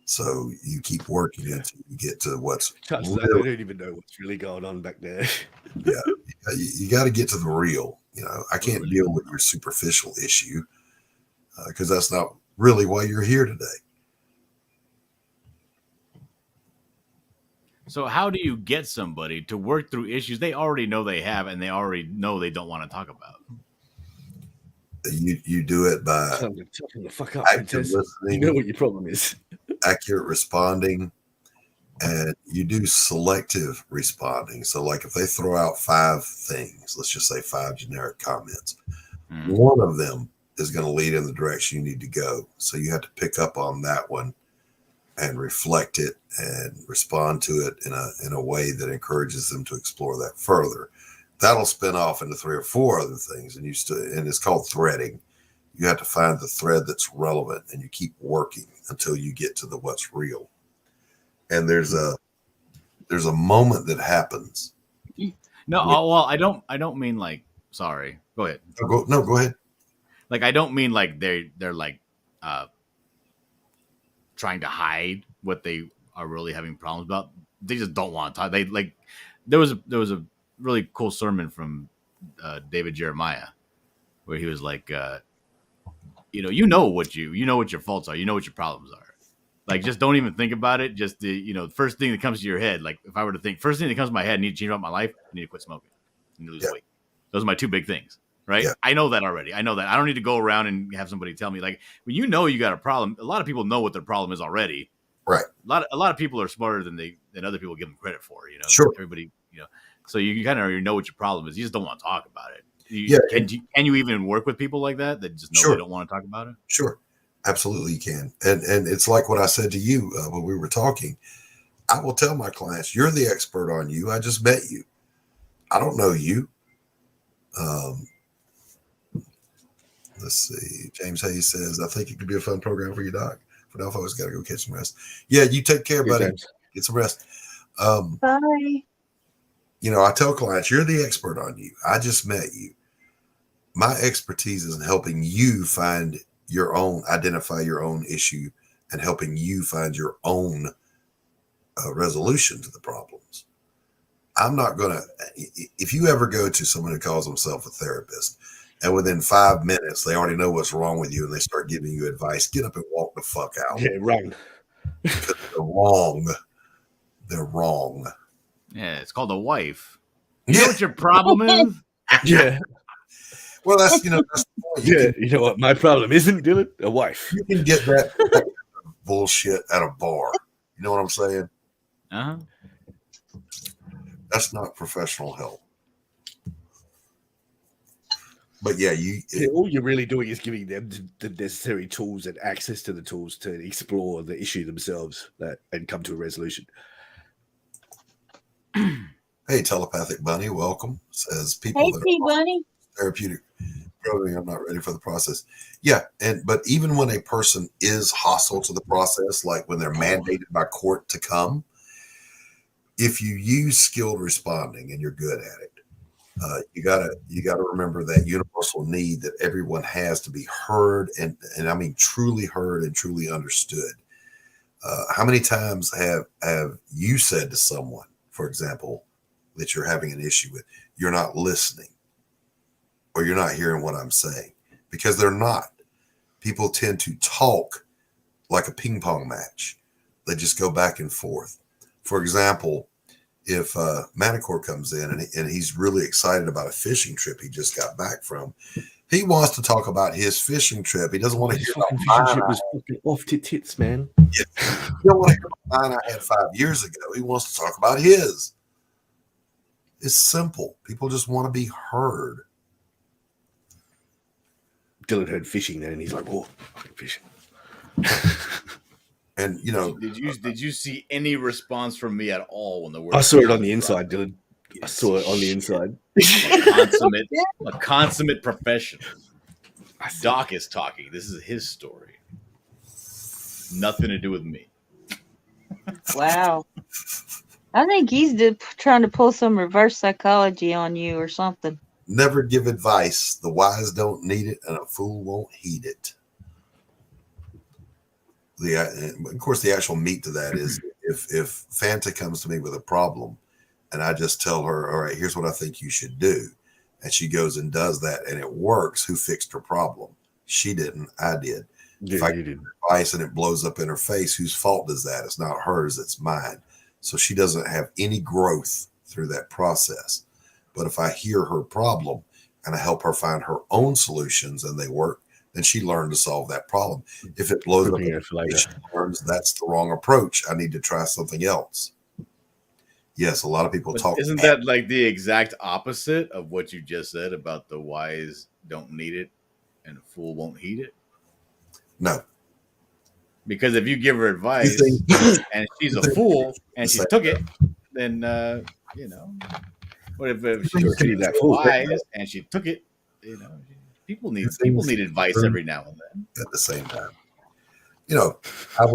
So you keep working until you get to what's real. I don't even know what's really going on back there. Yeah, you got to get to the real. I can't deal with your superficial issue because that's not really why you're here today. So how do you get somebody to work through issues they already know they have and they already know they don't want to talk about? You do it by talking the fuck up, active listening. You know what your problem is. Accurate responding, and you do selective responding. So like if they throw out 5 things, let's just say 5 generic comments, one of them is going to lead in the direction you need to go. So you have to pick up on that one and reflect it and respond to it in a way that encourages them to explore that further. That'll spin off into 3 or 4 other things, and and it's called threading. You have to find the thread that's relevant, and you keep working until you get to the what's real. And there's a moment that happens. No, well, I don't mean like. Sorry, go ahead. No, go ahead. Like I don't mean like they're like trying to hide what they are really having problems about. They just don't want to talk. They like there was a really cool sermon from David Jeremiah where he was like, you know what your faults are, you know what your problems are. Like, just don't even think about it. Just the first thing that comes to your head. Like, if I were to think, first thing that comes to my head, I need to change about my life. I need to quit smoking. I need to lose weight. Those are my 2 big things, right? Yeah. I know that already. I know that. I don't need to go around and have somebody tell me. Like, when you got a problem, a lot of people know what their problem is already. Right. A lot of people are smarter than other people give them credit for. Sure. Everybody, so you kind of already know what your problem is. You just don't want to talk about it. Can you even work with people like that just know they don't want to talk about it? Sure. Absolutely you can. And it's like what I said to you when we were talking. I will tell my clients, you're the expert on you. I just met you. I don't know you. Let's see. James Hayes says, I think it could be a fun program for you, Doc. For now, folks, got to go catch some rest. Yeah, you take care, buddy. James. Get some rest. Bye. You know, I tell clients, you're the expert on you. I just met you. My expertise is in helping you find your own, identify your own issue and helping you find your own resolution to the problems. I'm not going to, if you ever go to someone who calls himself a therapist and within 5 minutes, they already know what's wrong with you and they start giving you advice, get up and walk the fuck out. Yeah, wrong. Because they're wrong. They're wrong. Yeah, it's called a wife. You know what your problem is? Yeah. Well, that's, you know, that's the point. You know what? My problem isn't, Dylan, a wife. You can get that bullshit at a bar. You know what I'm saying? Uh-huh. That's not professional help. But yeah, all you're really doing is giving them the necessary tools and access to the tools to explore the issue themselves and come to a resolution. Hey, Telepathic Bunny, welcome. Says people Hey, that T are Bunny. therapeutic programming, I'm not ready for the process. Yeah, but even when a person is hostile to the process, like when they're mandated by court to come, if you use skilled responding and you're good at it, you gotta remember that universal need that everyone has to be heard and I mean truly heard and truly understood. How many times have you said to someone, for example, that you're having an issue with, you're not listening or you're not hearing what I'm saying? Because they're not. People tend to talk like a ping pong match. They just go back and forth. For example, if Manicore comes in and he's really excited about a fishing trip he just got back from, he wants to talk about his fishing trip. He doesn't want to hear about fishing trip was fucking off tits, man. Yeah. He don't want to hear about mine I had 5 years ago. He wants to talk about his. It's simple. People just want to be heard. Dylan heard fishing then, and he's like, "Oh, fucking fishing." And you know, did you see any response from me at all when the word? I saw it on the inside, Dylan. I saw it on the inside. A consummate professional. Doc is talking. This is his story. Nothing to do with me. Wow. I think he's trying to pull some reverse psychology on you or something. Never give advice. The wise don't need it, and a fool won't heed it. Of course, the actual meat to that is if Fanta comes to me with a problem, and I just tell her, "All right, here's what I think you should do," and she goes and does that, and it works. Who fixed her problem? She didn't. I did. Yeah, if I you give did. advice and it blows up in her face, whose fault is that? It's not hers. It's mine. So she doesn't have any growth through that process. But if I hear her problem and I help her find her own solutions and they work, then she learned to solve that problem. If it blows up, she learns that's the wrong approach. I need to try something else. Yes, a lot of people talk. Isn't that like the exact opposite of what you just said about the wise don't need it and the fool won't heed it? No. Because if you give her advice and she's a fool and she took it, then you know. What if she's wise and she took it? You know, people need advice every now and then. At the same time, you know, I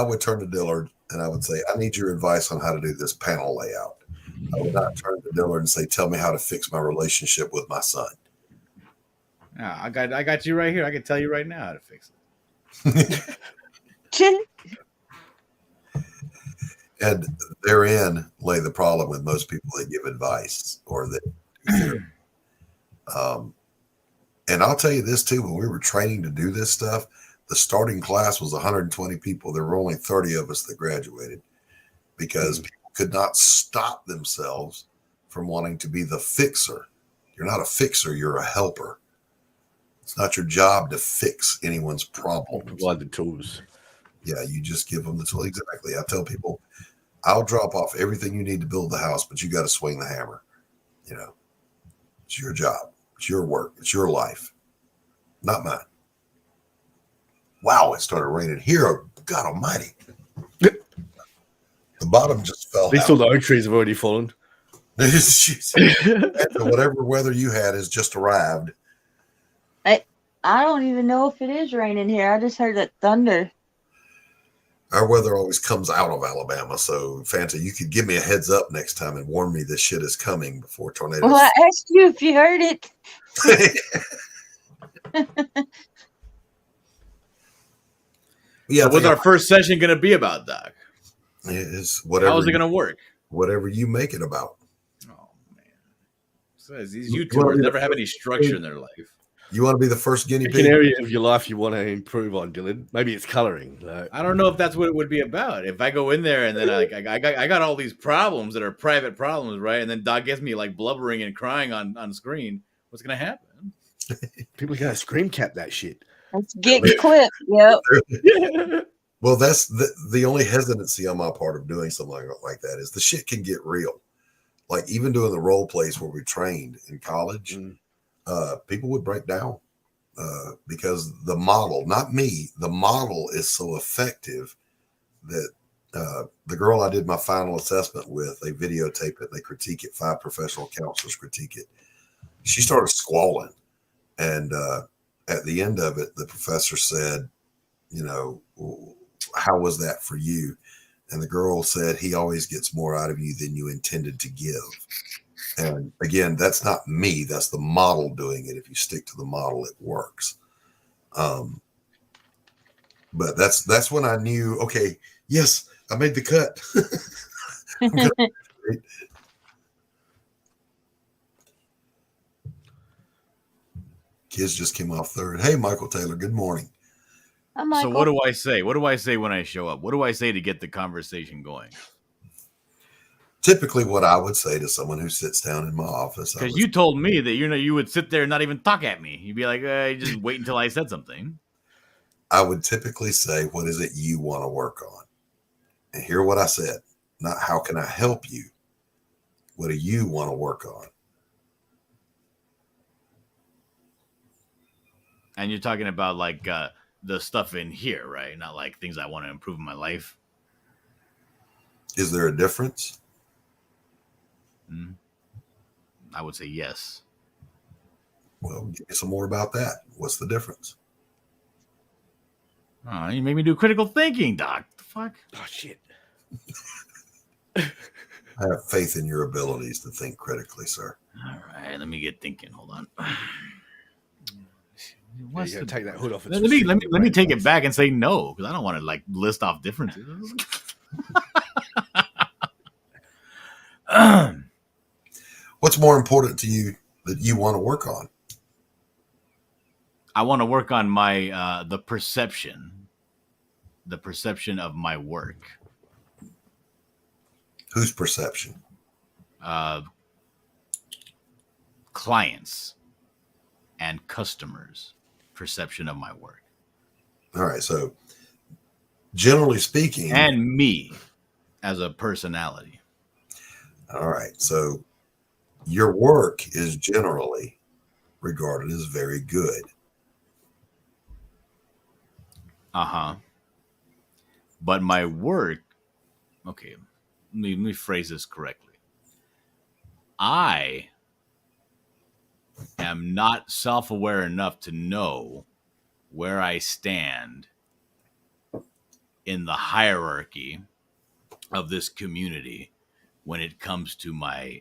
would turn to Dillard and I would say, I need your advice on how to do this panel layout. I would not turn to Dillard and say, tell me how to fix my relationship with my son. Yeah, I got you right here. I can tell you right now how to fix it. And therein lay the problem with most people that give advice or that. And I'll tell you this too, when we were training to do this stuff, the starting class was 120 people. There were only 30 of us that graduated because people could not stop themselves from wanting to be the fixer. You're not a fixer, you're a helper. It's not your job to fix anyone's problems. Provide the tools. Yeah, you just give them the tool. Exactly. I tell people, I'll drop off everything you need to build the house, but you got to swing the hammer. You know, it's your job. It's your work. It's your life, not mine. Wow, it started raining here. God almighty. The bottom just fell out. All the oak trees have already fallen. Whatever weather you had has just arrived. I don't even know if it is raining here. I just heard that thunder. Our weather always comes out of Alabama, so Fanta, you could give me a heads up next time and warn me this shit is coming before tornadoes. Well, I asked you if you heard it. Yeah, so what's our first session going to be about, Doc? Is whatever. How is it going to work? Whatever you make it about. Oh man, so these YouTubers never have any structure in their life. You want to be the first guinea Pick pig? an area of your life you want to improve on, Dylan. Maybe it's coloring. I don't know if that's what it would be about. If I go in there and then I got all these problems that are private problems, right? And then Doc gets me like blubbering and crying on screen. What's going to happen? People are going to scream cap that shit. Let's get clipped. Yep. Well, that's the only hesitancy on my part of doing something like that is the shit can get real. Like even doing the role plays where we trained in college, people would break down because the model, not me, the model is so effective that the girl I did my final assessment with, they videotape it, they critique it, 5 professional counselors critique it. She started squalling. And at the end of it, the professor said, you know, how was that for you? And the girl said, he always gets more out of you than you intended to give. And again, that's not me. That's the model doing it. If you stick to the model, it works. But that's when I knew, okay, yes, I made the cut. Kids just came off third. Hey, Michael Taylor, good morning. So what do I say? What do I say when I show up? What do I say to get the conversation going? Typically what I would say to someone who sits down in my office. Because you told me that, you know, you would sit there and not even talk at me. You'd be like, just wait until I said something. I would typically say, what is it you want to work on? And hear what I said. Not how can I help you? What do you want to work on? And you're talking about like the stuff in here, right? Not like things I want to improve in my life. Is there a difference? I would say yes. Well, give me some more about that. What's the difference? Oh, you made me do critical thinking, Doc. The fuck? Oh, shit. I have faith in your abilities to think critically, sir. All right, let me get thinking. Hold on. What's you take that hood off? Let me take it back and say no, because I don't want to like list off differences. What's more important to you that you want to work on? I want to work on my the perception of my work. Whose perception? Clients and customers' perception of my work. All right, so generally speaking, and me as a personality. All right, so your work is generally regarded as very good. But my work, okay, let me phrase this correctly. I am not self-aware enough to know where I stand in the hierarchy of this community when it comes to my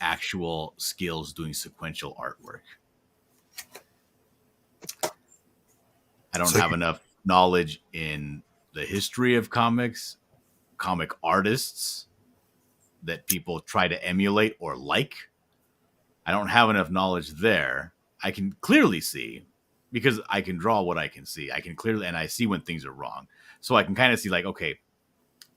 actual skills doing sequential artwork. I don't have enough knowledge in the history of comics, comic artists that people try to emulate or like. I don't have enough knowledge there. I can clearly see, because I can draw what I can see. I can clearly, and I see when things are wrong. So I can kind of see like, okay,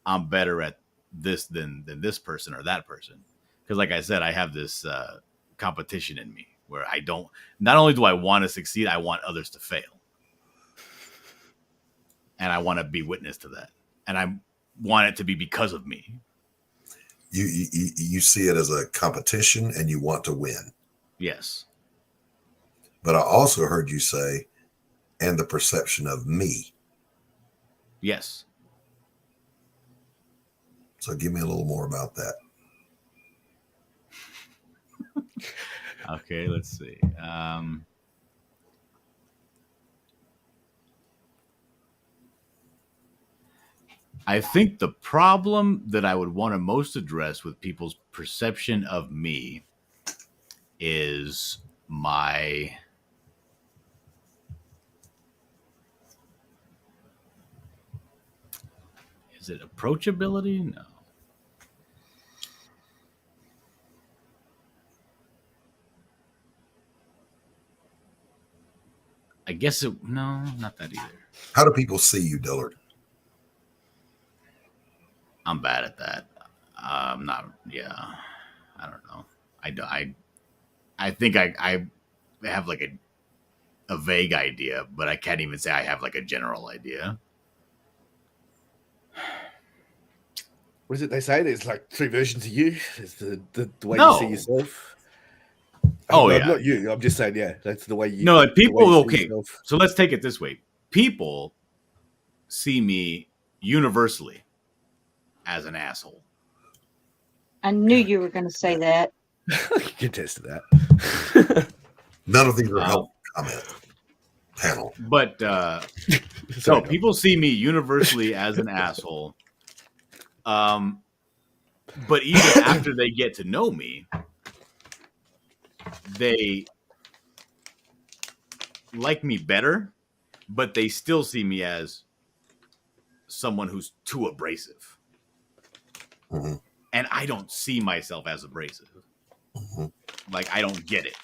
I'm better at this than this person or that person. Because like I said, I have this competition in me where I don't, not only do I want to succeed, I want others to fail. And I want to be witness to that. And I want it to be because of me. You see it as a competition and you want to win. Yes. But I also heard you say, and the perception of me. Yes. So give me a little more about that. Okay, let's see. I think the problem that I would want to most address with people's perception of me is my is it approachability? No. I guess no, not that either. How do people see you, Dillard? I'm bad at that. I'm not. Yeah, I don't know. I think I have like a vague idea, but I can't even say I have like a general idea. What is it they say? There's like 3 versions of you. There's the way you No. see yourself. Oh, well, yeah. not you. I'm just saying, yeah, that's the way you. No, like the way people. you see Okay, yourself. so let's take it this way. People see me universally as an asshole. I knew you were going to say that. You can test to that. None of these are helpful comment panel. But so people see me universally as an asshole. But even after they get to know me, they like me better, but they still see me as someone who's too abrasive. Mm-hmm. And I don't see myself as abrasive. Mm-hmm. Like, I don't get it.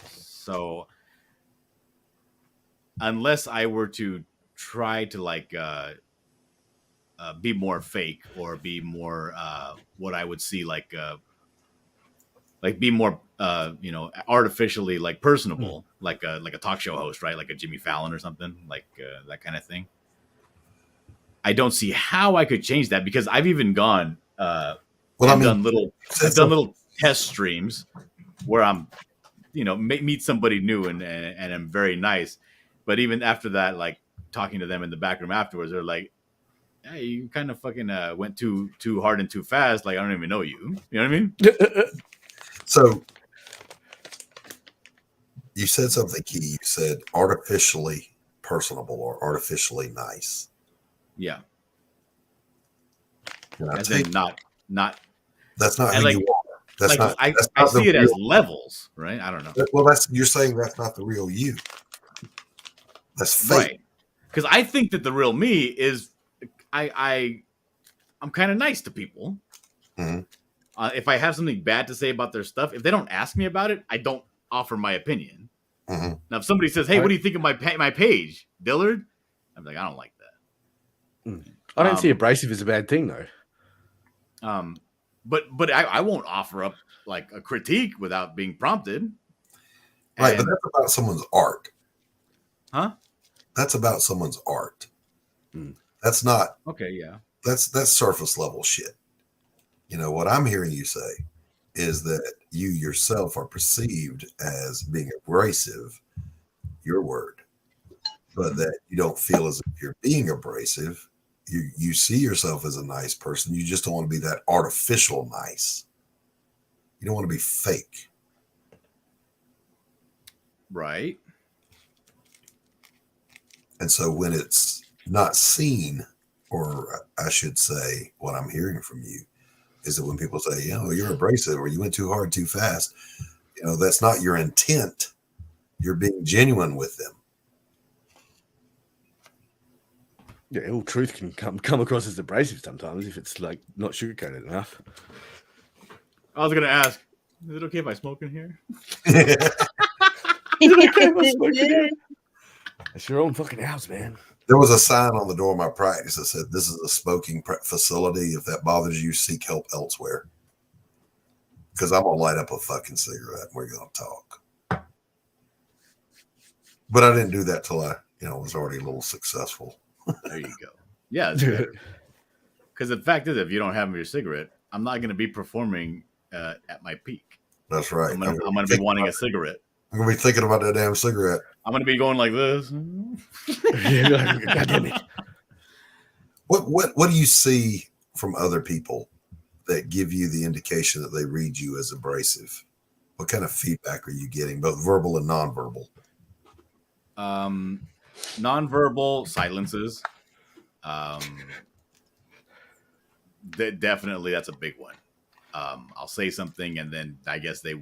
So unless I were to try to like be more fake or be more what I would see like be more artificially like personable, like a talk show host, right? Like a Jimmy Fallon or something, like that kind of thing. I don't see how I could change that because I've even gone done little test streams where I'm meet somebody new and I'm very nice, but even after that, like talking to them in the back room afterwards, they're like, hey, you kind of fucking went too hard and too fast. Like, I don't even know you. You know what I mean? So you said something key. You said artificially personable or artificially nice. Yeah. That's not. That's not who like, you are. That's like not. I not see it real, as levels, right? I don't know. Well, you're saying that's not the real you. That's fake. Right. Because I think that the real me is I'm kind of nice to people. Mm-hmm. If I have something bad to say about their stuff, if they don't ask me about it, I don't offer my opinion. Mm-hmm. Now, if somebody says, "Hey, what do you think of my page, Dillard?" I'm like, I don't like that. I don't see abrasive as a bad thing though. But I won't offer up like a critique without being prompted. Right, but that's about someone's art. Huh? That's about someone's art. That's not okay. Yeah, that's surface level shit. You know what I'm hearing you say is that you yourself are perceived as being abrasive. Your word, but that you don't feel as if you're being abrasive. You see yourself as a nice person. You just don't want to be that artificial nice. You don't want to be fake. Right. And so when it's not seen, or I should say, what I'm hearing from you is that when people say, you're abrasive or you went too hard, too fast, that's not your intent. You're being genuine with them. Yeah, all truth can come across as abrasive sometimes if it's like not sugarcoated enough. I was gonna ask, is it okay if I smoke in here? It's your own fucking house, man. There was a sign on the door of my practice that said, "This is a smoking facility. If that bothers you, seek help elsewhere." Because I'm gonna light up a fucking cigarette and we're gonna talk. But I didn't do that till I, was already a little successful. There you go. Yeah. Because the fact is, if you don't have your cigarette, I'm not going to be performing at my peak. That's right. I'm going to be wanting a cigarette. I'm going to be thinking about that damn cigarette. I'm going to be going like this. God damn it. What do you see from other people that give you the indication that they read you as abrasive? What kind of feedback are you getting, both verbal and nonverbal? Nonverbal silences. Definitely, that's a big one. I'll say something, and then I guess they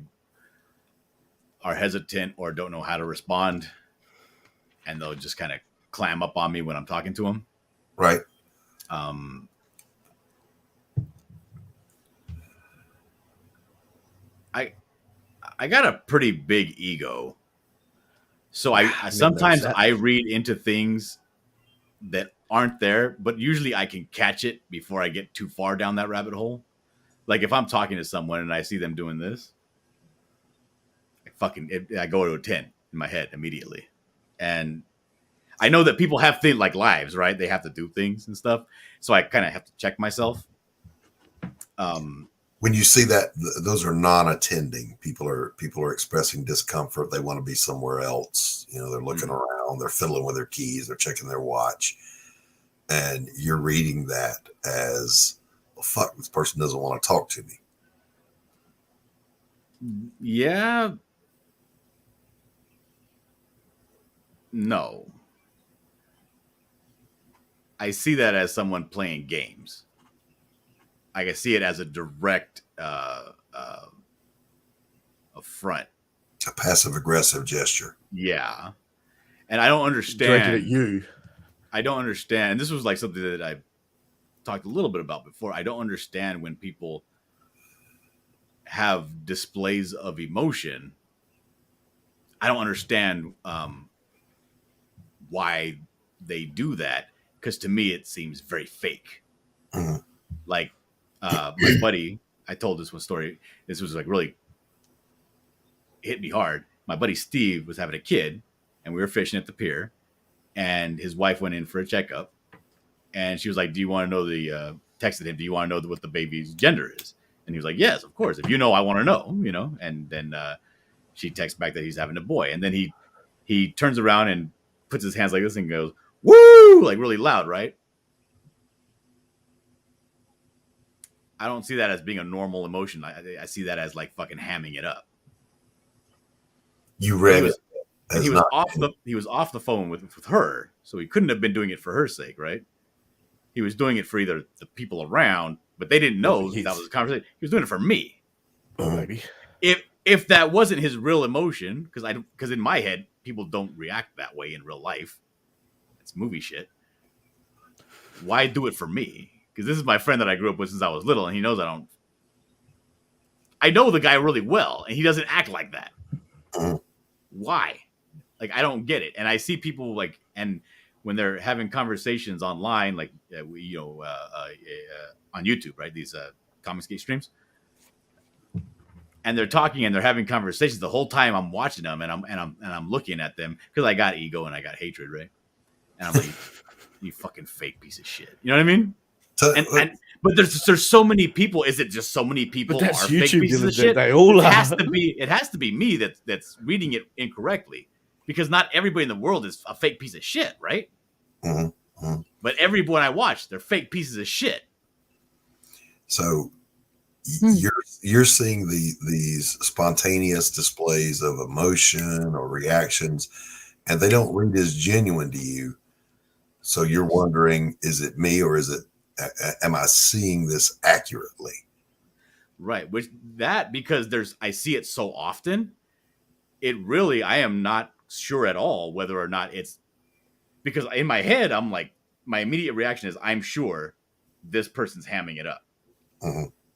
are hesitant or don't know how to respond, and they'll just kind of clam up on me when I'm talking to them. Right. I got a pretty big ego, so I sometimes I read into things that aren't there, but usually I can catch it before I get too far down that rabbit hole. Like if I'm talking to someone and I see them doing this, I go to a 10 in my head immediately. And I know that people have things like lives, right? They have to do things and stuff. So I kind of have to check myself. When you see that, those are non-attending. People are expressing discomfort. They want to be somewhere else. You know, they're looking around, they're fiddling with their keys, they're checking their watch. And you're reading that as, well, fuck, this person doesn't want to talk to me. Yeah. No. I see that as someone playing games. I can see it as a direct affront. A passive-aggressive gesture. Yeah. And I don't understand. Directed at you. I don't understand. And this was like something that I talked a little bit about before. I don't understand when people have displays of emotion. I don't understand why they do that, because to me it seems very fake. Like my buddy, I told this one story. This was like really hit me hard. My buddy Steve was having a kid, and we were fishing at the pier, and his wife went in for a checkup, and she was like, "Do you want to know texted him, do you want to know what the baby's gender is?" And he was like, "Yes, of course. If you know, I want to know." You know, and then she texts back that he's having a boy, and then he turns around and puts his hands like this and goes, "Woo!" like really loud, right? I don't see that as being a normal emotion. I see that as like fucking hamming it up. You read it. He was off the phone with her, so he couldn't have been doing it for her sake, right? He was doing it for either the people around, but they didn't know that was a conversation. He was doing it for me. Oh, maybe. If that wasn't his real emotion, because in my head people don't react that way in real life. It's movie shit. Why do it for me? Because this is my friend that I grew up with since I was little, and he knows I don't. I know the guy really well, and he doesn't act like that. Why? Like, I don't get it. And I see people like, and when they're having conversations online, like on YouTube, right? These Comicsgate streams, and they're talking and they're having conversations the whole time. I'm watching them, and I'm looking at them because I got ego and I got hatred, right? And I'm like, you fucking fake piece of shit. You know what I mean? But there's so many people. Is it just so many people are fake pieces of shit? They all It has to be me that's reading it incorrectly, because not everybody in the world is a fake piece of shit, right? But everyone I watch, they're fake pieces of shit. So you're seeing these spontaneous displays of emotion or reactions, and they don't read as genuine to you. So you're wondering, is it me, or am I seeing this accurately? Right. Because I see it so often, I am not sure at all whether or not it's, because in my head, I'm like, my immediate reaction is, I'm sure this person's hamming it up.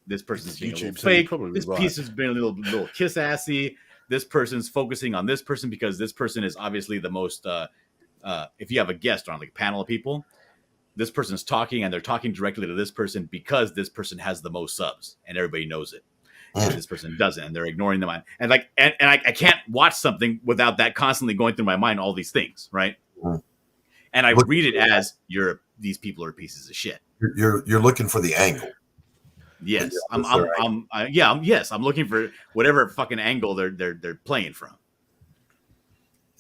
This person's being a little fake. This piece has been a little kiss assy. This person's focusing on this person because this person is obviously the most, if you have a guest on like a panel of people, this person's talking and they're talking directly to this person because this person has the most subs and everybody knows it. And this person doesn't, and they're ignoring them. And I can't watch something without that constantly going through my mind, all these things, right? And I read it as these people are pieces of shit. You're looking for the angle. Yes, I'm looking for whatever fucking angle they're playing from.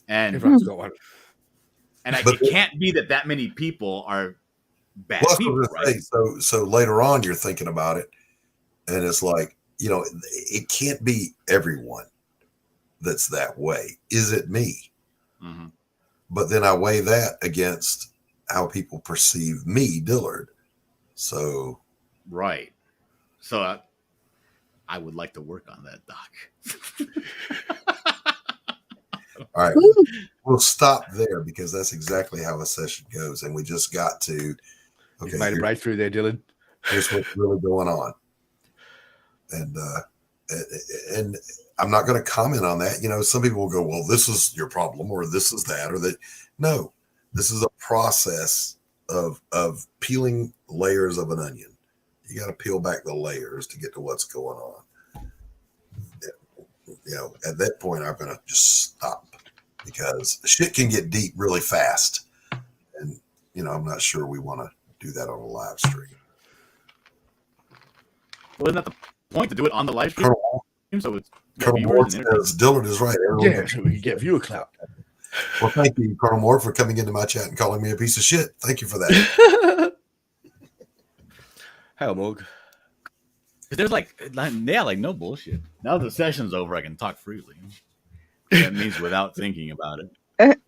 And everyone's got one. And it can't be that many people are bad people, right? So later on, you're thinking about it, and it's like, it can't be everyone that's that way. Is it me? But then I weigh that against how people perceive me, Dillard. So, right. So I would like to work on that, Doc. all right, we'll stop there because that's exactly how a session goes, and we just got to. Okay, you made a breakthrough there, Dylan. Here's what's really going on, and I'm not going to comment on that. You know, some people will go, "Well, this is your problem," or "This is that," or that. No, this is a process of peeling layers of an onion. You got to peel back the layers to get to what's going on. You know, at that point, I'm going to just stop because shit can get deep really fast. And, you know, I'm not sure we want to do that on a live stream. Well, isn't that the point to do it on the live stream? So it's Colonel Moore says Dillard is right. Yeah, so we can get viewer clout. Well, thank you, Colonel Moore, for coming into my chat and calling me a piece of shit. Thank you for that. Hell, Morg. There's like no bullshit. Now the session's over, I can talk freely. That means without thinking about it.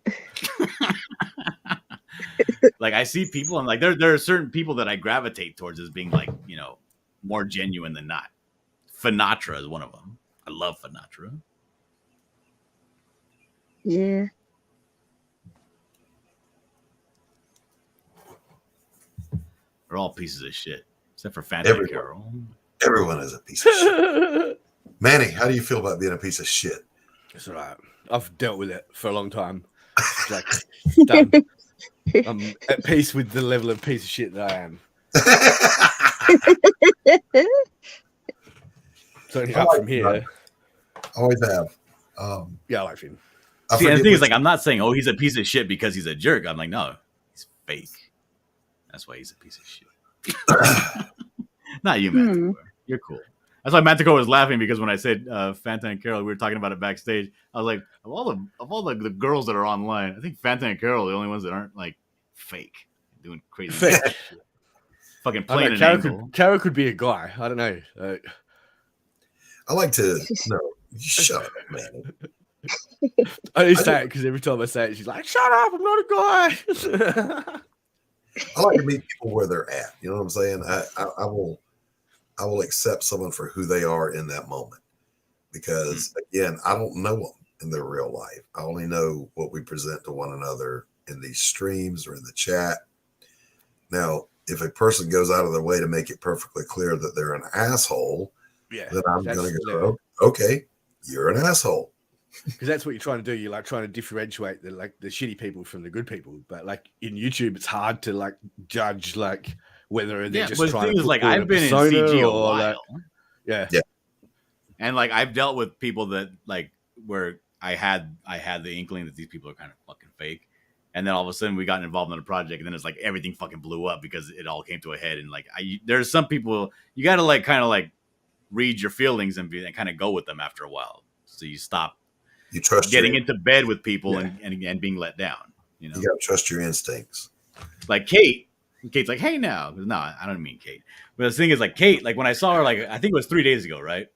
Like I see people, and like there are certain people that I gravitate towards as being like, you know, more genuine than not. Finatra is one of them. I love Finatra. Yeah. They're all pieces of shit, except for Fanta and Carol. Everyone is a piece of shit. Manny, how do you feel about being a piece of shit? It's all right. I've dealt with it for a long time. It's like, done. I'm at peace with the level of piece of shit that I am. It's only up from here. Always have. Yeah, I like him. See, and the thing is, like, I'm not saying, oh, he's a piece of shit because he's a jerk. I'm like, no, he's fake. That's why he's a piece of shit. Not you, Manticore. You're cool. That's why Manticore was laughing, because when I said Fanta and Carol, we were talking about it backstage. I was like, of all the girls that are online, I think Fanta and Carol are the only ones that aren't like fake, doing crazy shit. Fucking playing an angle. Carol could be a guy. I don't know. I like to shut up, man. I only say it because every time I say it, she's like, "Shut up! I'm not a guy." I like to meet people where they're at. You know what I'm saying? I will accept someone for who they are in that moment, because again, I don't know them in their real life. I only know what we present to one another in these streams or in the chat. Now, if a person goes out of their way to make it perfectly clear that they're an asshole, then I'm going to go, okay, you're an asshole. Because that's what you're trying to do. You're like trying to differentiate the shitty people from the good people. But like in YouTube, it's hard to like judge like whether they're just trying to. But like, I've been in CG a while. Like, yeah. And like I've dealt with people that like where I had the inkling that these people are kind of fucking fake, and then all of a sudden we got involved in a project, and then it's like everything fucking blew up because it all came to a head. And like there's some people you got to like kind of like read your feelings and kind of go with them after a while, so you stop. You trust getting into bed with people and being let down. You know, you gotta trust your instincts. Like Kate's like, hey, now, no, I don't mean Kate. But the thing is, like Kate, like when I saw her, like I think it was 3 days ago, right?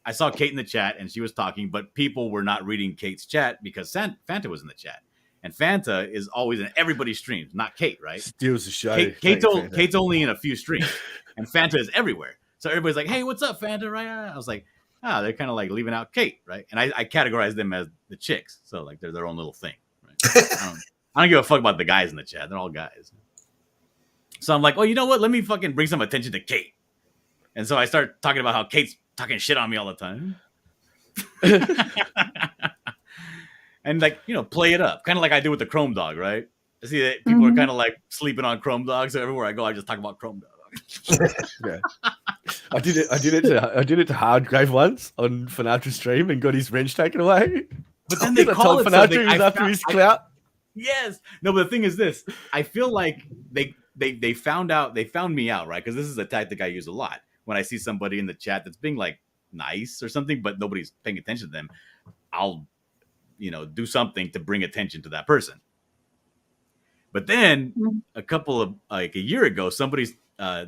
I saw Kate in the chat and she was talking, but people were not reading Kate's chat because Fanta was in the chat, and Fanta is always in everybody's streams, not Kate, right? Steals the show. Kate's only in a few streams, and Fanta is everywhere. So everybody's like, hey, what's up, Fanta? Right? I was like, they're kind of like leaving out Kate, right? And I categorize them as the chicks, so like they're their own little thing, right? I don't give a fuck about the guys in the chat; they're all guys. So I'm like, oh, you know what? Let me fucking bring some attention to Kate, and so I start talking about how Kate's talking shit on me all the time, and like play it up, kind of like I do with the Chrome Dog, right? I see that people are kind of like sleeping on Chrome Dog, so everywhere I go, I just talk about Chrome Dog. Yeah. I did it to Hardgrave once on Finatra's stream and got his wrench taken away. But then they call it Finatra he was after his clout. Yes. No, but the thing is this. I feel like they found me out, right? Because this is a tactic I use a lot. When I see somebody in the chat that's being like nice or something, but nobody's paying attention to them, I'll do something to bring attention to that person. But then a year ago,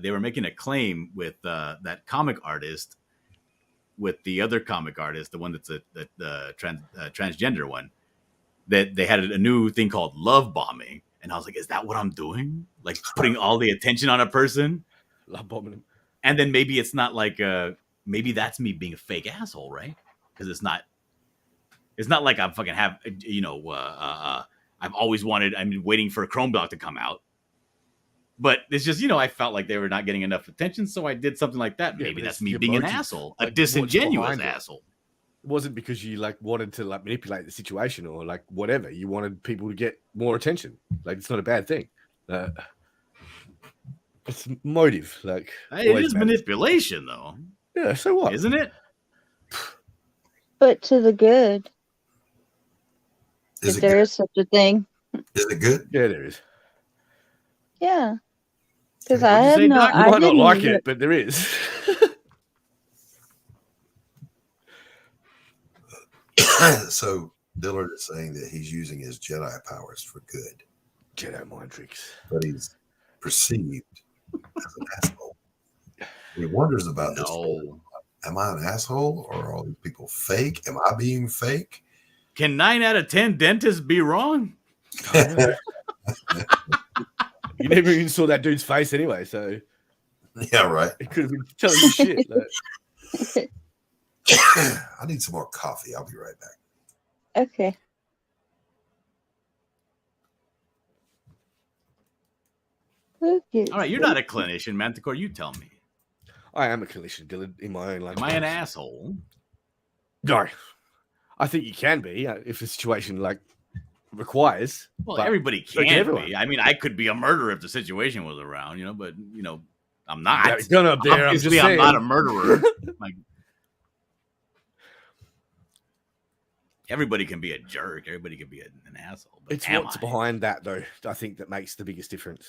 they were making a claim with that comic artist, with the other comic artist, the one that's the transgender one, that they had a new thing called love bombing, And I was like, is that what I'm doing? Like putting all the attention on a person? Love bombing them. And then maybe it's not like maybe that's me being a fake asshole, right? Because it's not like I fucking have, I've always wanted, I'm waiting for a Chrome Dog to come out. But it's just, I felt like they were not getting enough attention, so I did something like that. Maybe that's me being an asshole, a disingenuous asshole. It wasn't because you like wanted to like manipulate the situation or like whatever. You wanted people to get more attention. Like it's not a bad thing. It's motive. Like it is manipulation, though. Yeah. So what? Isn't it? But to the good. Is if there good? Is such a thing. Is it good? Yeah, there is. Yeah. Because I had no. You might not like it, but there is. So Dillard is saying that he's using his Jedi powers for good. Jedi mind tricks. But he's perceived as an asshole. He wonders about this. Am I an asshole or are all these people fake? Am I being fake? Can 9 out of 10 dentists be wrong? You never even saw that dude's face anyway, so yeah, right. It could have been telling you shit. Like. I need some more coffee. I'll be right back. Okay. All right, you're not a clinician, Manticore. You tell me. I am a clinician, Dylan, in my own language. Am I an asshole? No. I think you can be if the situation like requires. Well, everybody can be. I mean, I could be a murderer if the situation was around, but I'm not. Yeah, gun up there. Obviously, I'm not a murderer. Like everybody can be a jerk. Everybody can be an asshole. But it's what's behind that, though. I think that makes the biggest difference.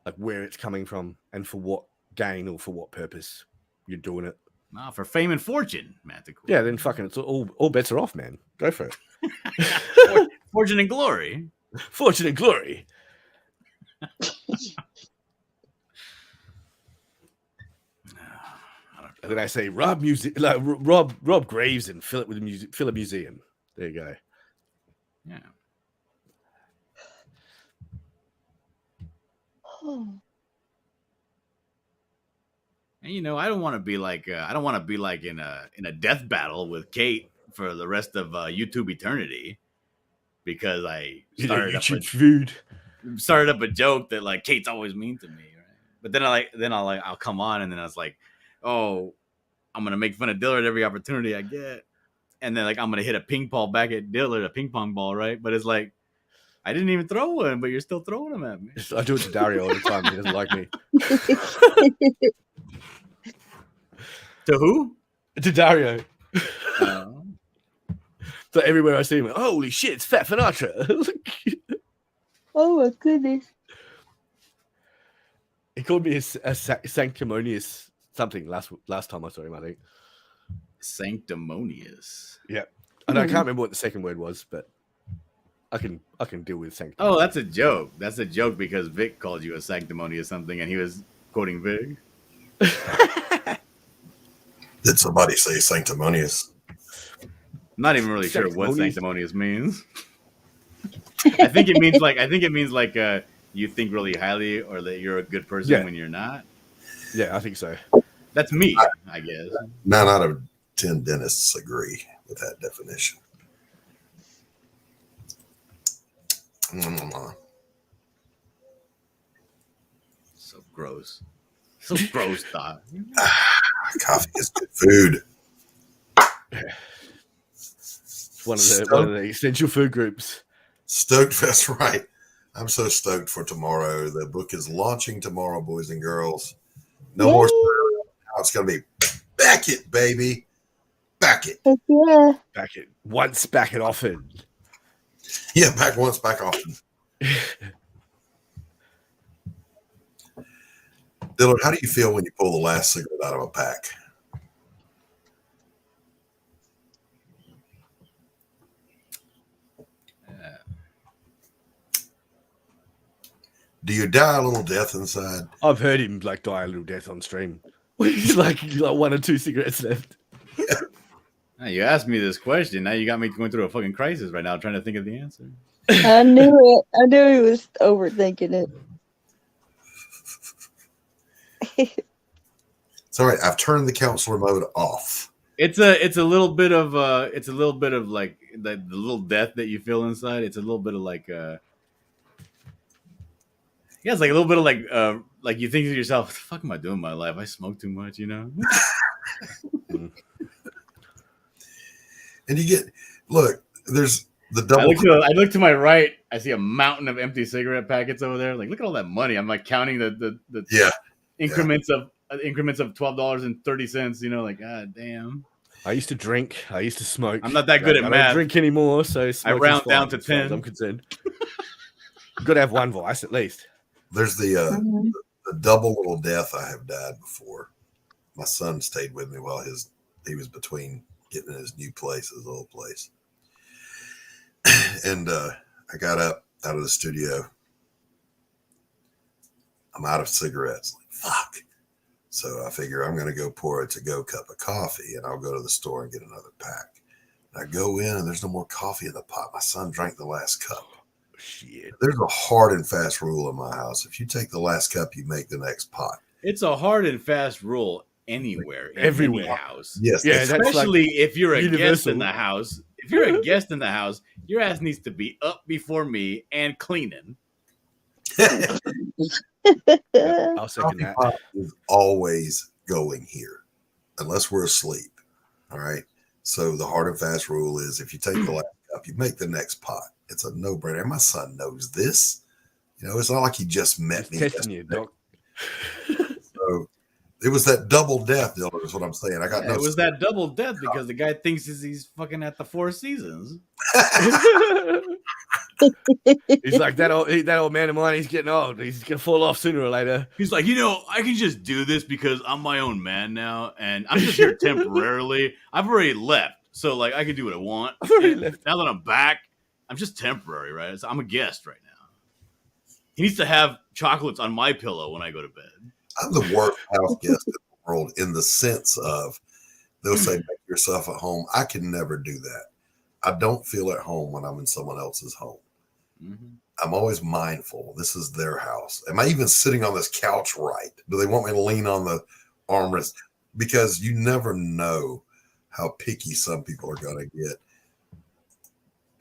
Like where it's coming from and for what gain or for what purpose you're doing it. Nah, for fame and fortune, Manticore. Yeah, then fucking it's all bets are off, man. Go for it. Fortune and glory. Fortune and glory. And then I say Rob Graves and fill it with fill a museum. There you go. Yeah. And I don't want to be like in a death battle with Kate for the rest of YouTube eternity because I started up a joke that like Kate's always mean to me, right? But then I'll come on and then I was like, oh, I'm gonna make fun of Dillard every opportunity I get, and then like I'm gonna hit a ping pong back at Dillard, a ping pong ball, right? But it's like I didn't even throw one, but you're still throwing them at me. I do it to Dario all the time. He doesn't like me. To who? To Dario. So everywhere I see him, holy shit, it's Fat Finatra. Oh my goodness. He called me a sanctimonious something last time I saw him, I think. Sanctimonious. Yeah. And I can't remember what the second word was, but I can deal with sanctimonious. Oh, that's a joke. That's a joke because Vic called you a sanctimonious something and he was quoting Vic. Did somebody say sanctimonious? I'm not even really sure what sanctimonious means. I think it means like you think really highly or that you're a good person when you're not. Yeah, I think so. That's me, I guess. 9 out of 10 dentists agree with that definition. So gross. So gross, Doc. Coffee is good food. It's one of the essential food groups. Stoked, that's right. I'm so stoked for tomorrow. The book is launching tomorrow, boys and girls. No more. Now it's going to be back it, baby. Back it. Yeah. Back it. Once, back it often. Yeah, back once, back often. Dillard, how do you feel when you pull the last cigarette out of a pack? Do you die a little death inside? I've heard him like die a little death on stream. He's like 1 or 2 cigarettes left. Now, you asked me this question. Now you got me going through a fucking crisis right now trying to think of the answer. I knew it. I knew he was overthinking it. It's all right. I've turned the counselor mode off. It's a little bit of like the little death that you feel inside. It's a little bit of like yeah, it's like a little bit of like you think to yourself, what the fuck am I doing in my life? I smoke too much, you know? And you get look, there's the double. I look to my right, I see a mountain of empty cigarette packets over there. Like, look at all that money. I'm like counting the increments of $12.30, you know, like god damn. I used to drink. I used to smoke. I'm not that good at math. I don't drink anymore, so I round down to 10. I'm concerned. You've got to have one vice at least. There's the double little death. I have died before. My son stayed with me while he was between getting in his new place, his old place. And I got up out of the studio. I'm out of cigarettes. Like, fuck. So I figure I'm going to go pour a to-go cup of coffee, and I'll go to the store and get another pack. And I go in, and there's no more coffee in the pot. My son drank the last cup. Shit. There's a hard and fast rule in my house. If you take the last cup, you make the next pot. It's a hard and fast rule anywhere, in everywhere. any house. Yes, yeah, especially like if you're a universal. Guest in the house. If you're a guest in the house, your ass needs to be up before me and cleaning. I'll second that. Pot is always going here, unless we're asleep. All right. So the hard and fast rule is if you take the last cup, you make the next pot. It's a no-brainer. And my son knows this. You know, it's not like he just met me. Testing you, Doc. So it was that double death, Dylan, is what I'm saying. I got It was that double death because the guy thinks he's fucking at the Four Seasons. He's like that old man of mine. He's getting old. He's gonna fall off sooner or later. He's like, you know, I can just do this because I'm my own man now, and I'm just here temporarily. I've already left, so like I can do what I want. Now that I'm back, I'm just temporary, right? So I'm a guest right now. He needs to have chocolates on my pillow when I go to bed. I'm the worst house guest in the world in the sense of they'll say, make yourself at home. I can never do that. I don't feel at home when I'm in someone else's home. Mm-hmm. I'm always mindful. This is their house. Am I even sitting on this couch right? Do they want me to lean on the armrest? Because you never know how picky some people are going to get.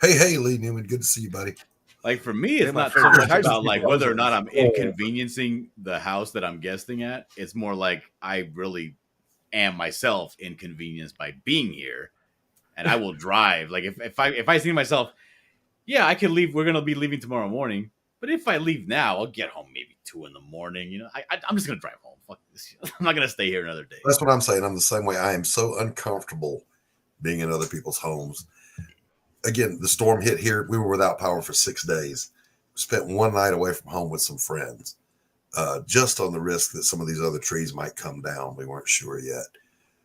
Hey, Lee Newman. Good to see you, buddy. Like for me, it's not so much about like whether or not I'm inconveniencing the house that I'm guesting at. It's more like I really am myself inconvenienced by being here, and I will drive. Like if I see myself, yeah, I can leave. We're gonna be leaving tomorrow morning, but if I leave now, I'll get home maybe 2 a.m. You know, I'm just gonna drive home. Fuck this shit. I'm not gonna stay here another day. That's what I'm saying. I'm the same way. I am so uncomfortable being in other people's homes. Again, the storm hit here. We were without power for 6 days. Spent one night away from home with some friends, just on the risk that some of these other trees might come down. We weren't sure yet.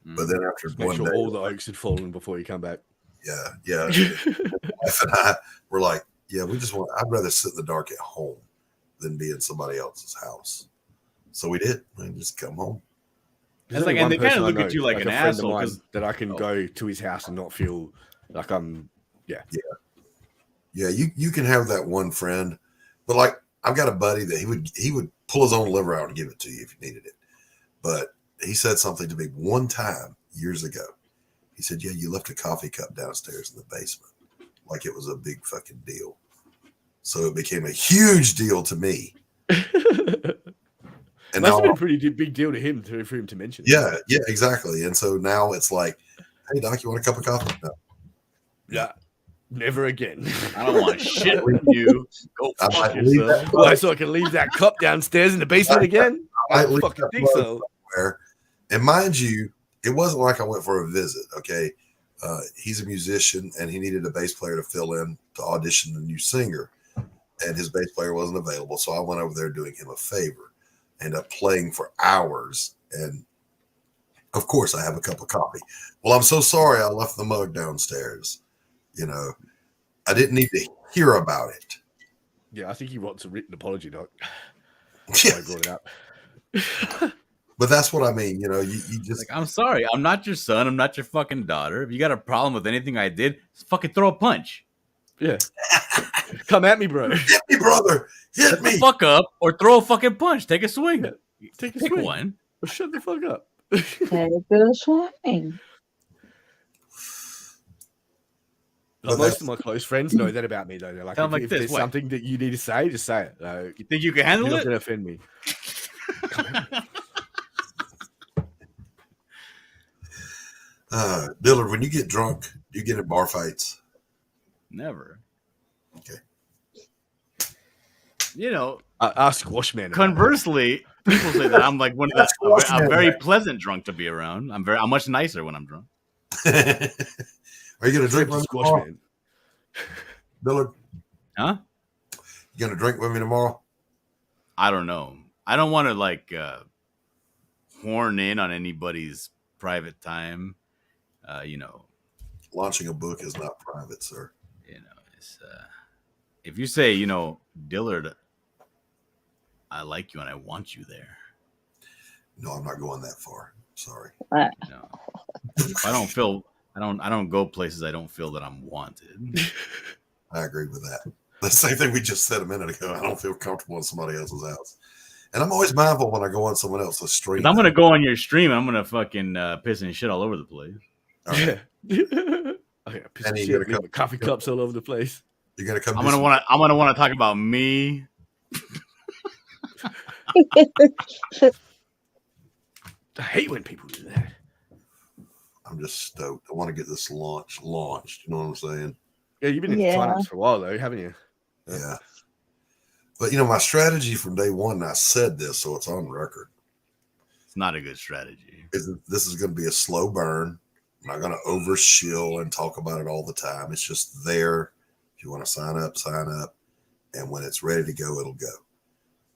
But then after make one sure day, all the oaks had fallen before you come back. Yeah. My wife and I were like, yeah, I'd rather sit in the dark at home than be in somebody else's house. So we did. We just come home. It's like, and they kind of look at you like an asshole that I can go to his house and not feel like I'm. Yeah. You can have that one friend, but like I've got a buddy that he would pull his own liver out and give it to you if you needed it. But he said something to me one time years ago. He said, "Yeah, you left a coffee cup downstairs in the basement, like it was a big fucking deal." So it became a huge deal to me. And that's been a pretty big deal to him for him to mention. Yeah, exactly. And so now it's like, "Hey, Doc, you want a cup of coffee?" No. Yeah. Never again. I don't want shit with you. Go fuck yourself. Well, so I can leave that cup downstairs in the basement again? I don't fucking think so. Somewhere. And mind you, it wasn't like I went for a visit, okay? He's a musician, and he needed a bass player to fill in to audition the new singer. And his bass player wasn't available, so I went over there doing him a favor. Ended up playing for hours, and of course, I have a cup of coffee. Well, I'm so sorry I left the mug downstairs. You know, I didn't need to hear about it. Yeah, I think he wants a written apology, Doc. I brought it up. But that's what I mean. You know, you just like, I'm sorry. I'm not your son. I'm not your fucking daughter. If you got a problem with anything I did, fucking throw a punch. Yeah. Come at me, bro. Hit me, brother. Hit Shut me. the fuck up or throw a fucking punch. Take a swing. Yeah, take a Pick swing. one. Or shut the fuck up. Take a swing. Like, most of my close friends know that about me, though. They're like, Tell 'em like if this, there's what? something that you need to say, just say it. Like, You think you can handle you're not it? going to offend me. Dillard, when you get drunk, do you get in bar fights? Never. Okay. You know, ask Squash Man. Conversely, people say that I'm like one of the Squash I'm Man, very right? pleasant drunk to be around. I'm much nicer when I'm drunk. Are you going to drink with me Squash tomorrow? Man. Dillard, Huh? you going to drink with me tomorrow? I don't know. I don't want to like horn in on anybody's private time. You know, Launching a book is not private, sir. you know, it's if you say, you know, Dillard, I like you and I want you there. No, I'm not going that far. Sorry. No. If I don't go places I don't feel that I'm wanted. I agree with that. The same thing we just said a minute ago. I don't feel comfortable in somebody else's house. And I'm always mindful when I go on someone else's stream. If I'm gonna go on your stream, I'm gonna fucking piss and shit all over the place. Right. Yeah. Okay, piss And of you're shit, gonna leave coffee cups all over the place. You're gonna come. I'm gonna want to talk about me. I hate when people do that. I'm just stoked. I want to get this launched. You know what I'm saying? Yeah, you've been in signups for a while though, haven't you? Yeah. But you know, my strategy from day one, and I said this, so it's on record. It's not a good strategy. This is going to be a slow burn. I'm not going to over shill and talk about it all the time. It's just there. If you want to sign up, sign up. And when it's ready to go, it'll go.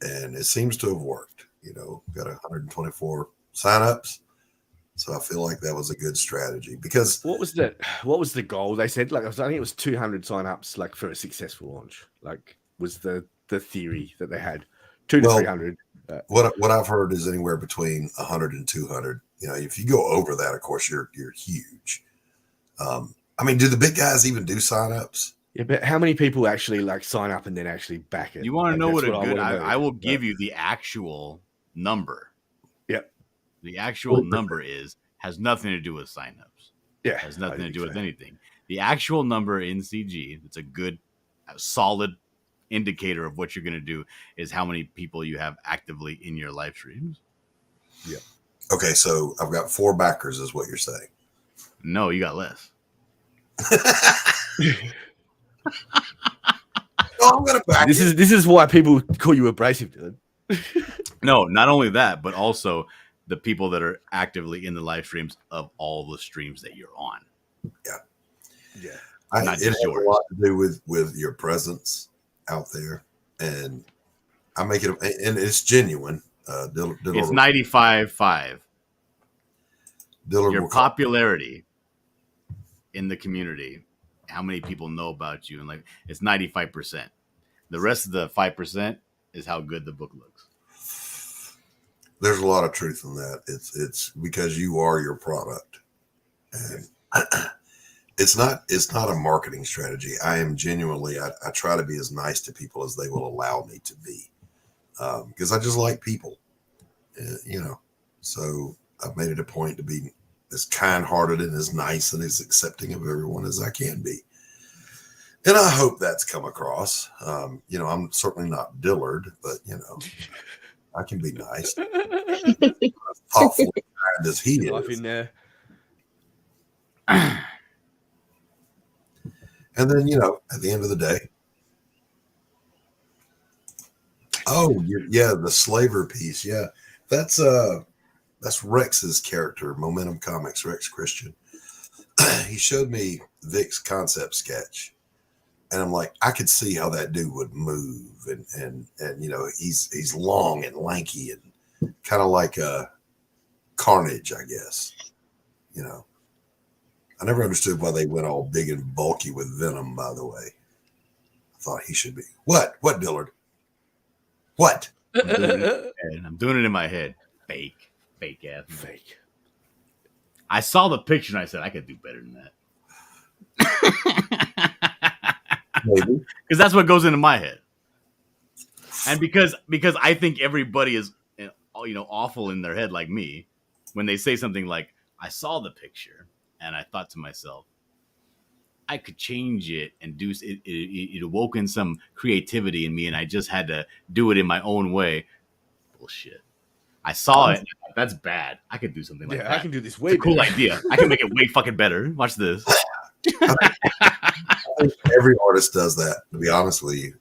And it seems to have worked. You know, got 124 signups. So I feel like that was a good strategy because what was the goal? They said like I think it was 200 signups like for a successful launch. Like was the theory that they had 200 to 300. What I've heard is anywhere between 100 and 200. You know, if you go over that, of course, you're huge. I mean, do the big guys even do signups? Yeah, but how many people actually like sign up and then actually back it? You want to know what a good? I will give you you the actual number. Yep. The actual number has nothing to do with signups. Yeah, has nothing to do with anything. The actual number in CG, it's a good, solid indicator of what you're going to do is how many people you have actively in your live streams. Yeah. Okay, so I've got 4 backers, is what you're saying. No, you got less. I'm gonna back this is why people call you abrasive, dude. No, not only that, but also the people that are actively in the live streams of all the streams that you're on. Yeah. Not it just has yours. a lot to do with your presence out there, and I make it, and it's genuine. Dillard, It's 95.5. Dillard Your will call. popularity in the community, how many people know about you, and like it's 95%. The rest of the 5% is how good the book looks. There's a lot of truth in that. It's because you are your product, and it's not a marketing strategy. I am genuinely, I try to be as nice to people as they will allow me to be, because I just like people, you know. So I've made it a point to be as kind-hearted and as nice and as accepting of everyone as I can be. And I hope that's come across. You know, I'm certainly not Dillard, but you know, I can be nice. Thoughtful kind as he Life is. in there. And then, you know, at the end of the day, the slaver piece. Yeah, that's Rex's character, Momentum Comics, Rex Christian. He showed me Vic's concept sketch, and I'm like, I could see how that dude would move, and you know, he's long and lanky and kind of like a Carnage, I guess. You know, I never understood why they went all big and bulky with Venom. By the way, I thought he should be what Dillard? What? I'm doing it in my head. Fake ass. Fake. I saw the picture and I said I could do better than that. because that's what goes into my head. And because I think everybody is awful in their head like me, when they say something like, I saw the picture and I thought to myself, I could change it and do it. It awoke in some creativity in me, and I just had to do it in my own way. Bullshit. I saw it. That's bad. I could do something like that. I can do this way. It's a cool idea. I can make it way fucking better. Watch this. I think every artist does that. To be honest with you,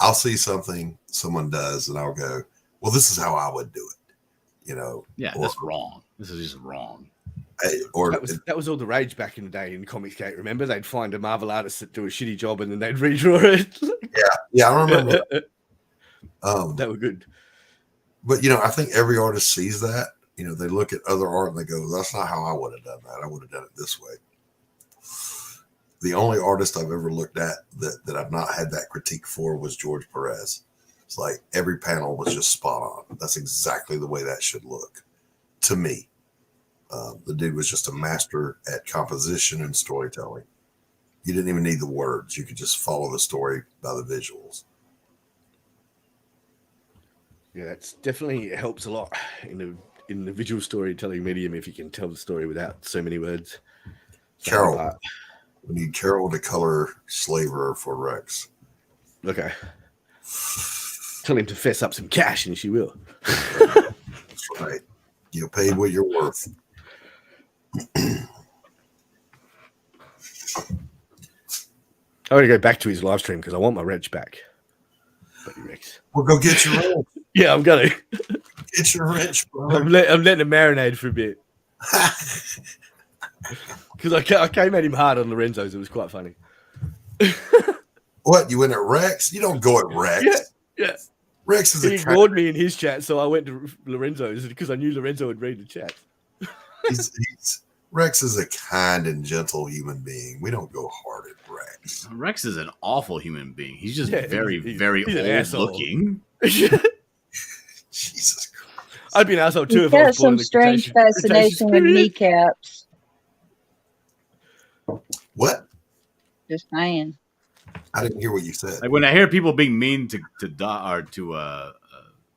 I'll see something someone does, and I'll go, "Well, this is how I would do it." Yeah, that's wrong. This is just wrong. That was all the rage back in the day in Comicsgate. Remember, they'd find a Marvel artist that do a shitty job, and then they'd redraw it. Yeah, I remember. That were good. But I think every artist sees that. They look at other art and they go, "That's not how I would have done that. I would have done it this way." The only artist I've ever looked at that I've not had that critique for was George Perez. It's like every panel was just spot on. That's exactly the way that should look to me. The dude was just a master at composition and storytelling. You didn't even need the words. You could just follow the story by the visuals. Yeah, that's definitely helps a lot in the visual storytelling medium if you can tell the story without so many words. Carol. We need Carol to color Slaver for Rex. Okay. Tell him to fess up some cash and she will. That's right. You're paid what you're worth. I want to go back to his live stream because I want my wrench back. Buddy Rex. We'll go get your wrench. Yeah, I'm going to. Get your wrench, bro. I'm letting it marinate for a bit. Because I came at him hard on Lorenzo's. It was quite funny. What? You went at Rex? You don't go at Rex. Yeah. Rex is he ignored me in his chat, so I went to Lorenzo's because I knew Lorenzo would read the chat. Rex is a kind and gentle human being. We don't go hard at Rex. Rex is an awful human being. He's just very he's old looking. Jesus Christ. I'd be an asshole too He's if I got was born some in the strange fascination with kneecaps. What? Just saying. I didn't hear what you said. Like when I hear people being mean to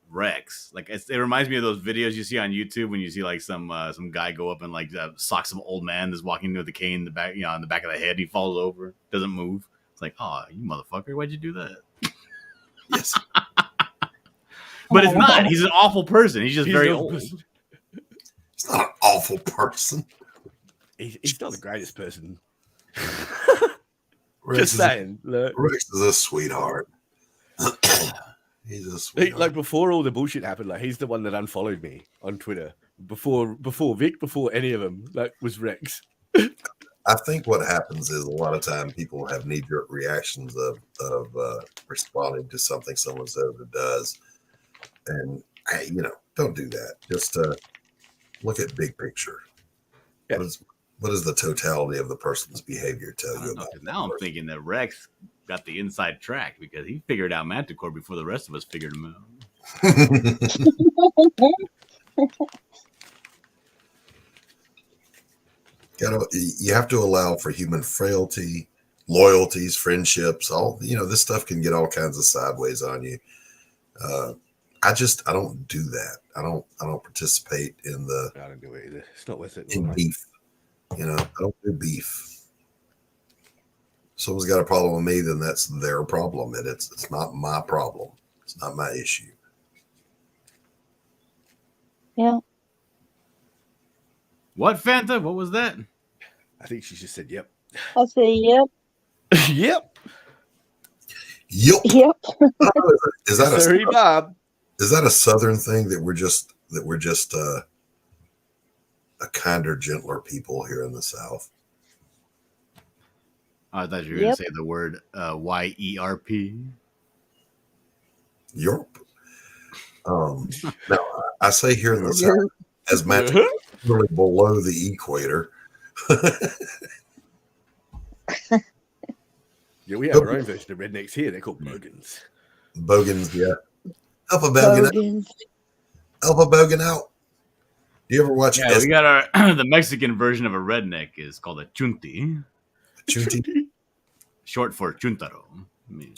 Rex, like it reminds me of those videos you see on YouTube when you see like some guy go up and like sock some old man that's walking with the cane in the back, on the back of the head. He falls over, doesn't move. It's like, oh, you motherfucker, why'd you do that? Yes. But it's not. He's an awful person. He's just very old. He's not an awful person. He's not the greatest person. Rex Just saying. Rex is a sweetheart. He's a sweetheart. Like before all the bullshit happened, like he's the one that unfollowed me on Twitter. Before Vic, before any of them, like was Rex. I think what happens is a lot of time people have knee-jerk reactions of responding to something someone says or does. And don't do that. Just look at big picture. Yeah. What does the totality of the person's behavior tell you about? Now I'm thinking that Rex got the inside track because he figured out Manticore before the rest of us figured him out. You have to allow for human frailty, loyalties, friendships. All this stuff can get all kinds of sideways on you. I don't do that. I don't participate in the. I don't do it either. It's not worth it. In beef, I don't do beef. If someone's got a problem with me, then that's their problem. It's not my problem. It's not my issue. Yeah. What, Fanta? What was that? I think she just said, "Yep." I say, yep. Yep. Yep. Yep. Is that Sorry, Bob? Is that a Southern thing that we're just a kinder, gentler people here in the South? I thought you were going to say the word YERP. Europe. Now I say here in the South, as Matt really below the equator. Yeah, we have our own version of rednecks here. They're called bogans. Bogans, yeah. Help a bogan out. Help a bogan out. Do you ever watch? Yeah, we got the Mexican version of a redneck is called a chunti. Chunti. short for chuntaro. I mean,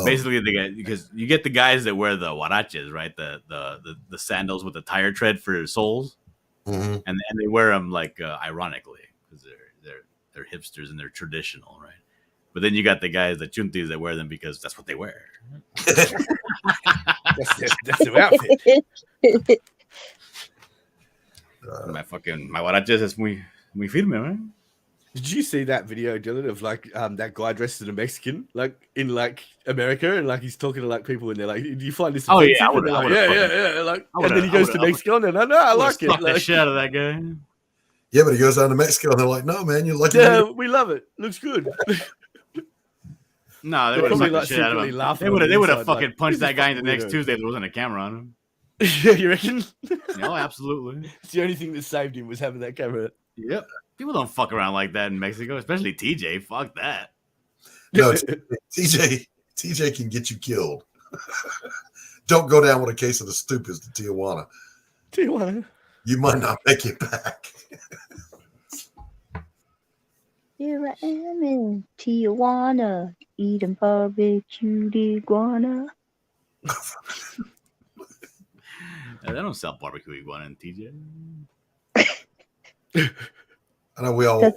basically, because you get the guys that wear the huaraches, right? The sandals with the tire tread for soles, and they wear them like ironically because they're hipsters and they're traditional, right? But then you got the guys, the chuntis, that wear them because that's what they wear. That's their outfit. My huaraches es muy firme, right? Did you see that video, Dylan, of like that guy dressed as a Mexican, like in like America, and like he's talking to like people, and they're like, "Do you find this offensive?" Yeah, like, and then he goes to Mexico, and they're like, "No, I like it." Fuck the Like, shit out of that guy. Yeah, but he goes down to Mexico, and they're like, "No, man, you like yeah, we love it. Looks good. No, they would have probably, sucked like, the shit out of secretly him. laughing They would on have the inside, fucking like, punched this that is guy into fucking next weirdo. Tuesday if there wasn't a camera on him. Yeah, you reckon? Oh, absolutely. It's the only thing that saved him was having that camera. Yep. People don't fuck around like that in Mexico, especially TJ. Fuck that. No, TJ can get you killed. Don't go down with a case of the stupids to Tijuana. Tijuana. You might not make it back. Here I am in Tijuana, eating barbecued iguana. They don't sell barbecue iguana in TJ. I know we all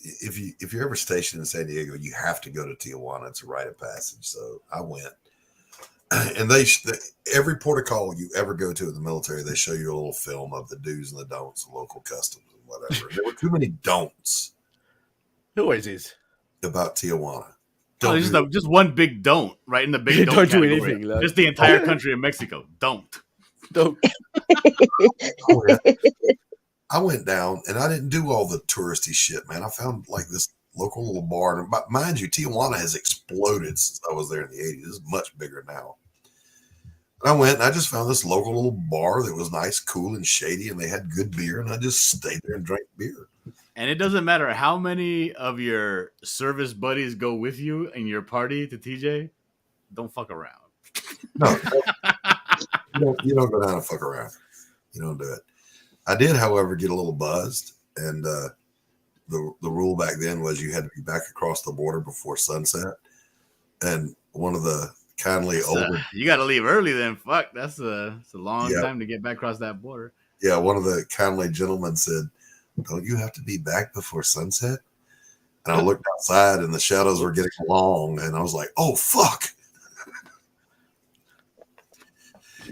if you're ever stationed in San Diego, you have to go to Tijuana. It's a rite of passage. So I went, and every port of call you ever go to in the military, they show you a little film of the do's and the don'ts, the local customs and whatever. There were too many don'ts. It always is About Tijuana. Just one big don't, right in the big don't do category. anything. Like, just the entire country of Mexico. Don't. Oh, yeah. I went down and I didn't do all the touristy shit, man. I found like this local little bar. And mind you, Tijuana has exploded since I was there in the 80s. It's much bigger now. I went and I just found this local little bar that was nice, cool, and shady, and they had good beer. And I just stayed there and drank beer. And it doesn't matter how many of your service buddies go with you in your party to TJ. Don't fuck around. No, you don't go down and fuck around. You don't do it. I did, however, get a little buzzed, and the rule back then was you had to be back across the border before sunset. And one of the kindly older, you got to leave early then. Fuck, it's a long time to get back across that border. Yeah, one of the kindly gentlemen said, "Don't you have to be back before sunset?" And I looked outside, and the shadows were getting long, and I was like, "Oh fuck!"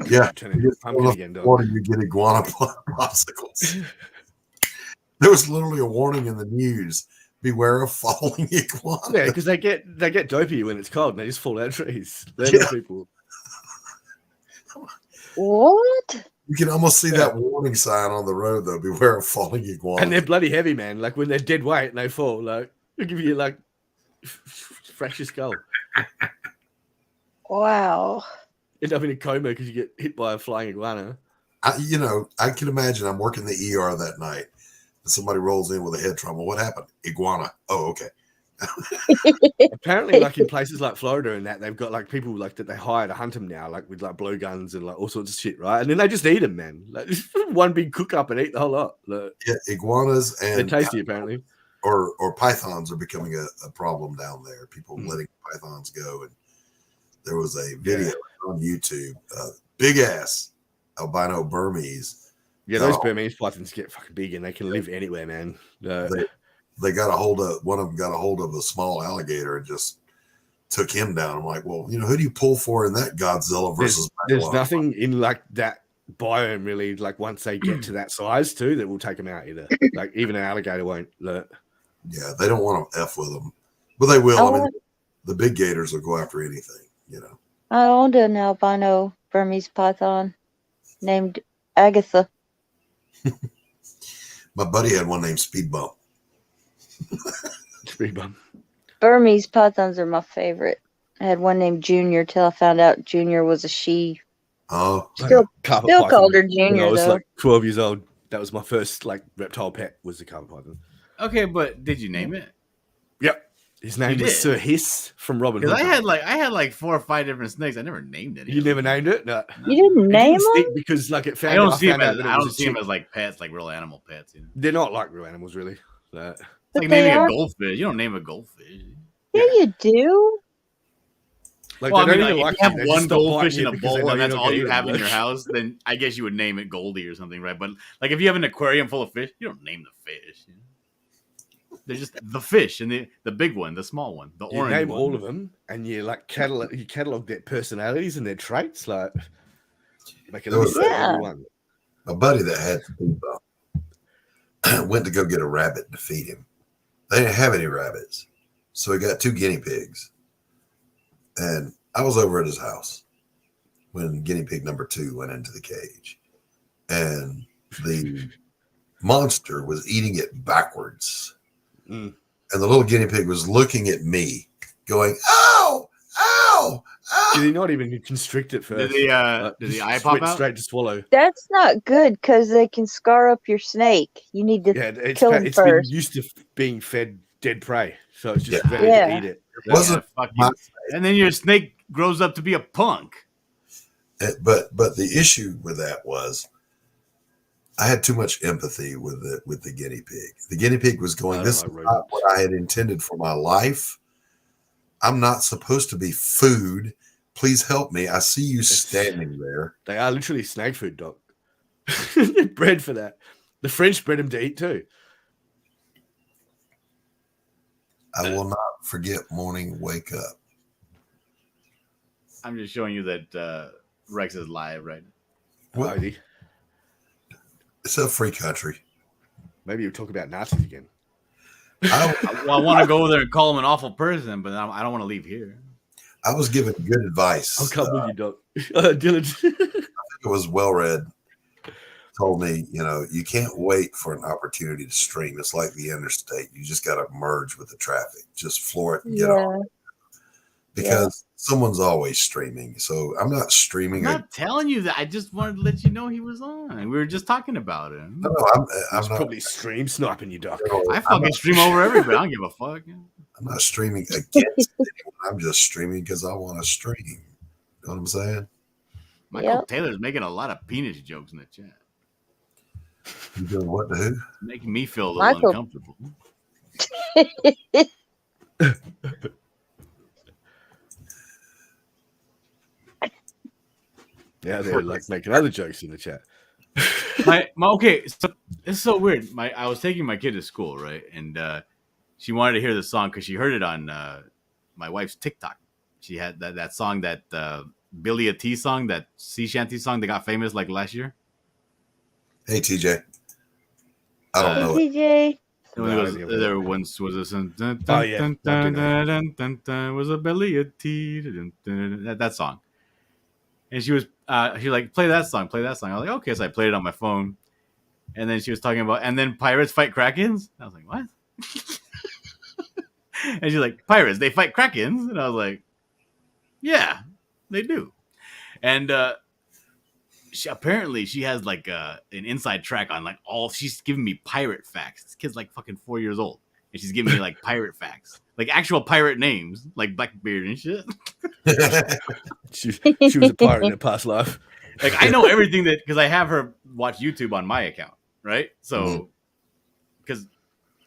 Yeah, you get iguana popsicles. There was literally a warning in the news: beware of falling iguana. Yeah, because they get dopey when it's cold and they just fall out of trees. They're the people. What? You can almost see that warning sign on the road, though. Beware of falling iguana. And they're bloody heavy, man. Like when they're dead weight and they fall, like they give you like fracture your skull. Wow. End up in a coma because you get hit by a flying iguana. I can imagine I'm working the ER that night and somebody rolls in with a head trauma. What happened? Iguana. Oh, okay. Apparently, like in places like Florida and that, they've got like people like that they hire to hunt them now, like with like blowguns and like all sorts of shit, right? And then they just eat them, man. Like one big cook up and eat the whole lot. Like, yeah, iguanas and they're tasty, apparently. Or pythons are becoming a problem down there. People letting pythons go, and there was a video on YouTube, big ass albino Burmese. Yeah, those Burmese pythons get fucking big and they can live anywhere, man. They got a hold of one of them. Got a hold of a small alligator and just took him down. I'm like, well, who do you pull for in that Godzilla versus? There's nothing in like that biome really. Like once they get to that size too, that will take them out either. Like even an alligator won't. Yeah, they don't want to f with them, but they will. I mean, the big gators will go after anything. I owned an albino Burmese python named Agatha. My buddy had one named Speed Bump. Speed Bump. Burmese pythons are my favorite. I had one named Junior till I found out Junior was a she. Oh, still called her Junior. When I was though. like 12 years old. That was my first like reptile pet. Was the carpet python. Okay, but did you name it? Yep. His name was Sir Hiss from Robin Hood. Because I had like 4 or 5 different snakes. I never named it. You never named it? No. You didn't name them? Because like it found. I don't see them as like pets, like real animal pets. They're not like real animals, really. It's like naming a goldfish. You don't name a goldfish. Yeah, you do. Like, Well, they I don't mean, even if like you have you. They just one stop goldfish biting in you a because they bowl know and you're that's not all gonna you eat have them. in your house, then I guess you would name it Goldie or something, right? But like if you have an aquarium full of fish, you don't name the fish. They're just the fish and the big one, the small one, the You orange name one. all of them, and you like catalog their personalities and their traits. Like, make a There was list of Yeah. everyone. a buddy that had some people went to go get a rabbit to feed him. They didn't have any rabbits, so he got 2 guinea pigs. And I was over at his house when guinea pig number 2 went into the cage, and the monster was eating it backwards. Mm. And the little guinea pig was looking at me, going, "Ow, ow, ow!" Did he not even constrict it first? Did the eye pop went out? straight to swallow? That's not good because they can scar up your snake. You need to Yeah, kill them it's been first. used to being fed dead prey, so it's just Yeah. ready Yeah. to eat it. It wasn't my and then your snake grows up to be a punk. but the issue with that was I had too much empathy with the guinea pig. The guinea pig was going, "This is not what I had intended for my life. I'm not supposed to be food. Please help me. I see you standing there." They are literally snake food, Doc. They're bred for that. The French bred them to eat too. I will not forget morning wake up. I'm just showing you that Rex is live right now. Well, it's a free country. Maybe you'll talk about Nazis again. I want to go there and call him an awful person, but I don't want to leave here. I was given good advice. I'll come with you, Doc. Dylan. I think it was well read. Told me, you can't wait for an opportunity to stream. It's like the interstate. You just got to merge with the traffic. Just floor it and get on. Because someone's always streaming. So I'm not streaming. I'm not telling you that. I just wanted to let you know he was on. We were just talking about him. No, I'm not, probably stream sniping you, Doc. I fucking stream over everybody. I don't give a fuck. I'm not streaming against anyone. I'm just streaming because I want to stream. You know what I'm saying? Michael Taylor's making a lot of penis jokes in the chat. You doing what to who? Making me feel a little uncomfortable. Yeah, they're like making other jokes in the chat. Okay, so it's so weird. I was taking my kid to school, right, and she wanted to hear the song because she heard it on my wife's TikTok. She had that song, that Billy a T song, that sea shanty song that got famous like last year. Hey TJ, I don't know. TJ. There once was a was a Billy a T, that song. And she was like, play that song. I was like, okay. So I played it on my phone. And then she was talking about, and then pirates fight krakens. I was like, what? And she's like, pirates, they fight krakens. And I was like, yeah, they do. And she has like an inside track on like she's giving me pirate facts. This kid's like fucking 4 years old. And she's giving me like pirate facts, like actual pirate names, like Blackbeard and shit. She was a pirate in her past life. Like I know everything because I have her watch YouTube on my account, right? So, because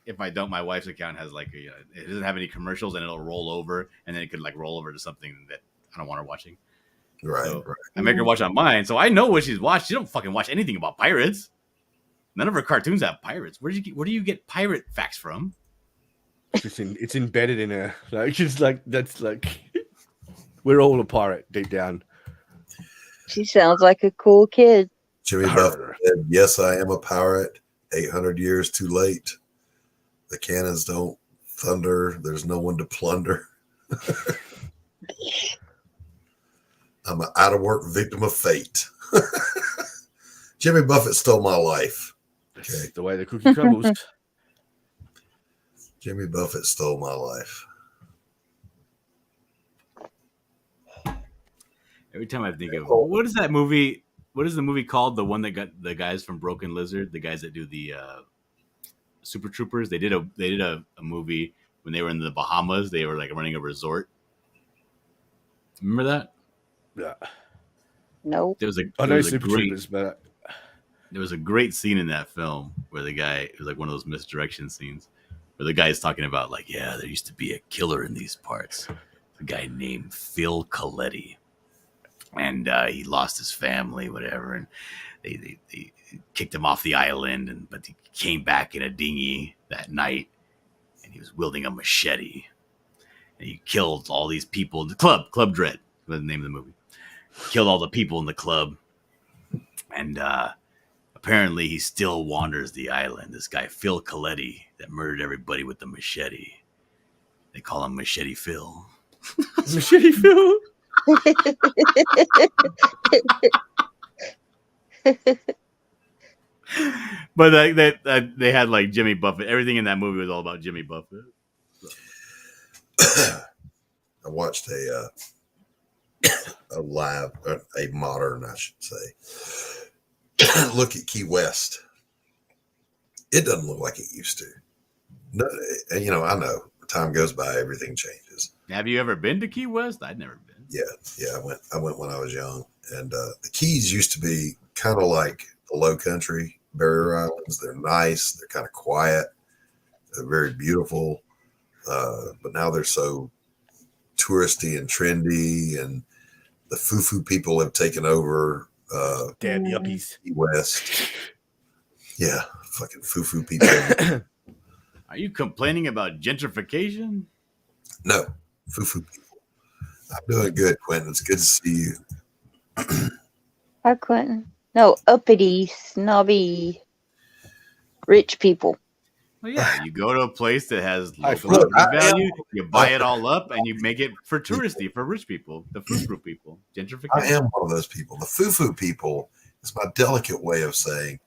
if I don't, my wife's account has like it doesn't have any commercials and it'll roll over, and then it could like roll over to something that I don't want her watching. Right, so right. I make her watch on mine, so I know what she's watched. She don't fucking watch anything about pirates. None of her cartoons have pirates. Where do you get pirate facts from? It's embedded in her. Like it's like that's like we're all a pirate deep down. She sounds like a cool kid. Jimmy Buffett said, "Yes, I am a pirate. 800 years too late. The cannons don't thunder. There's no one to plunder. I'm an out-of-work victim of fate." Jimmy Buffett stole my life. Okay, the way the cookie crumbles. Jimmy Buffett stole my life. Every time I think of what is that movie? What is the movie called? The one that got the guys from Broken Lizard, the guys that do the Super Troopers. They did a movie when they were in the Bahamas. They were like running a resort. Remember that? Yeah. No. There was a great scene in that film where the guy, it was like one of those misdirection scenes where the guy's talking about like, yeah, there used to be a killer in these parts, a guy named Phil Coletti, and he lost his family, whatever, and they kicked him off the island, but he came back in a dinghy that night, and he was wielding a machete, and he killed all these people in the Club Dread was the name of the movie. Killed all the people in the club, and apparently he still wanders the island. This guy Phil Coletti that murdered everybody with the machete. They call him Machete Phil. Machete Phil. But they had like Jimmy Buffett. Everything in that movie was all about Jimmy Buffett. I watched a modern, I should say, look at Key West. It doesn't look like it used to. No, you know, I know time goes by, everything changes. Have you ever been to Key West? I'd never been. Yeah, I went when I was young, and the Keys used to be kind of like the Low Country barrier islands. They're nice, they're kind of quiet, they're very beautiful, but now they're so touristy and trendy, and the foo-foo people have taken over. Damn yuppies. Key West. Yeah, fucking foo-foo people. Are you complaining about gentrification? No, foo-foo people. I'm doing good, Quentin. It's good to see you. Hi, Quentin. No, uppity, snobby, rich people. Well, yeah, you go to a place that has local value, you buy it all up, and you make it for touristy, for rich people, the foo-foo people. Gentrification. I am one of those people. The foo-foo people is my delicate way of saying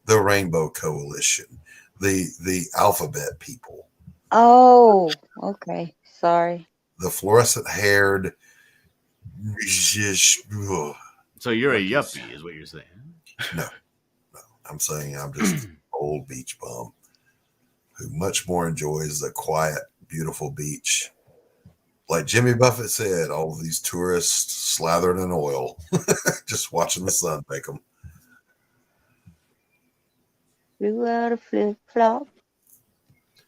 the Rainbow Coalition, the alphabet people. Oh, okay. Sorry. The fluorescent-haired. So you're a yuppie, is what you're saying? No. I'm saying I'm just an old beach bum who much more enjoys the quiet, beautiful beach. Like Jimmy Buffett said, all of these tourists slathered in oil, just watching the sun bake them. Blew out a flip-flop.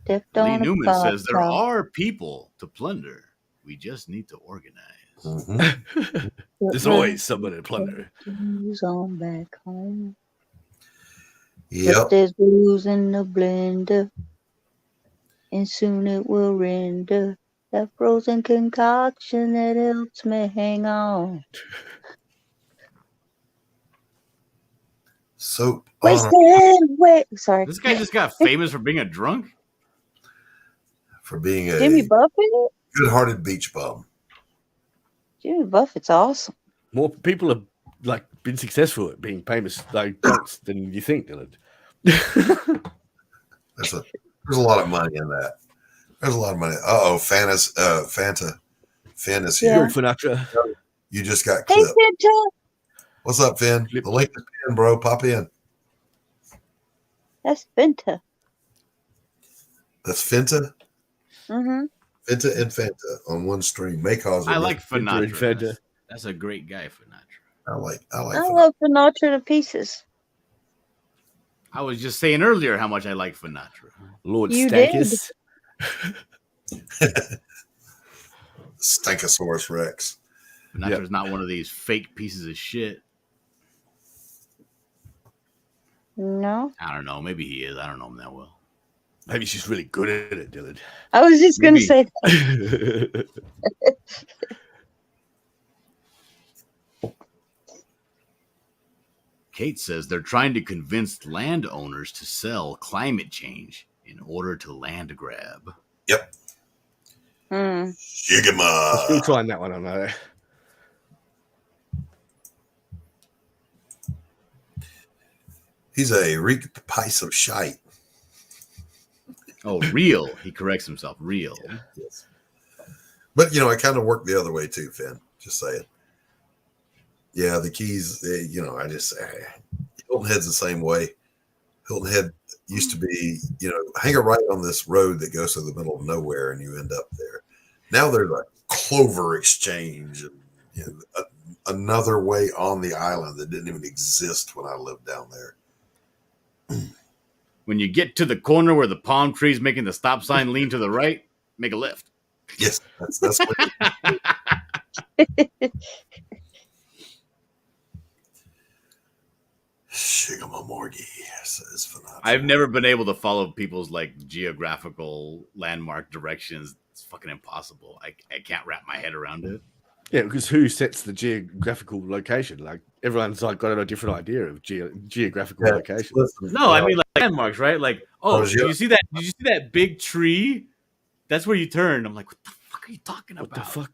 Lee Newman says there are people to plunder. We just need to organize. Mm-hmm. There's always someone to plunder. Who's on back home? Yep. But there's booze in the blender, and soon it will render that frozen concoction that helps me hang on. Soap. Wait. Sorry. This guy just got famous for being a drunk? For being a Jimmy Buffett? good-hearted beach bum. Jimmy Buffett's awesome. More people have like been successful at being famous like drunks than you think, Dylan. There's a lot of money in that. There's a lot of money. Fanta. Finn is here. Yeah. Finatra. You just got Hey, clipped. Fanta. What's up, Finn? The link is in, bro. Pop in. That's Fanta. That's Fenta. Mm-hmm. Fenta and Fanta on one stream. Maycause. I like Fanta. Finatra. That's a great guy, Finatra. I like I Finatra. love Finatra to pieces. I was just saying earlier how much I like Finatra. Lord You Stankus. Stankosaurus Rex. Finatra's not one of these fake pieces of shit. No. I don't know. Maybe he is. I don't know him that well. Maybe he's just really good at it, Dylan. I was just going to say that. Kate says they're trying to convince landowners to sell climate change in order to land grab. Yep. I'm still trying that one on there. He's a reek piece of shite. Oh, real. He corrects himself. Real. Yes. But, it kind of worked the other way too, Finn. Just saying. Yeah, the Keys, Hilton Head's the same way. Hilton Head used to be, hang a right on this road that goes to the middle of nowhere and you end up there. Now there's a Clover Exchange and another way on the island that didn't even exist when I lived down there. when you get to the corner where the palm tree's making the stop sign lean to the right, make a left. Yes, that's what Shigamamorgi says Fanacho. I've never been able to follow people's like geographical landmark directions. It's fucking impossible. I can't wrap my head around it. Yeah, because who sets the geographical location? Like everyone's like got a different idea of geographical location. No, I mean like landmarks, right? Like, oh, did you see that? Did you see that big tree? That's where you turn. I'm like, what the fuck are you talking about? What the fuck?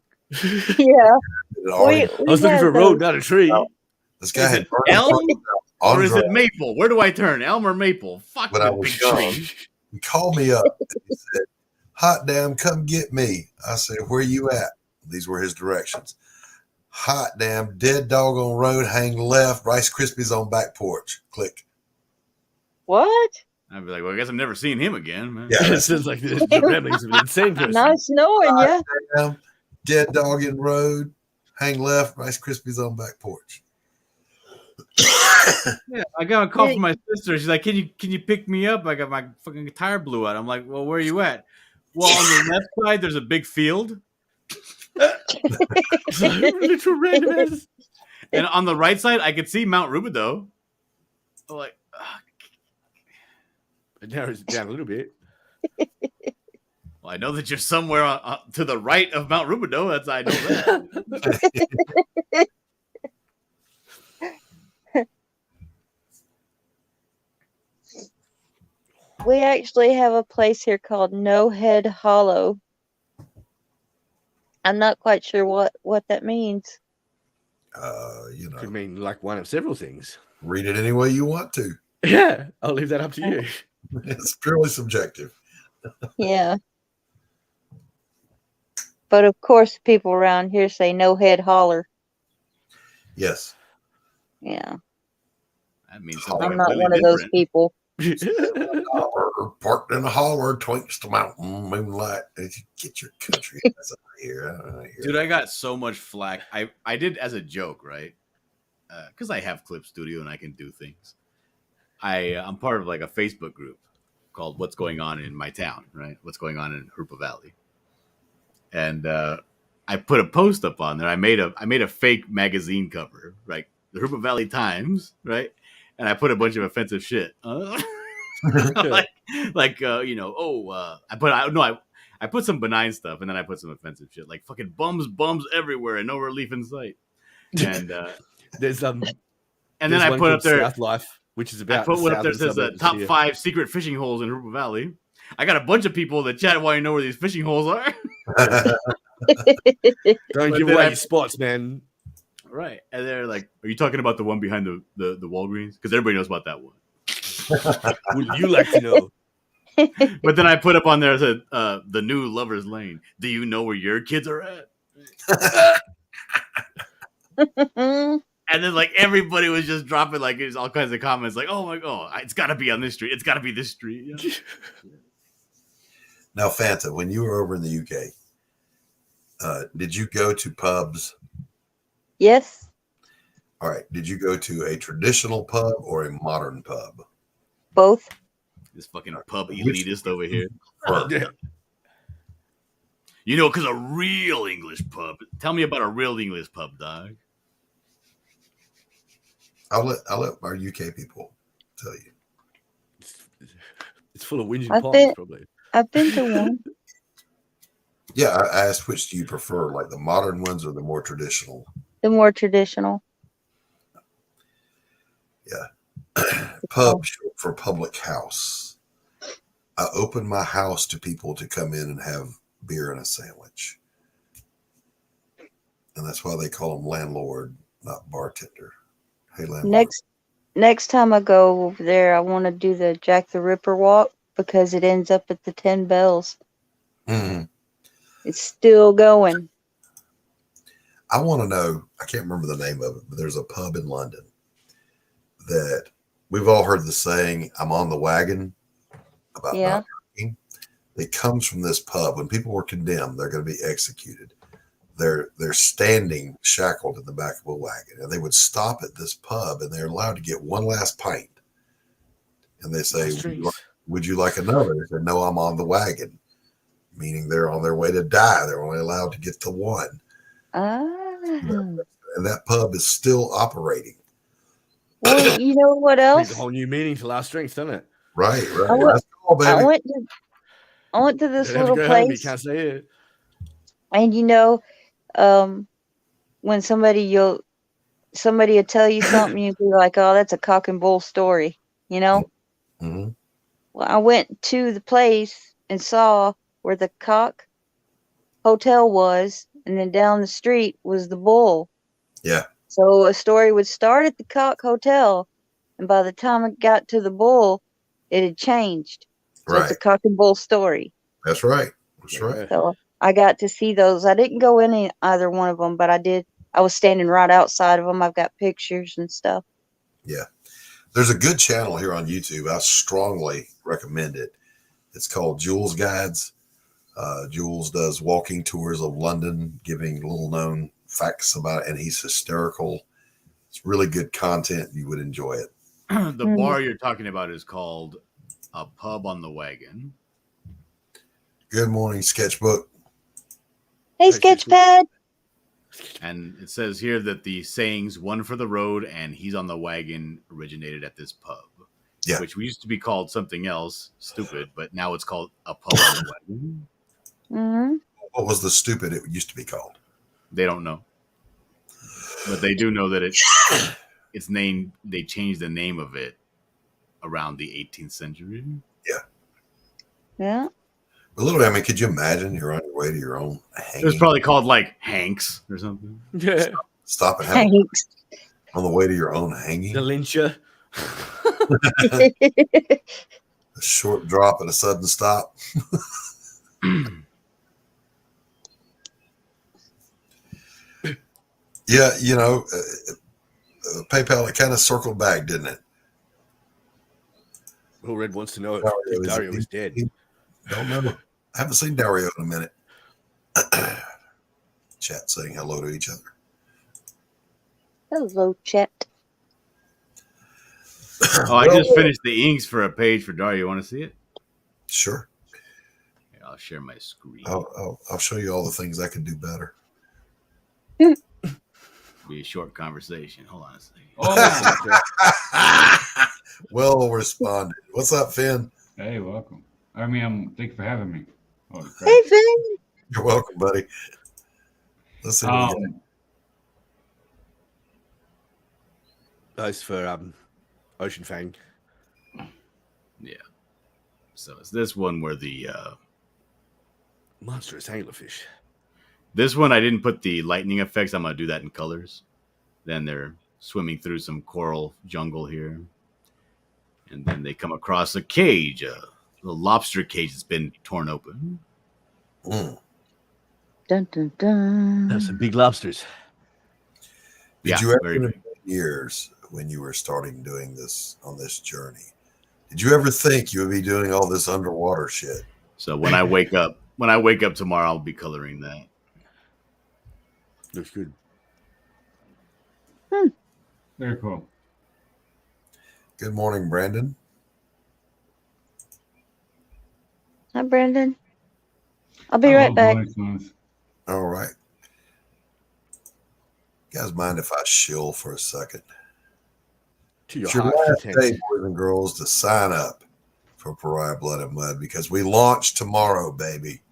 Yeah. I was looking for a road, not a tree. This guy had elm or is it maple? Where do I turn? Elm or maple? Fuck when the I was big young, tree. he called me up and he said, "Hot damn, come get me." I said, "Where you at?" These were his directions. Hot damn, dead dog on road, hang left, Rice Krispies on back porch. Click. What? I'd be like, well, I guess I'm never seeing him again, man. Yeah, it sounds like the ramblings of an insane person. Nice knowing you. Damn, dead dog in road, hang left, Rice Krispies on back porch. Yeah, I got a call from my sister. She's like, "Can you pick me up? I got my fucking tire blew out." I'm like, "Well, where are you at?" Well, on the left side, there's a big field. Literal randomness. And on the right side, I could see Mount Rubidoux. I'm like, it narrows it down a little bit. well, I know that you're somewhere to the right of Mount Rubidoux. That's I know that. We actually have a place here called No Head Hollow. I'm not quite sure what that means. You know, could mean like one of several things. Read it any way you want to. Yeah, I'll leave that up to you. It's purely subjective. Yeah. But of course, people around here say No Head Holler. Yes. Yeah. That means something I'm not one of different. those people. Parked in a holler, twinks the mountain, moonlight. Get your country ass out of here. Dude, I got so much flack. I did as a joke, right? Because I have Clip Studio and I can do things. I'm part of like a Facebook group called What's Going On in My Town, right? What's Going On in Hoopa Valley. And I put a post up on there. I made a fake magazine cover, right? The Hoopa Valley Times, right? And I put a bunch of offensive shit. I put some benign stuff, and then I put some offensive shit, like fucking bums everywhere and no relief in sight. And there's and then I put up there South Life, which is about. I put one up there that says top 5 secret fishing holes in Hoopa Valley. I got a bunch of people that chat want to know where these fishing holes are. Don't give away your spots, man. Right. And they're like, are you talking about the one behind the Walgreens? Because everybody knows about that one. Would you like to know? But then I put up on there the new Lover's Lane. Do you know where your kids are at? And then like everybody was just dropping like all kinds of comments like, oh my god, it's got to be on this street. It's got to be this street. Yeah. Now, Fanta, when you were over in the UK, did you go to pubs? Yes. All right. Did you go to a traditional pub or a modern pub? Both. This fucking pub elitist over here. Yeah. You know, because a real English pub. Tell me about a real English pub, dog. I'll let our UK people tell you. It's full of whinging pots, probably. I've been to one. Yeah, I asked which do you prefer, like the modern ones or the more traditional? The more traditional. Yeah. Pub for public house. I open my house to people to come in and have beer and a sandwich. And that's why they call them landlord, not bartender. Hey, landlord. Next time I go over there, I want to do the Jack the Ripper walk because it ends up at the 10 Bells. Mm-hmm. It's still going. I want to know, I can't remember the name of it, but there's a pub in London that we've all heard the saying, I'm on the wagon about not drinking. It comes from this pub. When people were condemned, they're going to be executed. They're standing shackled in the back of a wagon, and they would stop at this pub, and they're allowed to get one last pint. and they say, would you like another? They said, no, I'm on the wagon, meaning they're on their way to die. They're only allowed to get to one. And that pub is still operating. Well, you know what else? Brings a whole new meaning to Last Strength, doesn't it? Right. I went to this little place. Home, you can't say it. And when somebody will tell you something, you'll be like, "Oh, that's a cock and bull story," Mm-hmm. Well, I went to the place and saw where the Cock Hotel was, and then down the street was the Bull. Yeah. So a story would start at the Cock Hotel, and by the time it got to the Bull, it had changed. So it's a cock and bull story. That's right. That's right. So I got to see those. I didn't go in either one of them, but I did. I was standing right outside of them. I've got pictures and stuff. Yeah. There's a good channel here on YouTube. I strongly recommend it. It's called Jules Guides. Jules does walking tours of London, giving little known facts about it, and he's hysterical. It's really good content. You would enjoy it. The bar you're talking about is called A Pub on the Wagon. Good morning, Sketchbook. Hey, Sketchpad. And it says here that the sayings "one for the road" and "he's on the wagon" originated at this pub. Yeah. Which used to be called something else, stupid, but now it's called A Pub on the Wagon. Mm-hmm. What was the stupid it used to be called? They don't know. But they do know that it's named, they changed the name of it around the 18th century. Yeah. Yeah. But literally, I mean, could you imagine you're on your way to your own hanging? It was probably called like Hanks or something. Yeah. Stop and have Hanks. On the way to your own hanging. The lyncher. A short drop and a sudden stop. Yeah, you know, PayPal, it kind of circled back, didn't it? Who Red wants to know if Dario is dead. Don't know. I haven't seen Dario in a minute. Chat saying hello to each other. Hello, chat. Oh, I just finished the inks for a page for Dario. You want to see it? Sure. Here, I'll share my screen. I'll show you all the things I can do better. Be a short conversation. Hold on a second. Oh, well responded. What's up, Finn? hey, welcome. Thank you for having me. Holy crap. Hey, Finn. You're welcome, buddy. Let's see what we get. Those for Ocean Fang. Yeah. So it's this one where the monstrous anglerfish. This one I didn't put the lightning effects. I'm gonna do that in colors. Then they're swimming through some coral jungle here, and then they come across a cage, a little lobster cage that's been torn open. Mm. Dun, dun, dun. That's some big lobsters. Did you ever, in years when you were starting doing this on this journey, did you ever think you would be doing all this underwater shit? So when I wake up tomorrow, I'll be coloring that. Looks good. Very cool. Good morning, Brandon. Hi, Brandon. I'll be right back. All right. You guys mind if I shill for a second? It's your last day, boys and girls, to sign up for Pariah Blood and Mud because we launch tomorrow, baby.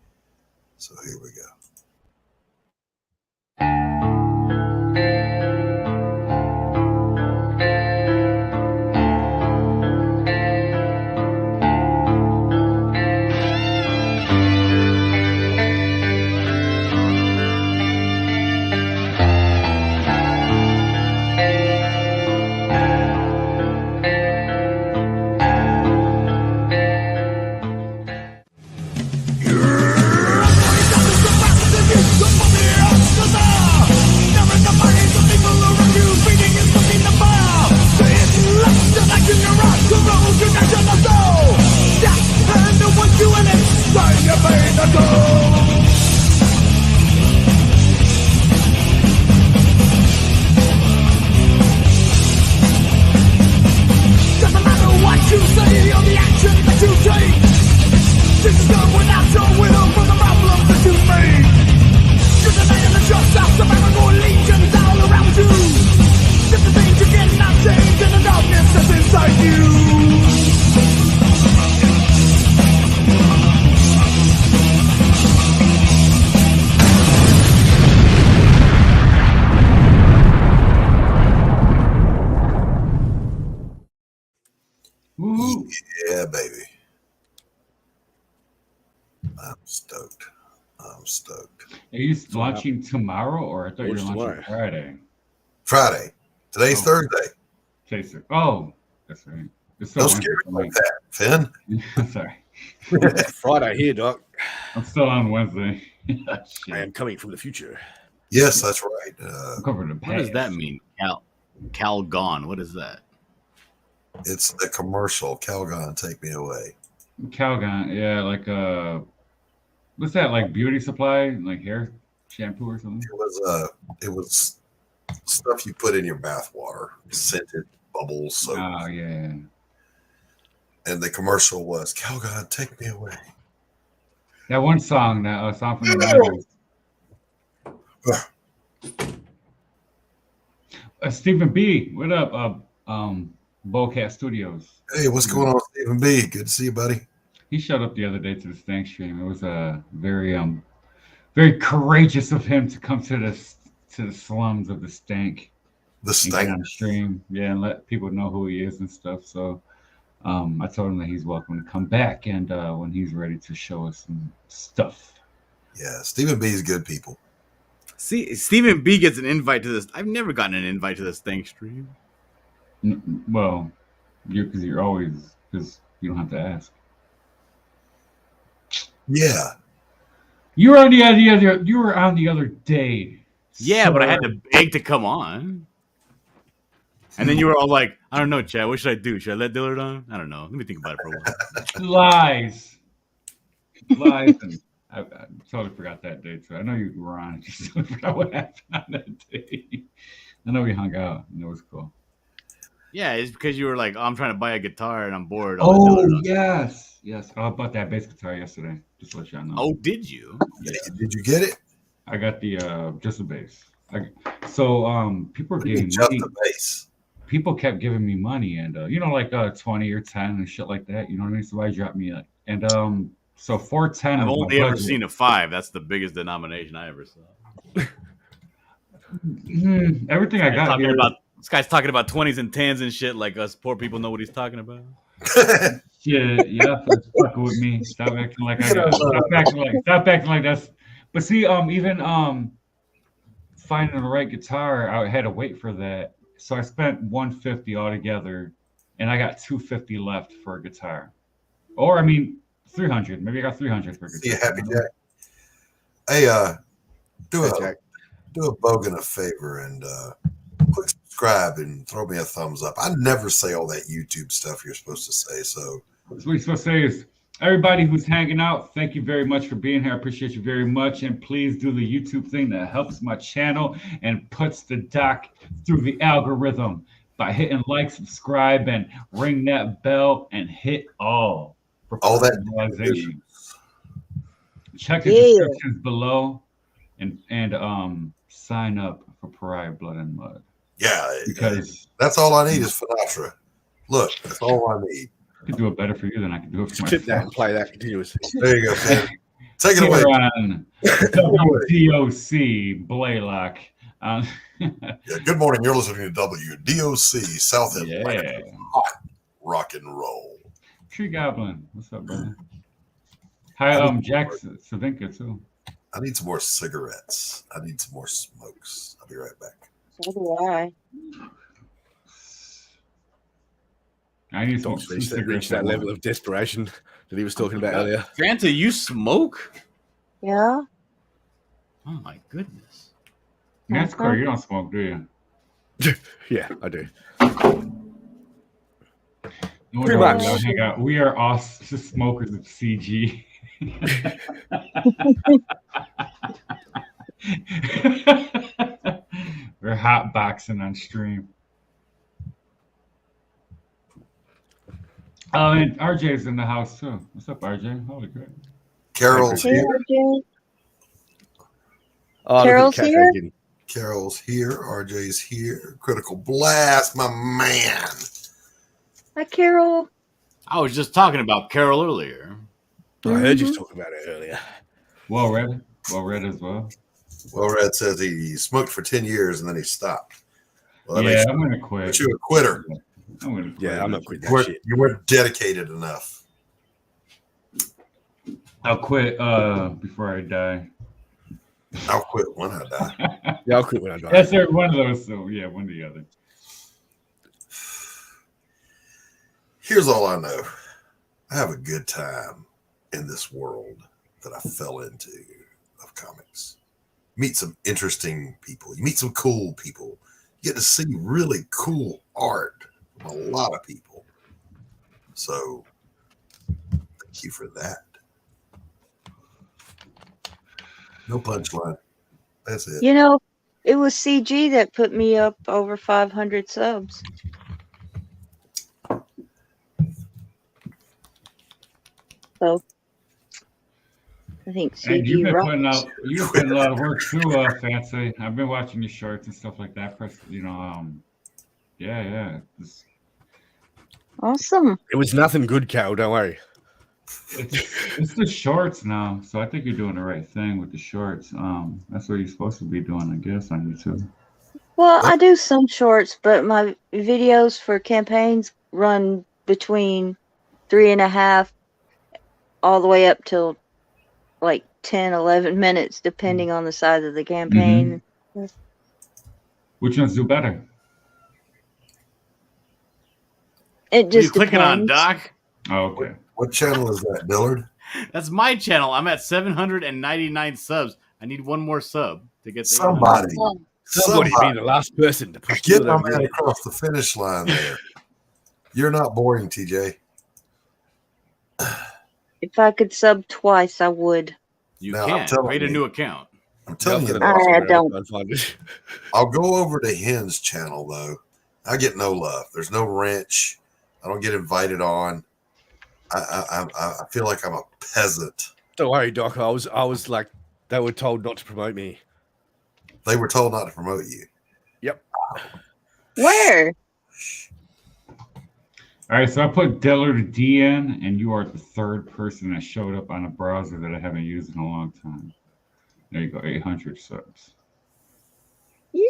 So here we go. Doesn't matter what you say. Yeah, baby. I'm stoked. Are you launching tomorrow, or I thought you were launching Friday? Friday. Today's Thursday. Oh, that's right. It's Don't scare me like that, Finn. Sorry. Friday here, Doc. I'm still on Wednesday. I am coming from the future. Yes, that's right. What does that mean? Calgon. What is that? It's the commercial. Calgon, take me away. Calgon, yeah, like what's that? Like beauty supply, like hair shampoo or something? It was stuff you put in your bath water, scented bubbles. So yeah. And the commercial was Calgon, take me away. That one song, that song from the 90s. Stephen B, what up? Bowcat Studios. Hey, what's going on, Stephen B? Good to see you, buddy. He showed up the other day to the Stank stream. It was very courageous of him to come to the slums of the Stank. The Stank on the stream, yeah, and let people know who he is and stuff. So I told him that he's welcome to come back, and when he's ready to show us some stuff. Yeah, Stephen B is good people. See, Stephen B gets an invite to this. I've never gotten an invite to this Stank stream. Well, because you don't have to ask. Yeah. You were on the other day. Yeah, but I had to beg to come on. And then you were all like, I don't know, Chad, what should I do? Should I let Dillard on? I don't know. Let me think about it for a while. Lies. And I totally forgot that day too. I know you were on. I just totally forgot what happened on that day. I know we hung out and it was cool. Yeah, it's because you were like, I'm trying to buy a guitar and I'm bored. Yes. I bought that bass guitar yesterday. Just to let y'all know. Oh, did you? Yeah. Did you get it? I got the just the bass. People were giving just money. the bass. People kept giving me money, and like 20 or 10 and shit like that. You know what I mean? So I dropped me so 410. I've only ever seen a 5. That's the biggest denomination I ever saw. Everything I got here. This guy's talking about 20s and 10s and shit like us poor people know what he's talking about. Yeah, fucking with me. Stop acting like I got. Stop acting like that's. But see, even finding the right guitar, I had to wait for that. So I spent $150 altogether, and I got $250 left for a guitar. Or 300. Maybe I got $300 for a guitar. Yeah, happy Jack. Hey, do a Bogan a favor and click subscribe and throw me a thumbs up. I never say all that YouTube stuff you're supposed to say. So what you're supposed to say is, everybody who's hanging out, thank you very much for being here. I appreciate you very much. And please do the YouTube thing that helps my channel and puts the doc through the algorithm by hitting like, subscribe, and ring that bell and hit all for personalization. Check the descriptions below and sign up for Pariah Blood and Mud. Yeah, because that's all I need is Sinatra. Look, that's all I need. I can do it better for you than I can do it for myself. Sit down and play that continuously. There you go, Sam. Take it away. On WDOC Blaylock. Good morning. You're listening to WDOC South End. Yeah. Hot rock and roll. Tree Goblin. What's up, brother? Hi, Jack Savinka, too. I need some more cigarettes. I need some more smokes. I'll be right back. So do I. I need to reach that level of desperation that he was talking about earlier. Santa, you smoke? Yeah. Oh my goodness. That's cool. You don't smoke, do you? Yeah, I do. Pretty much. We are all smokers of CG. We're hot boxing on stream. Oh, and RJ's in the house too. What's up, RJ? Holy crap. Carol's here. Carol's here. Carol's here. RJ's here. Critical Blast, my man. Hi, Carol. I was just talking about Carol earlier. I heard you talk about it earlier. Well read as well. Well read says he smoked for 10 years and then he stopped. Well, yeah, I'm gonna quit. But you're a quitter. I'm gonna quit. Yeah, I'm not quitting that shit. You weren't dedicated enough. I'll quit before I die. I'll quit when I die. Yeah, I'll quit when I die. Yes, sir. One of those. So yeah, one or the other. Here's all I know. I have a good time in this world that I fell into of comics. Meet some interesting people. You meet some cool people. You get to see really cool art from a lot of people. So thank you for that. No punchline. That's it. You know, it was CG that put me up over 500 subs. So I think And you've CG been rocks. putting a lot of work too, Fancy. I've been watching your shorts and stuff like that. Yeah. Awesome. It was nothing good, Cal. Don't worry. It's the shorts now, so I think you're doing the right thing with the shorts. That's what you're supposed to be doing, I guess, on YouTube. Well, I do some shorts, but my videos for campaigns run between 3.5 all the way up till like 10, 11 minutes, depending on the size of the campaign. Which ones do better? It What are you just clicking on, depends. Doc? Oh, okay. What channel is that, Dillard? That's my channel. I'm at 799 subs. I need one more sub to get to Somebody. 800. Somebody be the last person to push Get the my man across the finish line there. You're not boring, TJ. If I could sub twice, I would. You Now, I'm can't. telling Create a you. new account. I'm telling you. I don't. I'll go over to Hen's channel, though. I get no love. There's no wrench. I don't get invited on. I feel like I'm a peasant. Don't worry, Doc. I was like, they were told not to promote me. They were told not to promote you. Yep. Where? All right, so I put Dillard D in, and you are the third person that showed up on a browser that I haven't used in a long time. There you go, 800 subs. Yay!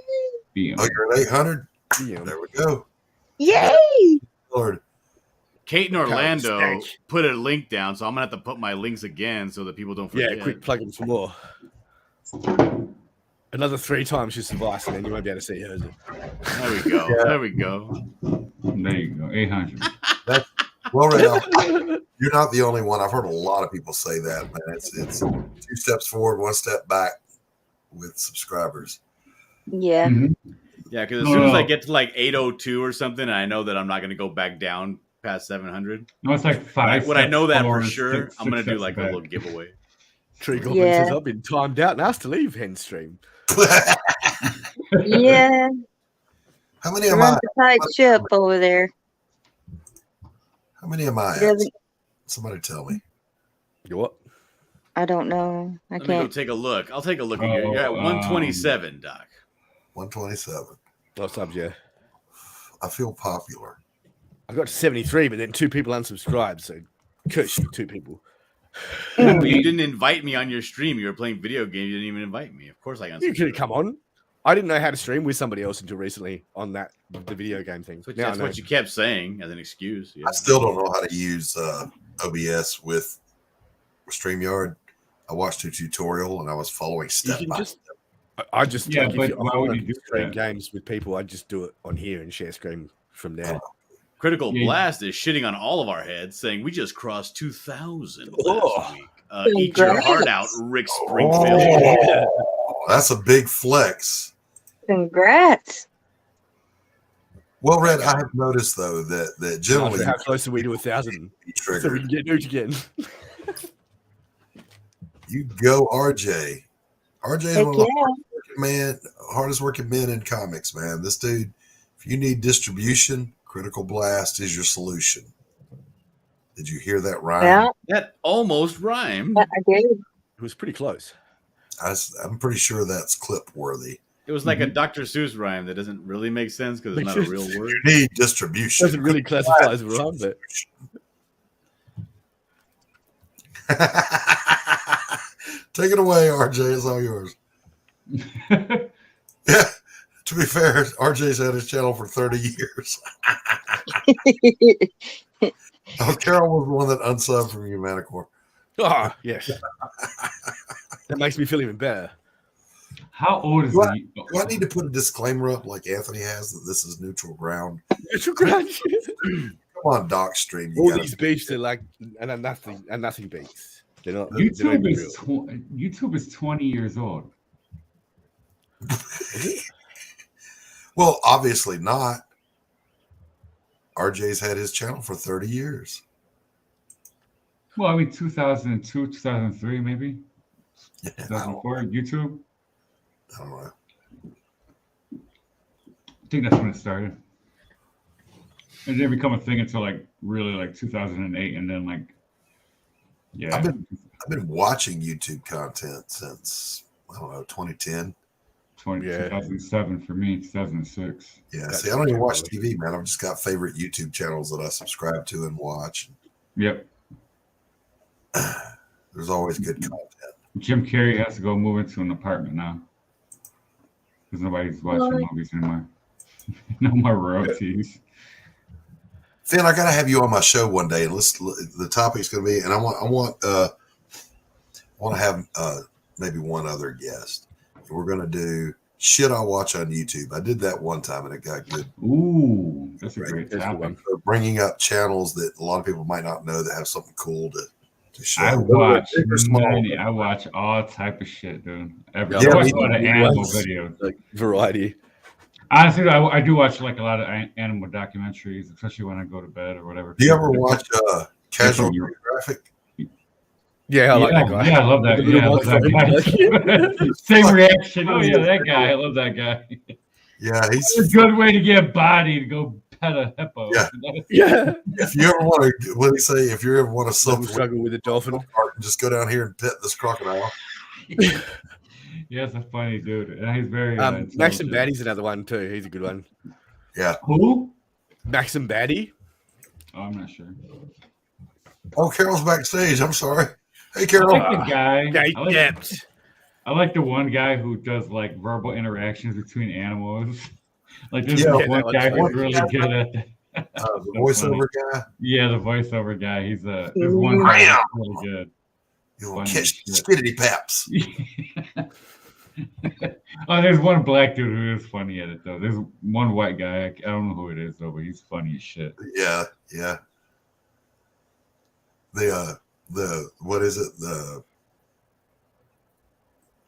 BM. Oh, you're at 800? There we go. Yay! Lord. Kate in Orlando put a link down, so I'm going to have to put my links again so that people don't forget. Yeah, quick plug in for more. Another 3 times your device, and then you won't be able to see hers. There we go. Yeah. There we go. There you go, 800. Well, Ray, you're not the only one. I've heard a lot of people say that, man. It's 2 steps forward, 1 step back with subscribers. Yeah. Yeah, because as soon as I get to like 802 or something, and I know that I'm not going to go back down past 700. No, it's like 5. When I know that for steps sure, forward, I'm going to do six like a steps little back. giveaway. Tree Goblin says, I've been timed out and asked to leave Hen stream. Yeah. How many am Runs I? a tight ship over there. How many am I He at? doesn't- Somebody tell me. You what? I don't know. I Let me go can't. take a look. I'll take a look at you. You're at 127, Doc. 127. No subs, yeah. I feel popular. I got to 73, but then 2 people unsubscribed, so curse you, 2 people. But you didn't invite me on your stream. You were playing video games. You didn't even invite me. Of course I You could have come on. I didn't know how to stream with somebody else until recently on the video game thing. That's Now I know. what you kept saying as an excuse. Yeah. I still don't know how to use OBS with StreamYard. I watched a tutorial and I was following step can by just- step. I just Yeah, like, but if why I would want you to do stream that? games with people, I just do it on here and share screen from there. Critical Yeah. Blast is shitting on all of our heads, saying we just crossed 2,000 Oh. last week. Eat your Congrats. heart out, Rick Springfield. Oh, that's a big flex. Congrats. Well, Red, I have noticed though that generally How close are we to 1,000? So we triggered. can get Newt again. You go, RJ. RJ is Heck one of the hardest working men in comics, man. This dude, if you need distribution, Critical Blast is your solution. Did you hear that rhyme? Yeah, That almost rhymed. I did. It was pretty close. I'm pretty sure that's clip worthy. It was like a Dr. Seuss rhyme that doesn't really make sense because it's not a real word. You need distribution. Doesn't really classify as a rhyme, but Take it away, RJ. It's all yours. Yeah. To be fair, RJ's had his channel for 30 years. Oh, Carol was the one that unsubbed from Humanicore. Oh, yes. That makes me feel even better. How old is Do I the? need to put a disclaimer up like Anthony has that this is neutral ground? Neutral ground. Come on, Doc Stream. All these beefs are like, and nothing beats. They're not. YouTube is 20 years old. Is it? Well, obviously not. RJ's had his channel for 30 years. Well, I mean, 2002, 2003, maybe. Yeah, 2004, YouTube. I don't know. I think that's when it started. It didn't become a thing until like really like 2008, and then like, yeah. I've been watching YouTube content since I don't know 2010. 2007 for me, 2006. Yeah, see, I don't even watch TV, man. I've just got favorite YouTube channels that I subscribe to and watch. Yep. There's always good content. Jim Carrey has to go move into an apartment now because nobody's watching movies anymore. No more royalties. Finn, I gotta have you on my show one day, and the topic's gonna be, and I want to have maybe one other guest. We're gonna do shit I watch on YouTube. I did that one time, and it got good. Ooh, that's a great topic. So bringing up channels that a lot of people might not know that have something cool to show. I watch all type of shit, dude. I watch a lot of animal videos, like variety. Honestly, I do watch like a lot of animal documentaries, especially when I go to bed or whatever. Do you ever watch Casual Geographic? Yeah, I like that guy. Yeah, I love that. Yeah, I love that guy. Same reaction. Oh yeah, that guy. I love that guy. Yeah, he's a good way to get a body to go pet a hippo. Yeah, yeah. If you ever want to, what do you say? If you ever want to struggle with a dolphin, just go down here and pet this crocodile. Yeah, it's a funny dude, and he's very. Maxim Batty's another one too. He's a good one. Yeah. Who? Maxim Batty. Oh, I'm not sure. Oh, Carol's backstage. I'm sorry. Hey, Carol. I like the guy. I like the one guy who does like verbal interactions between animals. Like there's one guy who's really good at that. The voiceover guy. Yeah, the voiceover guy. There's one guy who's really good. You will catch skidity paps. Oh, there's one black dude who is funny at it though. There's one white guy. I don't know who it is though, but he's funny as shit. Yeah, yeah. The what is it?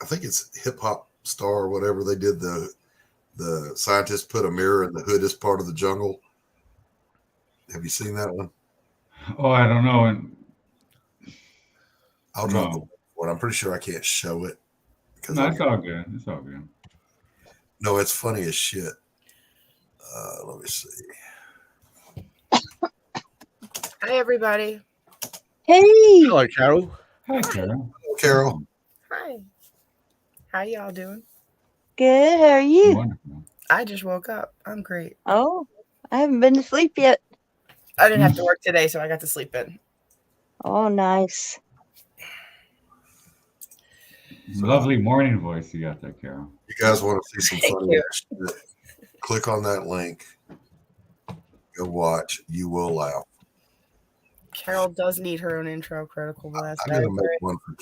I think it's Hip Hop Star or whatever. They did the scientists put a mirror in the hoodest part of the jungle. Have you seen that one? Oh, I don't know. And I'll drop the one. I'm pretty sure I can't show it. No, it's all good. It's all good. No, it's funny as shit. Let me see. Hi, everybody. Hey. Hello, Carol. Hi, Carol. Hello, Carol. Hi. How y'all doing? Good. How are you? Wonderful. I just woke up. I'm great. Oh, I haven't been to sleep yet. I didn't have to work today, so I got to sleep in. Oh, nice. Lovely morning voice you got there, Carol. You guys want to see some funny shit? Click on that link. Go watch. You will laugh. Carol does need her own intro, Critical Blast. I'm gonna make one for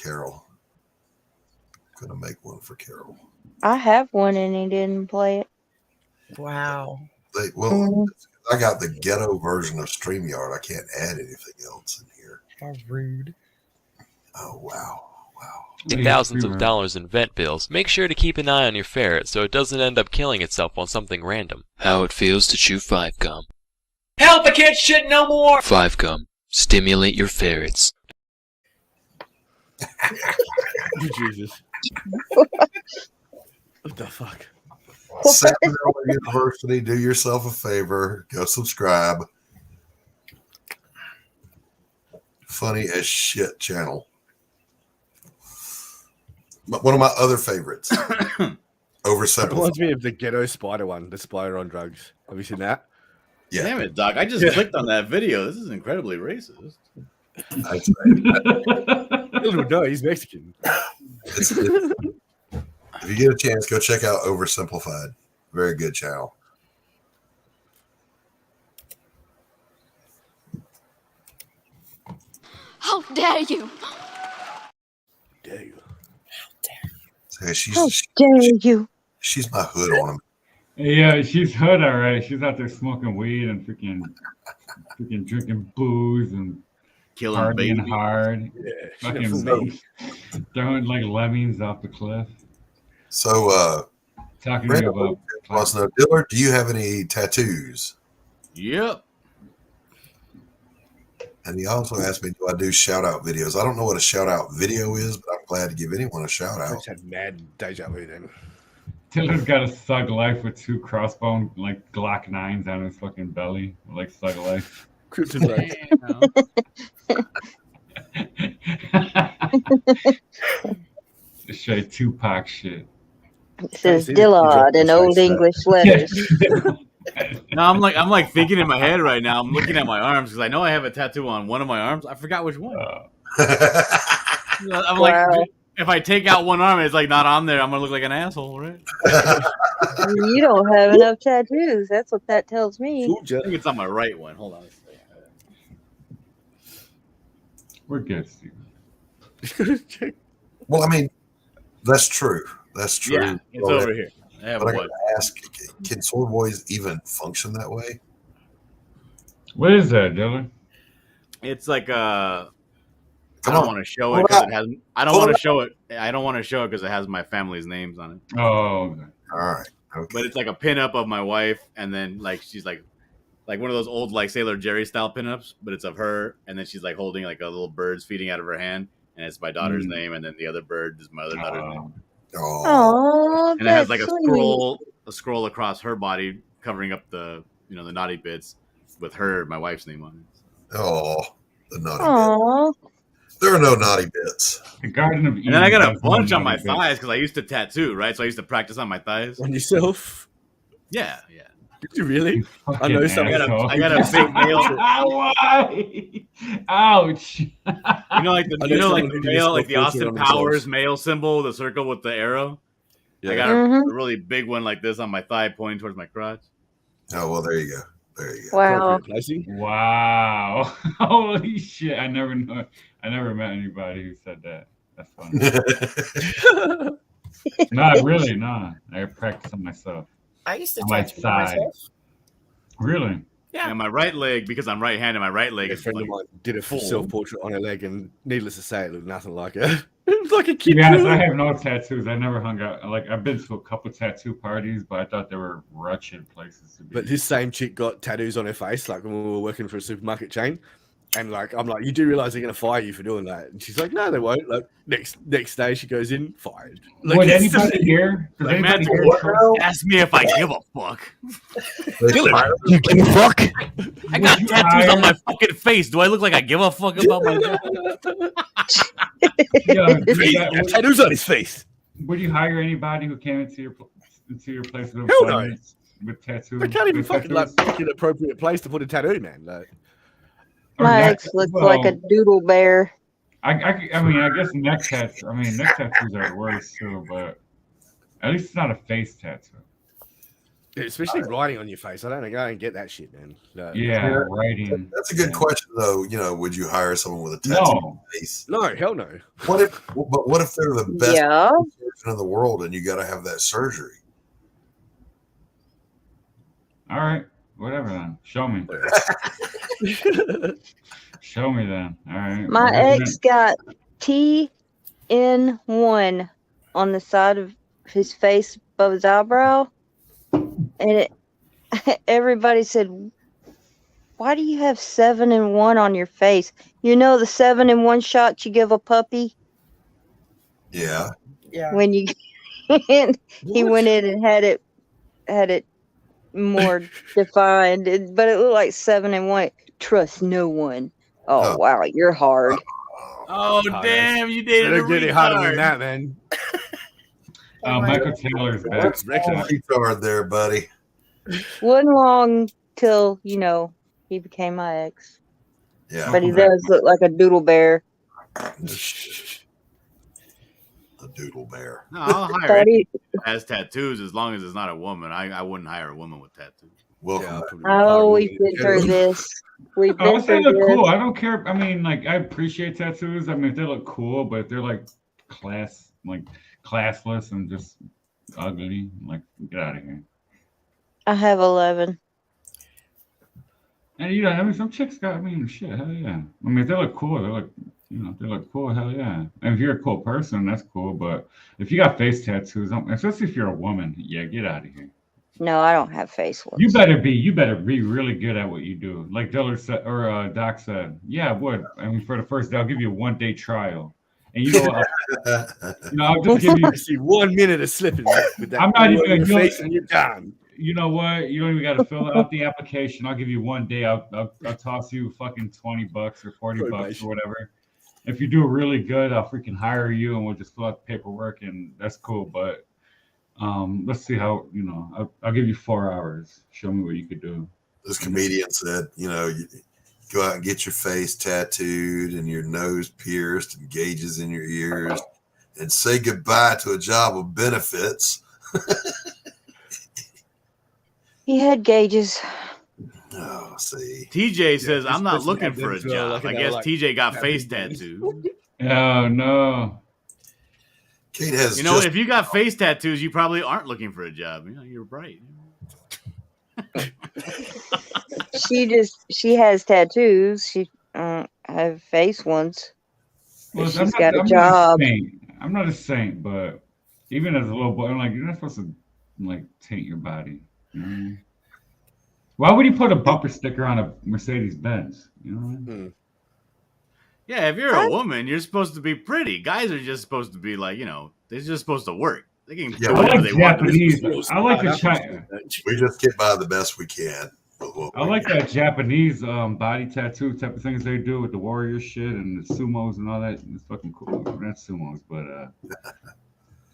Carol. I have one and he didn't play it. Wow. I got the ghetto version of StreamYard. I can't add anything else in here. How rude. Oh, wow. Thousands of dollars in vet bills. Make sure to keep an eye on your ferret so it doesn't end up killing itself on something random. How it feels to chew 5-gum. Help! I can't shit no more! 5-gum. Stimulate your ferrets. Jesus. What the fuck? Samuel University, do yourself a favor. Go subscribe. Funny as shit channel. One of my other favorites. Oversimplified. It reminds me of the Ghetto Spider one, the spider on drugs. Have you seen that? Yeah. Damn it, Doc. I just clicked on that video. This is incredibly racist. No, he's Mexican. If you get a chance, go check out Oversimplified. Very good channel. How dare you? Dare you? So How dare you? She's my hood ornament. Yeah, she's hood, all right. She's out there smoking weed and freaking drinking booze and Killing partying babies. hard. Yeah, Fucking throwing like lemmings off the cliff. So, Talking to me about wants to know, Dillard, do you have any tattoos? Yep. And he also asked me, do I do shout out videos? I don't know what a shout out video is, but I'm glad to give anyone a shout I out. just had mad deja vu then. Tiller's got a Thug Life with 2 crossbone like Glock 9s on his fucking belly, like Thug Life. Straight Tupac shit. It says Dillard in old English letters. No, I'm like thinking in my head right now. I'm looking at my arms because I know I have a tattoo on one of my arms. I forgot which one. I'm like, if I take out one arm, and it's like not on there. I'm gonna look like an asshole, right? You don't have enough tattoos. That's what that tells me. I think it's on my right one. Hold on. We're good, Steve. Well, I mean, that's true. That's true. Yeah, it's over here. I have but I one. gotta ask, can Sword Boys even function that way? What is that, Dylan? It's like I Come don't on. want to show Pull it it because out. it has. I don't Pull want it to show it. I don't want to show it because it has my family's names on it. Oh, okay. All right. Okay. But it's like a pinup of my wife, and then like she's like one of those old like Sailor Jerry style pinups, but it's of her, and then she's like holding like a little bird's feeding out of her hand, and it's my daughter's name, and then the other bird is my other daughter's name. Oh, And it has like that's a scroll across her body covering up the the naughty bits with my wife's name on it. Oh, the naughty Aww. bits. There are no naughty bits. The Garden of Eden. And then I got a has no bunch on my naughty bits. thighs because I used to tattoo, right? So I used to practice on my thighs. On yourself? Yeah. Did you really? I know some. I got a big nail. Why? Ouch! You know, like the male, like the Austin Powers male symbol, the circle with the arrow. Yeah. I got a really big one like this on my thigh, pointing towards my crotch. Oh well, there you go. There you go. Wow. Wow! Holy shit! I never met anybody who said that. That's funny. Not really, nah. I practice on myself. I used to On my tattoo thigh. myself. Really? Yeah. And my right leg, because I'm right-handed, my right leg A is friend like of mine did a full. self-portrait on her leg, and needless to say, it looked nothing like her. It was like a To kid. be honest, drew I it. have no tattoos. I never hung out. Like I've been to a couple tattoo parties, but I thought they were wretched places to be. But this same chick got tattoos on her face, like when we were working for a supermarket chain. And like, I'm like, you do realize they're gonna fire you for doing that? And she's like, no, they won't. Like next day, she goes in, fired. Like, Would it's anybody here? Does Like, anybody man, here ask me if I give a fuck. You give a fuck? I got tattoos on my fucking face. Do I look like I give a fuck about my Tattoos on his face. Would you hire anybody who came into your place of Hell no. employment with tattoos? I can't even with fucking like tattoos? pick an appropriate place to put a tattoo, man. Like, My neck- ex looks well, like a doodle bear. I mean, I guess neck tattoos. I mean, neck tattoos are worse too, but at least it's not a face tattoo. especially writing on your face. I don't get that shit, man. Like, Yeah, writing. That's a good question, though. You know, would you hire someone with a tattoo No. on the face? No, hell no. What if? But what if they're the best Yeah. person in the world and you got to have that surgery? All right, whatever then. Show me. Show me then. All right. My Whatever ex got TN1 on the side of his face above his eyebrow. And everybody said, why do you have 7-in-1 on your face? You know the 7-in-1 shot you give a puppy? Yeah. Yeah. When you he went in and had it more defined, but it looked like 7-in-1. Trust no one. Oh wow, you're hard. Oh damn, you dated a Better get it harder retard. than that, man. Michael Taylor's back. Retard there, buddy. Wasn't long till he became my ex. Yeah. But he does look like a doodle bear. a doodle bear. No, I'll hire Thought anyone he- that has tattoos as long as it's not a woman. I wouldn't hire a woman with tattoos. Welcome Oh, we've been through this. We've Oh, been if they through look this. cool, I don't care. I mean, like, I appreciate tattoos. I mean, if they look cool, but if they're like classless and just ugly, like, get out of here. I have 11. And you know, I mean, some chicks got. I mean, shit, hell yeah. I mean, if they look cool, if they look cool, hell yeah. And if you're a cool person, that's cool. But if you got face tattoos, especially if you're a woman, yeah, get out of here. No, I don't have face ones. You better be really good at what you do. Like Dillard said, or Doc said, yeah, I would. I mean, for the first day, I'll give you a 1-day trial. And you know what? I'll just give you. See 1 minute of slipping with that. I'm not even in your face and you're done. You know what? You don't even got to fill out the application. I'll give you 1 day. I'll toss you fucking $20 or $40 or whatever. If you do really good, I'll freaking hire you and we'll just fill out the paperwork and that's cool. But let's see how, I'll give you 4 hours. Show me what you could do. This comedian said, you go out and get your face tattooed and your nose pierced and gauges in your ears and say goodbye to a job of benefits. He had gauges. Oh, see. TJ says, I'm not looking for a job. I guess TJ got face tattoos. Oh, no. Kate has if you got face tattoos, you probably aren't looking for a job. You're right. She has tattoos. She have face ones. Well, She's got a job. I'm not a saint, but even as a little boy, I'm like, you're not supposed to taint your body. You know what I mean? Why would you put a bumper sticker on a Mercedes Benz? You know what I mean? Yeah, if you're a woman, you're supposed to be pretty. Guys are just supposed to be like, they're just supposed to work. They can do whatever they want. I like the China. We just get by the best we can. I like that Japanese body tattoo type of things they do with the warrior shit and the sumos and all that. It's fucking cool. Not sumos, but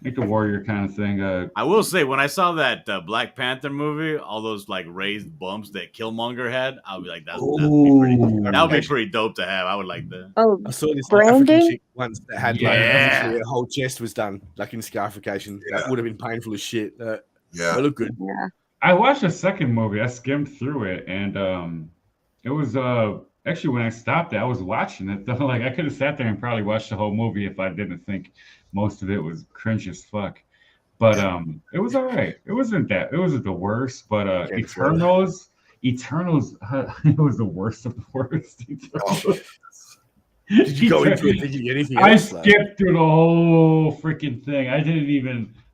like the warrior kind of thing. I will say, when I saw that Black Panther movie, all those raised bumps that Killmonger had, I would be like, that would be pretty dope to have. I would like that. Oh, I saw this branding? African chick once that had a whole chest was done in scarification. That would have been painful as shit. It looked good. Yeah. I watched the second movie. I skimmed through it, and it was actually when I stopped it, I was watching it. I could have sat there and probably watched the whole movie if I didn't think most of it was cringe as fuck. But it was all right. It wasn't the worst. But Eternals, it was the worst of the worst. Did you go into it thinking anything else? I skipped through the whole freaking thing.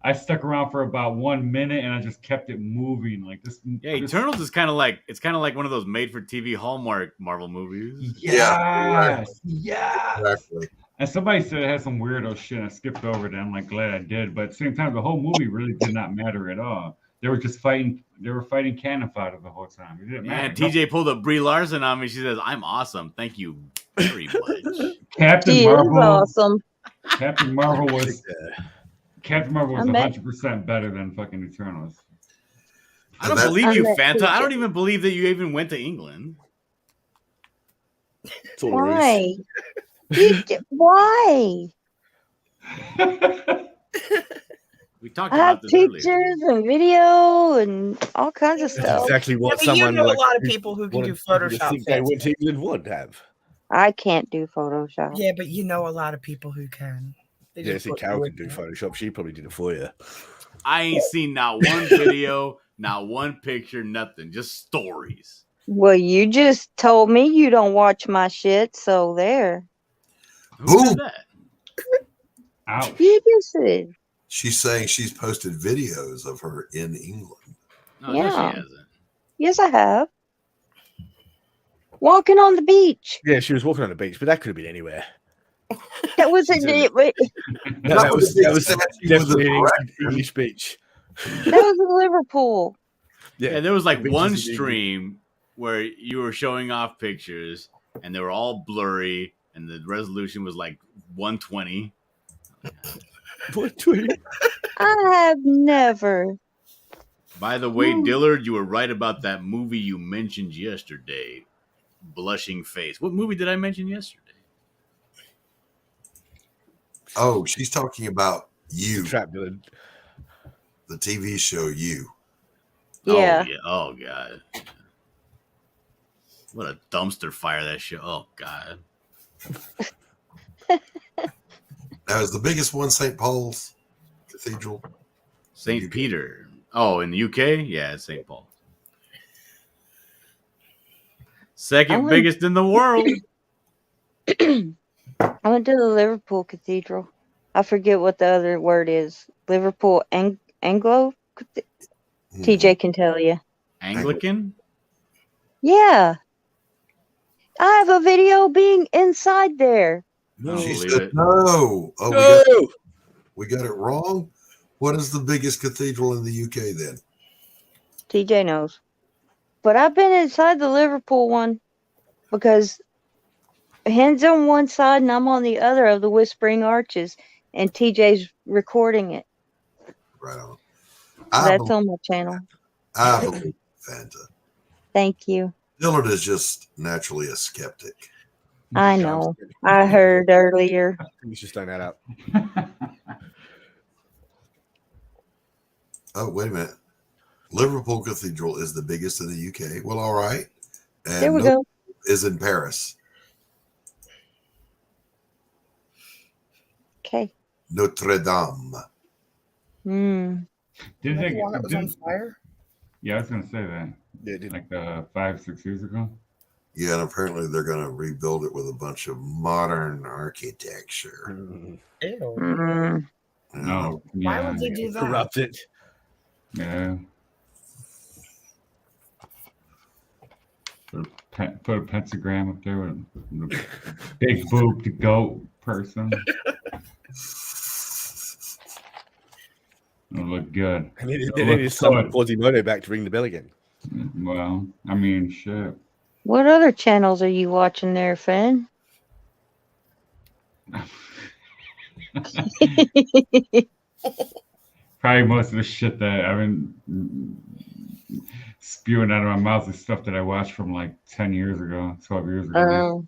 I stuck around for about 1 minute and I just kept it moving like this. Yeah, Eternals is kind of like one of those made-for-TV Hallmark Marvel movies. Yes. Exactly. And somebody said it had some weirdo shit. I skipped over it. I'm glad I did. But at the same time, the whole movie really did not matter at all. They were just fighting. They were fighting cannon fodder the whole time. It didn't matter. And TJ pulled up Brie Larson on me. She says, "I'm awesome. Thank you very much." Captain Marvel. Awesome. Captain Marvel was 100% better than fucking Eternals. I don't believe you, Fanta. I don't even believe that you even went to England. Why? Why? We talked I about have this pictures earlier. and video and all kinds of That's stuff. exactly what Yeah, but someone you know a lot of people who can do Photoshop. Think they went to England would have. I can't do Photoshop. Yeah, but you know a lot of people who can. They Yeah, just see, put Carol you can in do there. Photoshop. She probably did it for you. I ain't seen not one video, not one picture, nothing. Just stories. Well, you just told me you don't watch my shit, so there. Who said that? Ouch. You just said. She's saying she's posted videos of her in England. No, Yeah. she hasn't. Yes, I have. Walking on the beach. Yeah, she was walking on the beach, but that could have been anywhere. That was That was definitely an English beach. That was in Liverpool. Yeah, there was Beaches one in England. stream where you were showing off pictures and they were all blurry and the resolution was 120. 120. I have never. By the way, Dillard, you were right about that movie you mentioned yesterday. Blushing Face. What movie did I mention yesterday? Oh, she's talking about You. Trap villain. The TV show You. Yeah. Oh, yeah. Oh, God. What a dumpster fire that shit. Oh, God. Now, is the biggest one St. Paul's Cathedral? St. Peter. Oh, in the UK? Yeah, it's St. Paul. Second biggest in the world. I went to the Liverpool Cathedral. I forget what the other word is. Liverpool Anglo? TJ can tell you. Anglican? Yeah. I have a video being inside there. She believe said it. no. Oh, No! we got it wrong. What is the biggest cathedral in the UK then? TJ knows. But I've been inside the Liverpool one because Hen's on one side and I'm on the other of the Whispering Arches, and TJ's recording it. Right on. That's on my channel. I believe Fanta. Thank you. Dillard is just naturally a skeptic. I know. I heard earlier. You should stand that out. Oh, wait a minute. Liverpool Cathedral is the biggest in the UK. Well, all right. And There we go. is in Paris. Okay. Notre Dame. Did they? The one that was on fire? Yeah, I was gonna say that. Yeah, like 5-6 years ago. Yeah, and apparently they're going to rebuild it with a bunch of modern architecture. Ew. No. Why would they do that? Corrupt it. Yeah. Put a pentagram up there with a big boobed goat person. It'll look good. And then It'll they look need some good. Quasimodo back to ring the bell again. Well, I mean, shit. What other channels are you watching there, Finn? Probably most of the shit that I've been spewing out of my mouth is stuff that I watched from like 10 years ago, 12 years ago.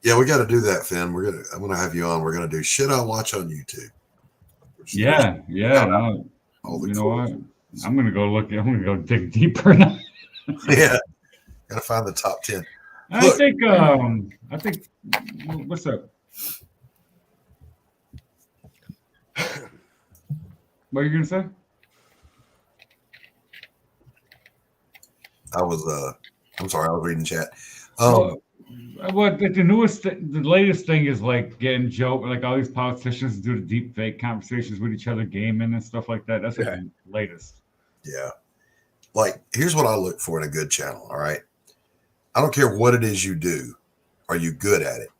Yeah, we got to do that, Finn. I'm gonna have you on. We're gonna do shit I watch on YouTube. Yeah. No, you know what? I'm gonna go dig deeper now. Yeah, gotta find the top 10. I think. What's up? What are you gonna say? I'm sorry, I was reading chat. The latest thing is like getting like all these politicians do the deep fake conversations with each other, gaming and stuff like that. That's like the latest. Yeah. Like, here's what I look for in a good channel. All right. I don't care what it is you do. Are you good at it?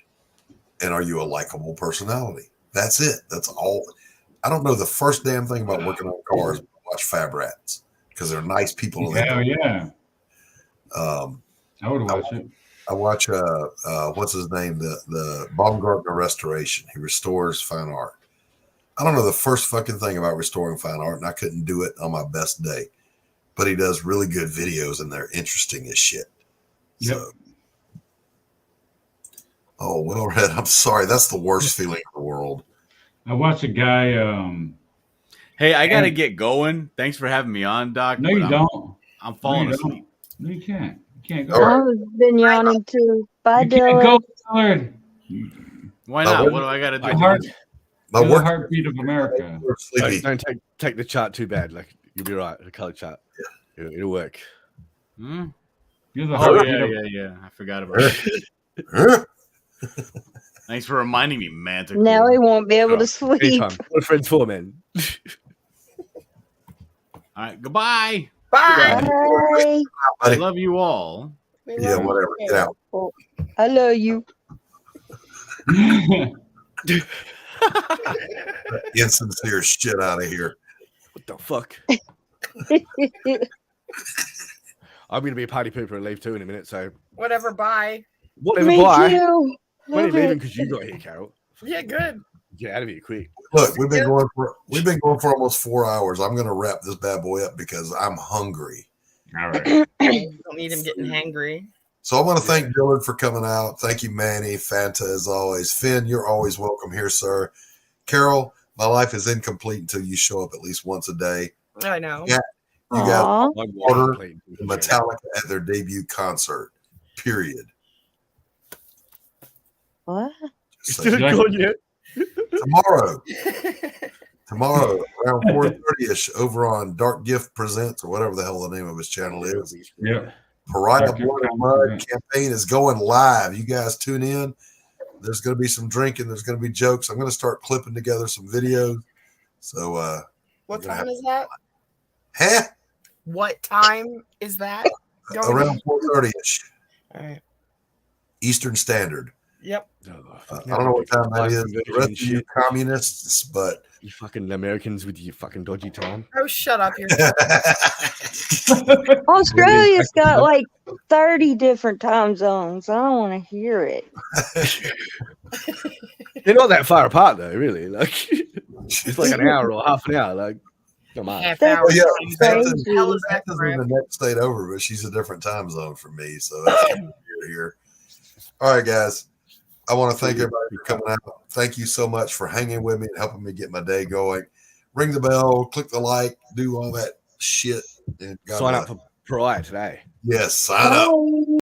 And are you a likable personality? That's it. That's all. I don't know the first damn thing about working on cars. Watch Fab Rats because they're nice people. Hell yeah. I would watch it. I watch what's his name? The Baumgartner Restoration. He restores fine art. I don't know the first fucking thing about restoring fine art, and I couldn't do it on my best day. But he does really good videos, and they're interesting as shit. Yep. So, oh, well, Red, I'm sorry. That's the worst feeling in the world. I watched a guy. Hey, I gotta get going. Thanks for having me on, Doc. No, you don't. I'm falling asleep. No, you can't. You can't go. I've been yawning too. Bye, You can't Dylan. go, Millard. Why not? What do I gotta do? The heartbeat of America. Don't take the chart too bad. Like you'll be right. The color chart. It'll work. Hmm? You're the Oh heartbeat yeah. I forgot about it. Thanks for reminding me, Manticore. Now he won't be able to sleep. Anytime. What are friends for, man? All right, goodbye. Bye. I love you all. Yeah, whatever. Get out. I love you. Insincere shit out of here. What the fuck? I'm going to be a party pooper and leave too in a minute. So Whatever, bye. whatever. Me Bye. too. When are you Love leaving? it. Because you got here, Carol. Yeah, good. Get out of here quick. Look, we've been going for almost 4 hours. I'm going to wrap this bad boy up because I'm hungry. All right. Don't need him getting hangry. So I want to thank Dillard for coming out. Thank you, Manny, Fanta, as always. Finn, you're always welcome here, sir. Carol, my life is incomplete until you show up at least once a day. I know. Yeah, you guys Aw. order Metallica at their debut concert. Period. What? Just Did it go yet? Tomorrow around 4:30ish over on Dark Gift Presents or whatever the hell the name of his channel is. Yeah. Pariah Dark Gift Blood and Mud campaign is going live. You guys tune in. There's going to be some drinking. There's going to be jokes. I'm going to start clipping together some videos. So, what time is that? Huh? What time is that? Around 4:30ish. All right. Eastern Standard. Yep. I don't know what time that is. The rest of you communists, but you fucking Americans with your fucking dodgy time. Oh, shut up! You're Australia's got like 30 different time zones. I don't want to hear it. They're not that far apart though, really. Like it's like an hour or half an hour. Like, come on. half hour. Yeah, Fanta's Fanta's in the next state over, but she's a different time zone for me. So that's here. All right, guys. I want to thank everybody for coming out. Thank you so much for hanging with me and helping me get my day going. Ring the bell, click the like, do all that shit. And God Sign bless. up for Pariah today. Yes, sign up.